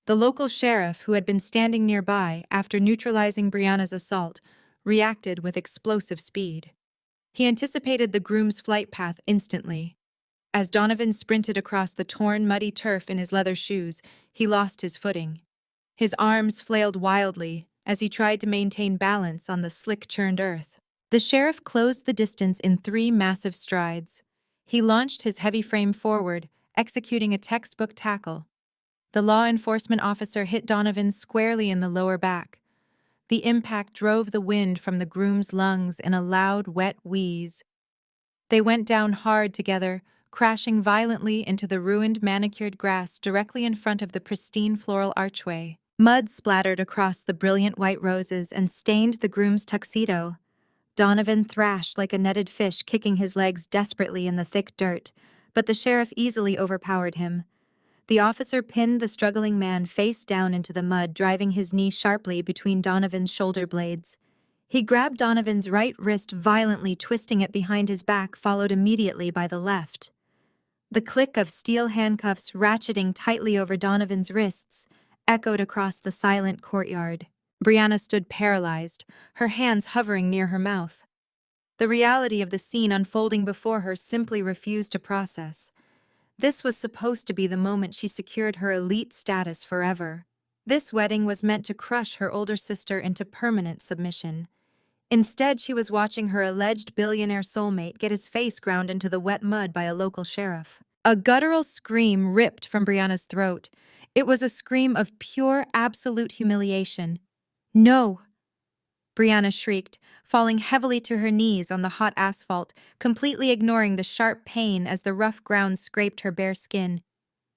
The local sheriff, who had been standing nearby after neutralizing Brianna's assault, reacted with explosive speed. He anticipated the groom's flight path instantly. As Donovan sprinted across the torn, muddy turf in his leather shoes, he lost his footing. His arms flailed wildly as he tried to maintain balance on the slick-churned earth. The sheriff closed the distance in 3 massive strides. He launched his heavy frame forward, executing a textbook tackle. The law enforcement officer hit Donovan squarely in the lower back. The impact drove the wind from the groom's lungs in a loud, wet wheeze. They went down hard together, crashing violently into the ruined manicured grass directly in front of the pristine floral archway. Mud splattered across the brilliant white roses and stained the groom's tuxedo. Donovan thrashed like a netted fish, kicking his legs desperately in the thick dirt, but the sheriff easily overpowered him. The officer pinned the struggling man face down into the mud, driving his knee sharply between Donovan's shoulder blades. He grabbed Donovan's right wrist violently, twisting it behind his back, followed immediately by the left. The click of steel handcuffs ratcheting tightly over Donovan's wrists echoed across the silent courtyard. Brianna stood paralyzed, her hands hovering near her mouth. The reality of the scene unfolding before her simply refused to process. This was supposed to be the moment she secured her elite status forever. This wedding was meant to crush her older sister into permanent submission. Instead, she was watching her alleged billionaire soulmate get his face ground into the wet mud by a local sheriff. A guttural scream ripped from Brianna's throat. It was a scream of pure, absolute humiliation. "No!" Brianna shrieked, falling heavily to her knees on the hot asphalt, completely ignoring the sharp pain as the rough ground scraped her bare skin.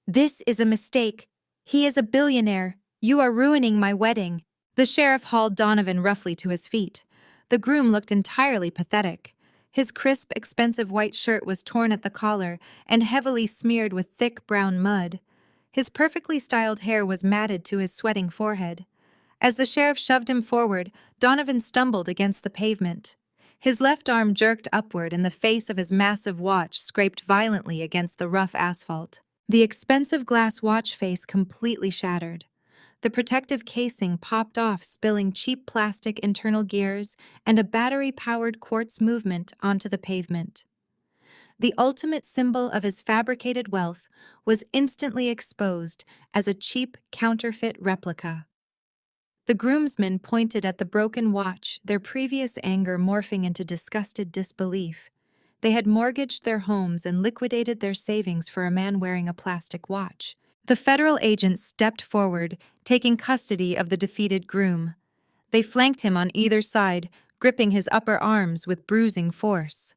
"This is a mistake. He is a billionaire. You are ruining my wedding." The sheriff hauled Donovan roughly to his feet. The groom looked entirely pathetic. His crisp, expensive white shirt was torn at the collar and heavily smeared with thick brown mud. His perfectly styled hair was matted to his sweating forehead. As the sheriff shoved him forward, Donovan stumbled against the pavement. His left arm jerked upward and the face of his massive watch scraped violently against the rough asphalt. The expensive glass watch face completely shattered. The protective casing popped off, spilling cheap plastic internal gears and a battery-powered quartz movement onto the pavement. The ultimate symbol of his fabricated wealth was instantly exposed as a cheap, counterfeit replica. The groomsmen pointed at the broken watch, their previous anger morphing into disgusted disbelief. They had mortgaged their homes and liquidated their savings for a man wearing a plastic watch. The federal agents stepped forward, taking custody of the defeated groom. They flanked him on either side, gripping his upper arms with bruising force.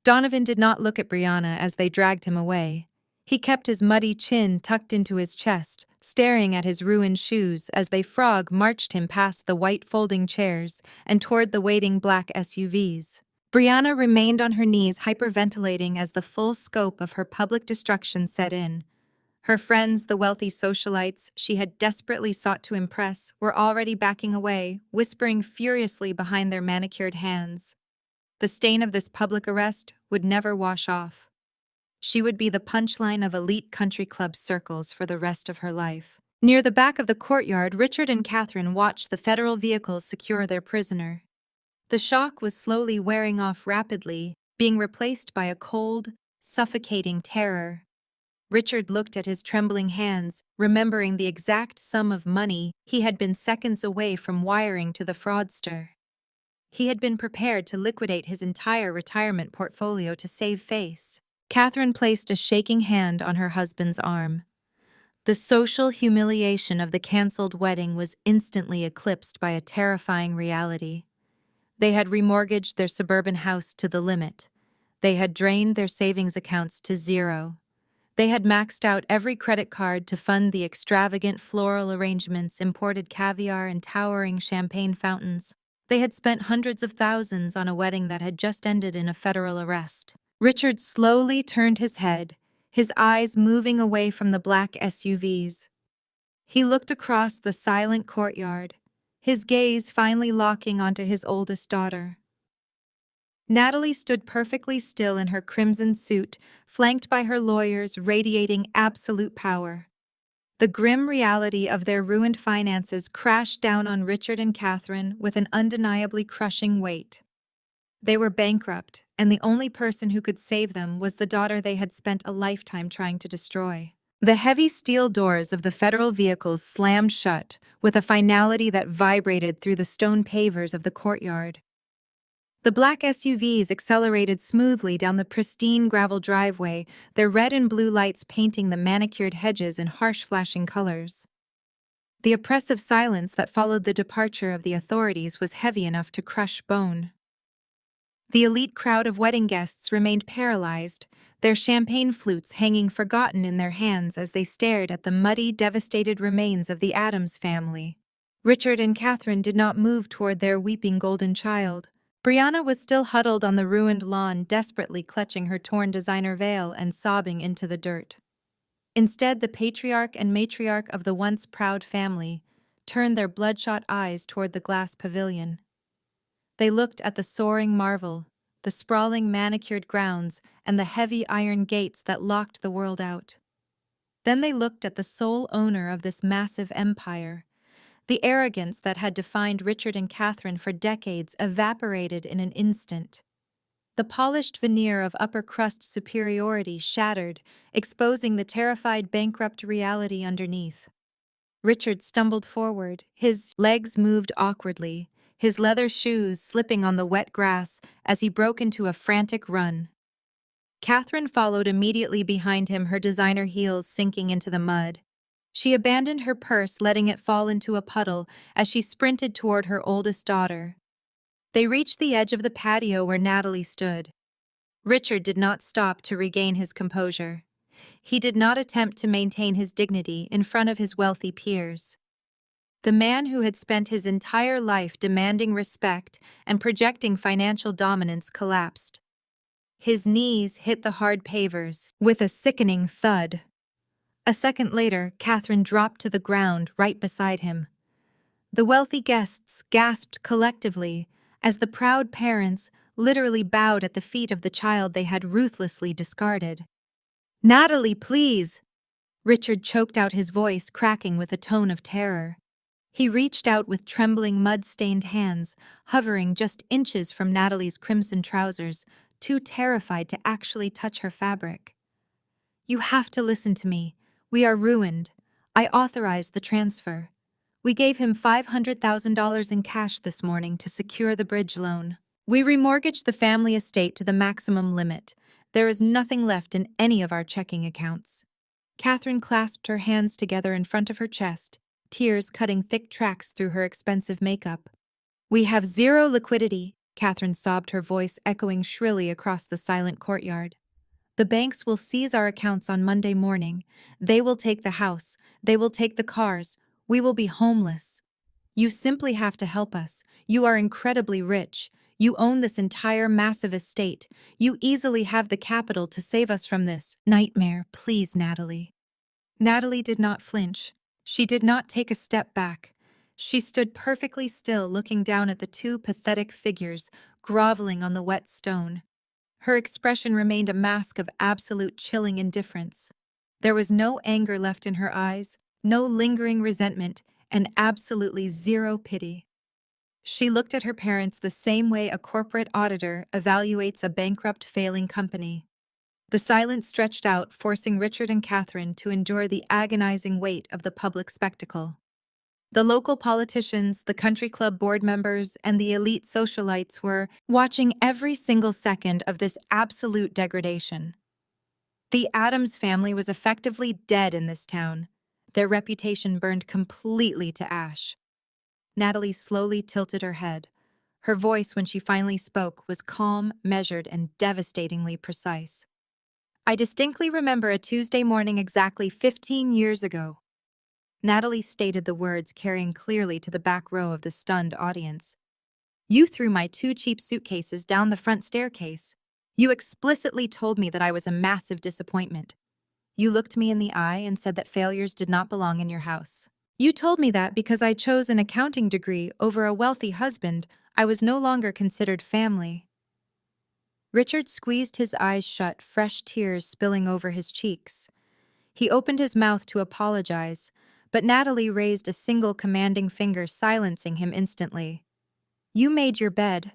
Donovan did not look at Brianna as they dragged him away. He kept his muddy chin tucked into his chest, staring at his ruined shoes as they marched him past the white folding chairs and toward the waiting black SUVs. Brianna remained on her knees, hyperventilating as the full scope of her public destruction set in. Her friends, the wealthy socialites she had desperately sought to impress, were already backing away, whispering furiously behind their manicured hands. The stain of this public arrest would never wash off. She would be the punchline of elite country club circles for the rest of her life. Near the back of the courtyard, Richard and Catherine watched the federal vehicles secure their prisoner. The shock was slowly wearing off rapidly, being replaced by a cold, suffocating terror. Richard looked at his trembling hands, remembering the exact sum of money he had been seconds away from wiring to the fraudster. He had been prepared to liquidate his entire retirement portfolio to save face. Catherine placed a shaking hand on her husband's arm. The social humiliation of the canceled wedding was instantly eclipsed by a terrifying reality. They had remortgaged their suburban house to the limit. They had drained their savings accounts to zero. They had maxed out every credit card to fund the extravagant floral arrangements, imported caviar, and towering champagne fountains. They had spent hundreds of thousands on a wedding that had just ended in a federal arrest. Richard slowly turned his head, his eyes moving away from the black SUVs. He looked across the silent courtyard, his gaze finally locking onto his oldest daughter. Natalie stood perfectly still in her crimson suit, flanked by her lawyers radiating absolute power. The grim reality of their ruined finances crashed down on Richard and Catherine with an undeniably crushing weight. They were bankrupt, and the only person who could save them was the daughter they had spent a lifetime trying to destroy. The heavy steel doors of the federal vehicles slammed shut, with a finality that vibrated through the stone pavers of the courtyard. The black SUVs accelerated smoothly down the pristine gravel driveway, their red and blue lights painting the manicured hedges in harsh flashing colors. The oppressive silence that followed the departure of the authorities was heavy enough to crush bone. The elite crowd of wedding guests remained paralyzed, their champagne flutes hanging forgotten in their hands as they stared at the muddy, devastated remains of the Addams family. Richard and Catherine did not move toward their weeping golden child. Brianna was still huddled on the ruined lawn, desperately clutching her torn designer veil and sobbing into the dirt. Instead, the patriarch and matriarch of the once proud family turned their bloodshot eyes toward the glass pavilion. They looked at the soaring marvel, the sprawling manicured grounds, and the heavy iron gates that locked the world out. Then they looked at the sole owner of this massive empire. The arrogance that had defined Richard and Catherine for decades evaporated in an instant. The polished veneer of upper-crust superiority shattered, exposing the terrified bankrupt reality underneath. Richard stumbled forward, his legs moved awkwardly, his leather shoes slipping on the wet grass as he broke into a frantic run. Catherine followed immediately behind him, her designer heels sinking into the mud. She abandoned her purse, letting it fall into a puddle as she sprinted toward her oldest daughter. They reached the edge of the patio where Natalie stood. Richard did not stop to regain his composure. He did not attempt to maintain his dignity in front of his wealthy peers. The man who had spent his entire life demanding respect and projecting financial dominance collapsed. His knees hit the hard pavers with a sickening thud. A second later, Catherine dropped to the ground right beside him. The wealthy guests gasped collectively as the proud parents literally bowed at the feet of the child they had ruthlessly discarded. "Natalie, please!" Richard choked out, his voice cracking with a tone of terror. He reached out with trembling, mud-stained hands, hovering just inches from Natalie's crimson trousers, too terrified to actually touch her fabric. "You have to listen to me. We are ruined. I authorized the transfer. We gave him $500,000 in cash this morning to secure the bridge loan. We remortgaged the family estate to the maximum limit. There is nothing left in any of our checking accounts." Catherine clasped her hands together in front of her chest, tears cutting thick tracks through her expensive makeup. "We have zero liquidity," Catherine sobbed, her voice echoing shrilly across the silent courtyard. "The banks will seize our accounts on Monday morning. They will take the house. They will take the cars. We will be homeless. You simply have to help us. You are incredibly rich. You own this entire massive estate. You easily have the capital to save us from this nightmare. Please, Natalie." Natalie did not flinch. She did not take a step back. She stood perfectly still, looking down at the two pathetic figures groveling on the wet stone. Her expression remained a mask of absolute chilling indifference. There was no anger left in her eyes, no lingering resentment, and absolutely zero pity. She looked at her parents the same way a corporate auditor evaluates a bankrupt, failing company. The silence stretched out, forcing Richard and Catherine to endure the agonizing weight of the public spectacle. The local politicians, the country club board members, and the elite socialites were watching every single second of this absolute degradation. The Adams family was effectively dead in this town. Their reputation burned completely to ash. Natalie slowly tilted her head. Her voice, when she finally spoke, was calm, measured, and devastatingly precise. "I distinctly remember a Tuesday morning exactly 15 years ago." Natalie stated the words, carrying clearly to the back row of the stunned audience. "You threw my two cheap suitcases down the front staircase. You explicitly told me that I was a massive disappointment. You looked me in the eye and said that failures did not belong in your house. You told me that because I chose an accounting degree over a wealthy husband, I was no longer considered family." Richard squeezed his eyes shut, fresh tears spilling over his cheeks. He opened his mouth to apologize, but Natalie raised a single commanding finger, silencing him instantly. "You made your bed."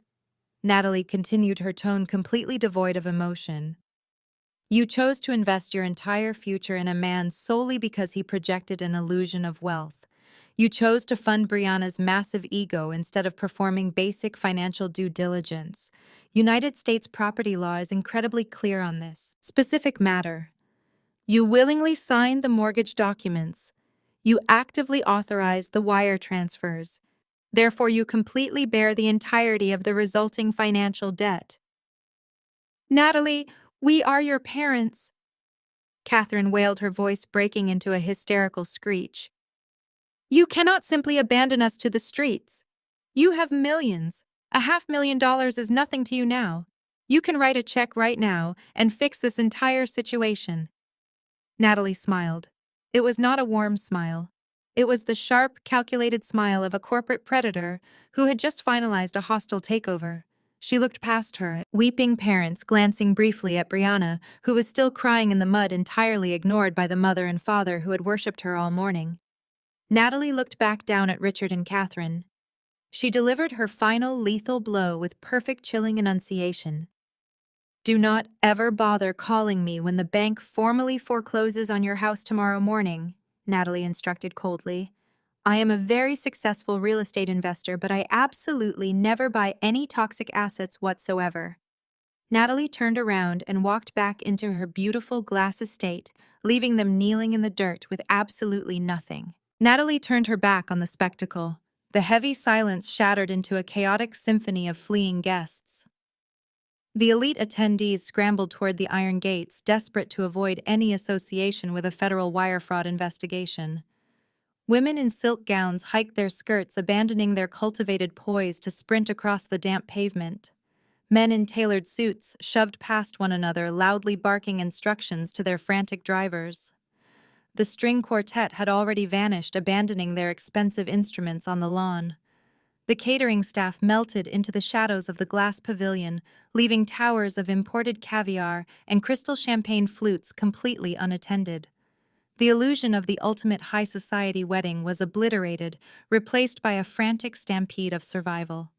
Natalie continued, her tone completely devoid of emotion. "You chose to invest your entire future in a man solely because he projected an illusion of wealth. You chose to fund Brianna's massive ego instead of performing basic financial due diligence. United States property law is incredibly clear on this specific matter. You willingly signed the mortgage documents. You actively authorized the wire transfers. Therefore, you completely bear the entirety of the resulting financial debt." "Natalie, we are your parents," Catherine wailed, her voice breaking into a hysterical screech. "You cannot simply abandon us to the streets. You have millions. $500,000 is nothing to you now. You can write a check right now and fix this entire situation." Natalie smiled. It was not a warm smile. It was the sharp, calculated smile of a corporate predator who had just finalized a hostile takeover. She looked past her, weeping parents glancing briefly at Brianna, who was still crying in the mud, entirely ignored by the mother and father who had worshipped her all morning. Natalie looked back down at Richard and Catherine. She delivered her final lethal blow with perfect chilling enunciation. "Do not ever bother calling me when the bank formally forecloses on your house tomorrow morning," Natalie instructed coldly. "I am a very successful real estate investor, but I absolutely never buy any toxic assets whatsoever." Natalie turned around and walked back into her beautiful glass estate, leaving them kneeling in the dirt with absolutely nothing. Natalie turned her back on the spectacle. The heavy silence shattered into a chaotic symphony of fleeing guests. The elite attendees scrambled toward the iron gates, desperate to avoid any association with a federal wire fraud investigation. Women in silk gowns hiked their skirts, abandoning their cultivated poise to sprint across the damp pavement. Men in tailored suits shoved past one another, loudly barking instructions to their frantic drivers. The string quartet had already vanished, abandoning their expensive instruments on the lawn. The catering staff melted into the shadows of the glass pavilion, leaving towers of imported caviar and crystal champagne flutes completely unattended. The illusion of the ultimate high society wedding was obliterated, replaced by a frantic stampede of survival.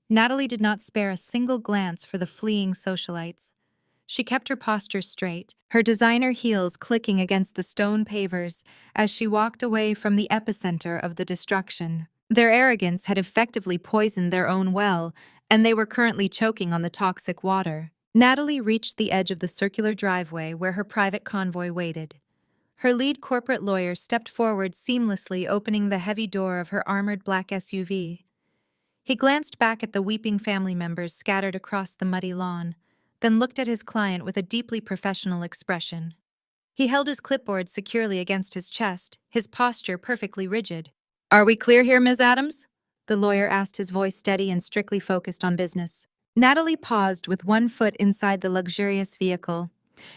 Natalie did not spare a single glance for the fleeing socialites. She kept her posture straight, her designer heels clicking against the stone pavers as she walked away from the epicenter of the destruction. Their arrogance had effectively poisoned their own well, and they were currently choking on the toxic water. Natalie reached the edge of the circular driveway where her private convoy waited. Her lead corporate lawyer stepped forward, seamlessly opening the heavy door of her armored black SUV. He glanced back at the weeping family members scattered across the muddy lawn, then looked at his client with a deeply professional expression. He held his clipboard securely against his chest, his posture perfectly rigid. "Are we clear here, Ms. Adams?" the lawyer asked, his voice steady and strictly focused on business. Natalie paused with one foot inside the luxurious vehicle.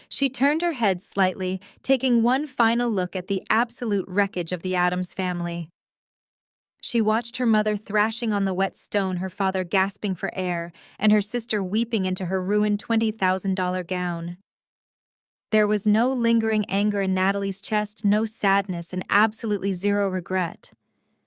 She turned her head slightly, taking one final look at the absolute wreckage of the Adams family. She watched her mother thrashing on the wet stone, her father gasping for air, and her sister weeping into her ruined $20,000 gown. There was no lingering anger in Natalie's chest, no sadness, and absolutely zero regret.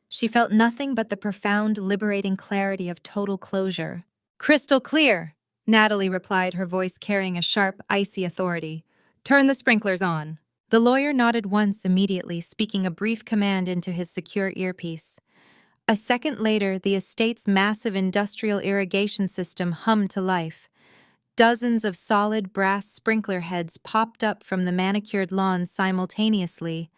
She felt nothing but the profound, liberating clarity of total closure. "Crystal clear," Natalie replied, her voice carrying a sharp, icy authority. "Turn the sprinklers on." The lawyer nodded once, immediately speaking a brief command into his secure earpiece. A second later, the estate's massive industrial irrigation system hummed to life. Dozens of solid brass sprinkler heads popped up from the manicured lawns simultaneously.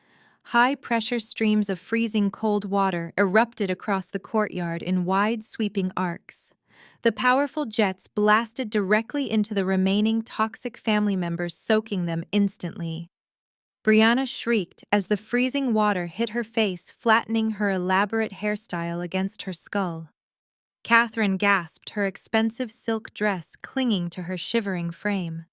High-pressure streams of freezing cold water erupted across the courtyard in wide, sweeping arcs. The powerful jets blasted directly into the remaining toxic family members, soaking them instantly. Brianna shrieked as the freezing water hit her face, flattening her elaborate hairstyle against her skull. Catherine gasped, her expensive silk dress clinging to her shivering frame.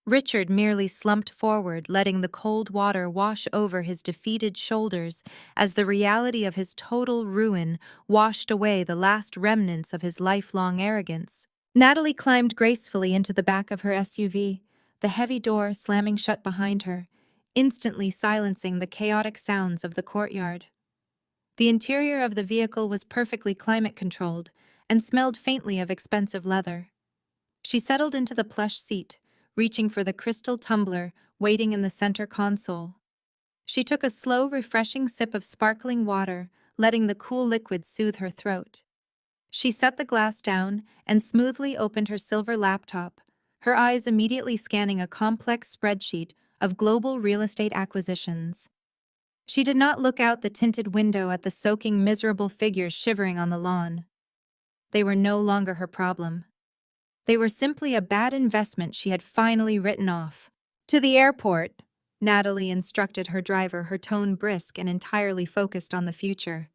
Richard merely slumped forward, letting the cold water wash over his defeated shoulders as the reality of his total ruin washed away the last remnants of his lifelong arrogance. Natalie climbed gracefully into the back of her SUV, the heavy door slamming shut behind her, instantly silencing the chaotic sounds of the courtyard. The interior of the vehicle was perfectly climate-controlled and smelled faintly of expensive leather. She settled into the plush seat, reaching for the crystal tumbler waiting in the center console. She took a slow, refreshing sip of sparkling water, letting the cool liquid soothe her throat. She set the glass down and smoothly opened her silver laptop, her eyes immediately scanning a complex spreadsheet of global real estate acquisitions. She did not look out the tinted window at the soaking, miserable figures shivering on the lawn. They were no longer her problem. They were simply a bad investment she had finally written off. "To the airport," Natalie instructed her driver, her tone brisk and entirely focused on the future.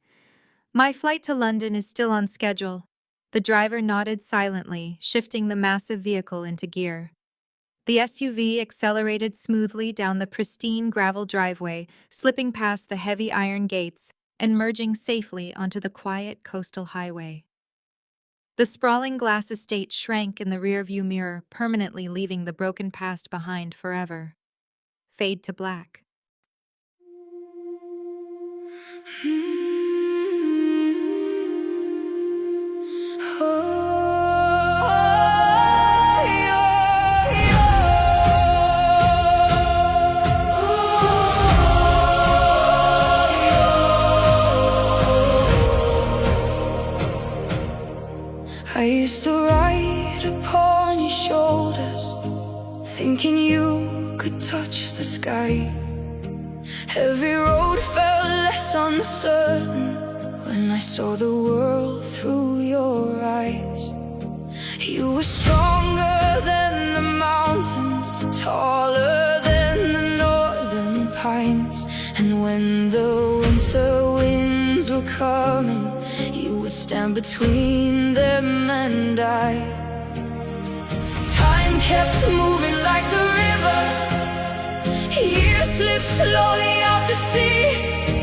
"My flight to London is still on schedule." The driver nodded silently, shifting the massive vehicle into gear. The SUV accelerated smoothly down the pristine gravel driveway, slipping past the heavy iron gates and merging safely onto the quiet coastal highway. The sprawling glass estate shrank in the rearview mirror, permanently leaving the broken past behind forever. Fade to black. I used to ride upon your shoulders, Every road felt less uncertain when I saw the world through your eyes. You were stronger than the mountains, taller than the northern pines. And when the winter winds were coming, you would stand between them and I. Time kept moving like the river, years slipped slowly out to sea.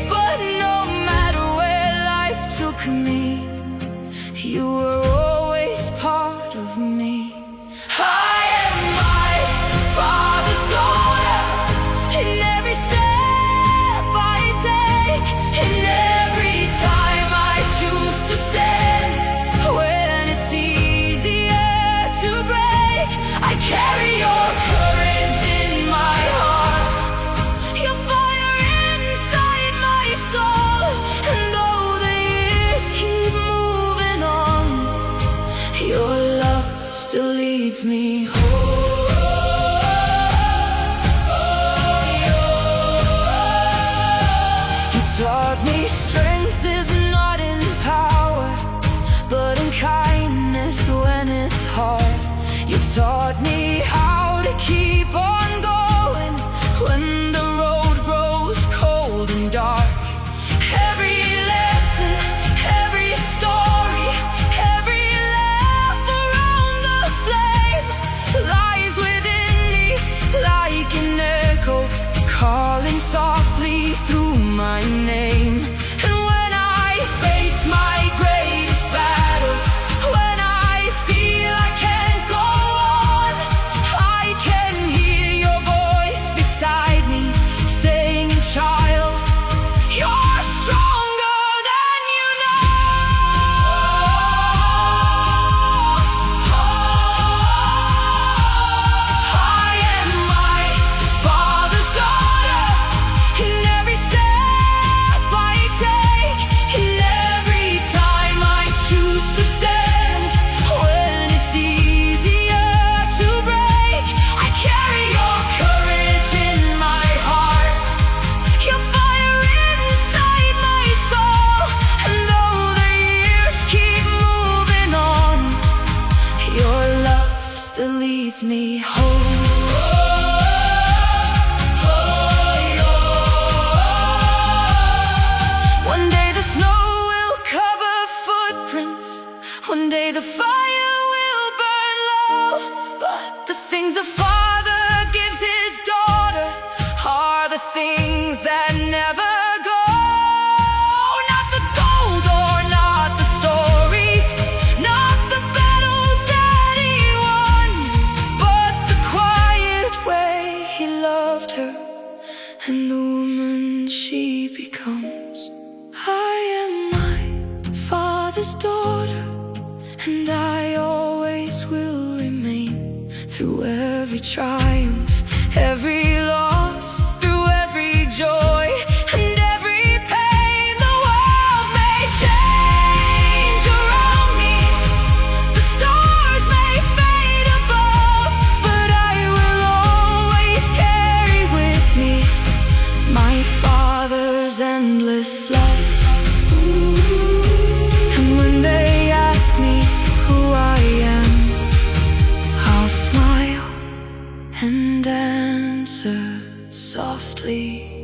But no matter where life took me, you were always part of me. I am my Father's daughter, in every step I take, in every time I choose to stand. When it's easier to break, I carry your courage in my heart, your fire inside my soul. And though the years keep moving on, your love still leads me home. You taught me strength is not in power, but in kindness when it's hard. You taught me how to keep on going when the road grows cold and dark. Every lesson, every story, every laugh around the flame lies within me like an echo, calling softly through my name. And when I face my greatest battles, when I feel I can't go on, I can hear your voice beside me saying, child, you're stronger than you know. I am my Father's daughter, in every step I take, in every time I choose to stand. When it's easier to break, I carry your courage in my heart, your fire inside my soul. And though the years keep moving on, your love still leads me home. One day the snow will cover footprints, one day the fire will burn low. But the things a father gives his daughter are the things that never go. Not the gold or not the stories, not the battles that he won, but the quiet way he loved her and the woman she becomes. I am my Father's daughter, and I always will remain. Through every triumph, every loss, through every joy and every pain, the world may change around me, the stars may fade above, but I will always carry with me my Father's endless love. And when they ask me who I am, I'll smile and answer softly.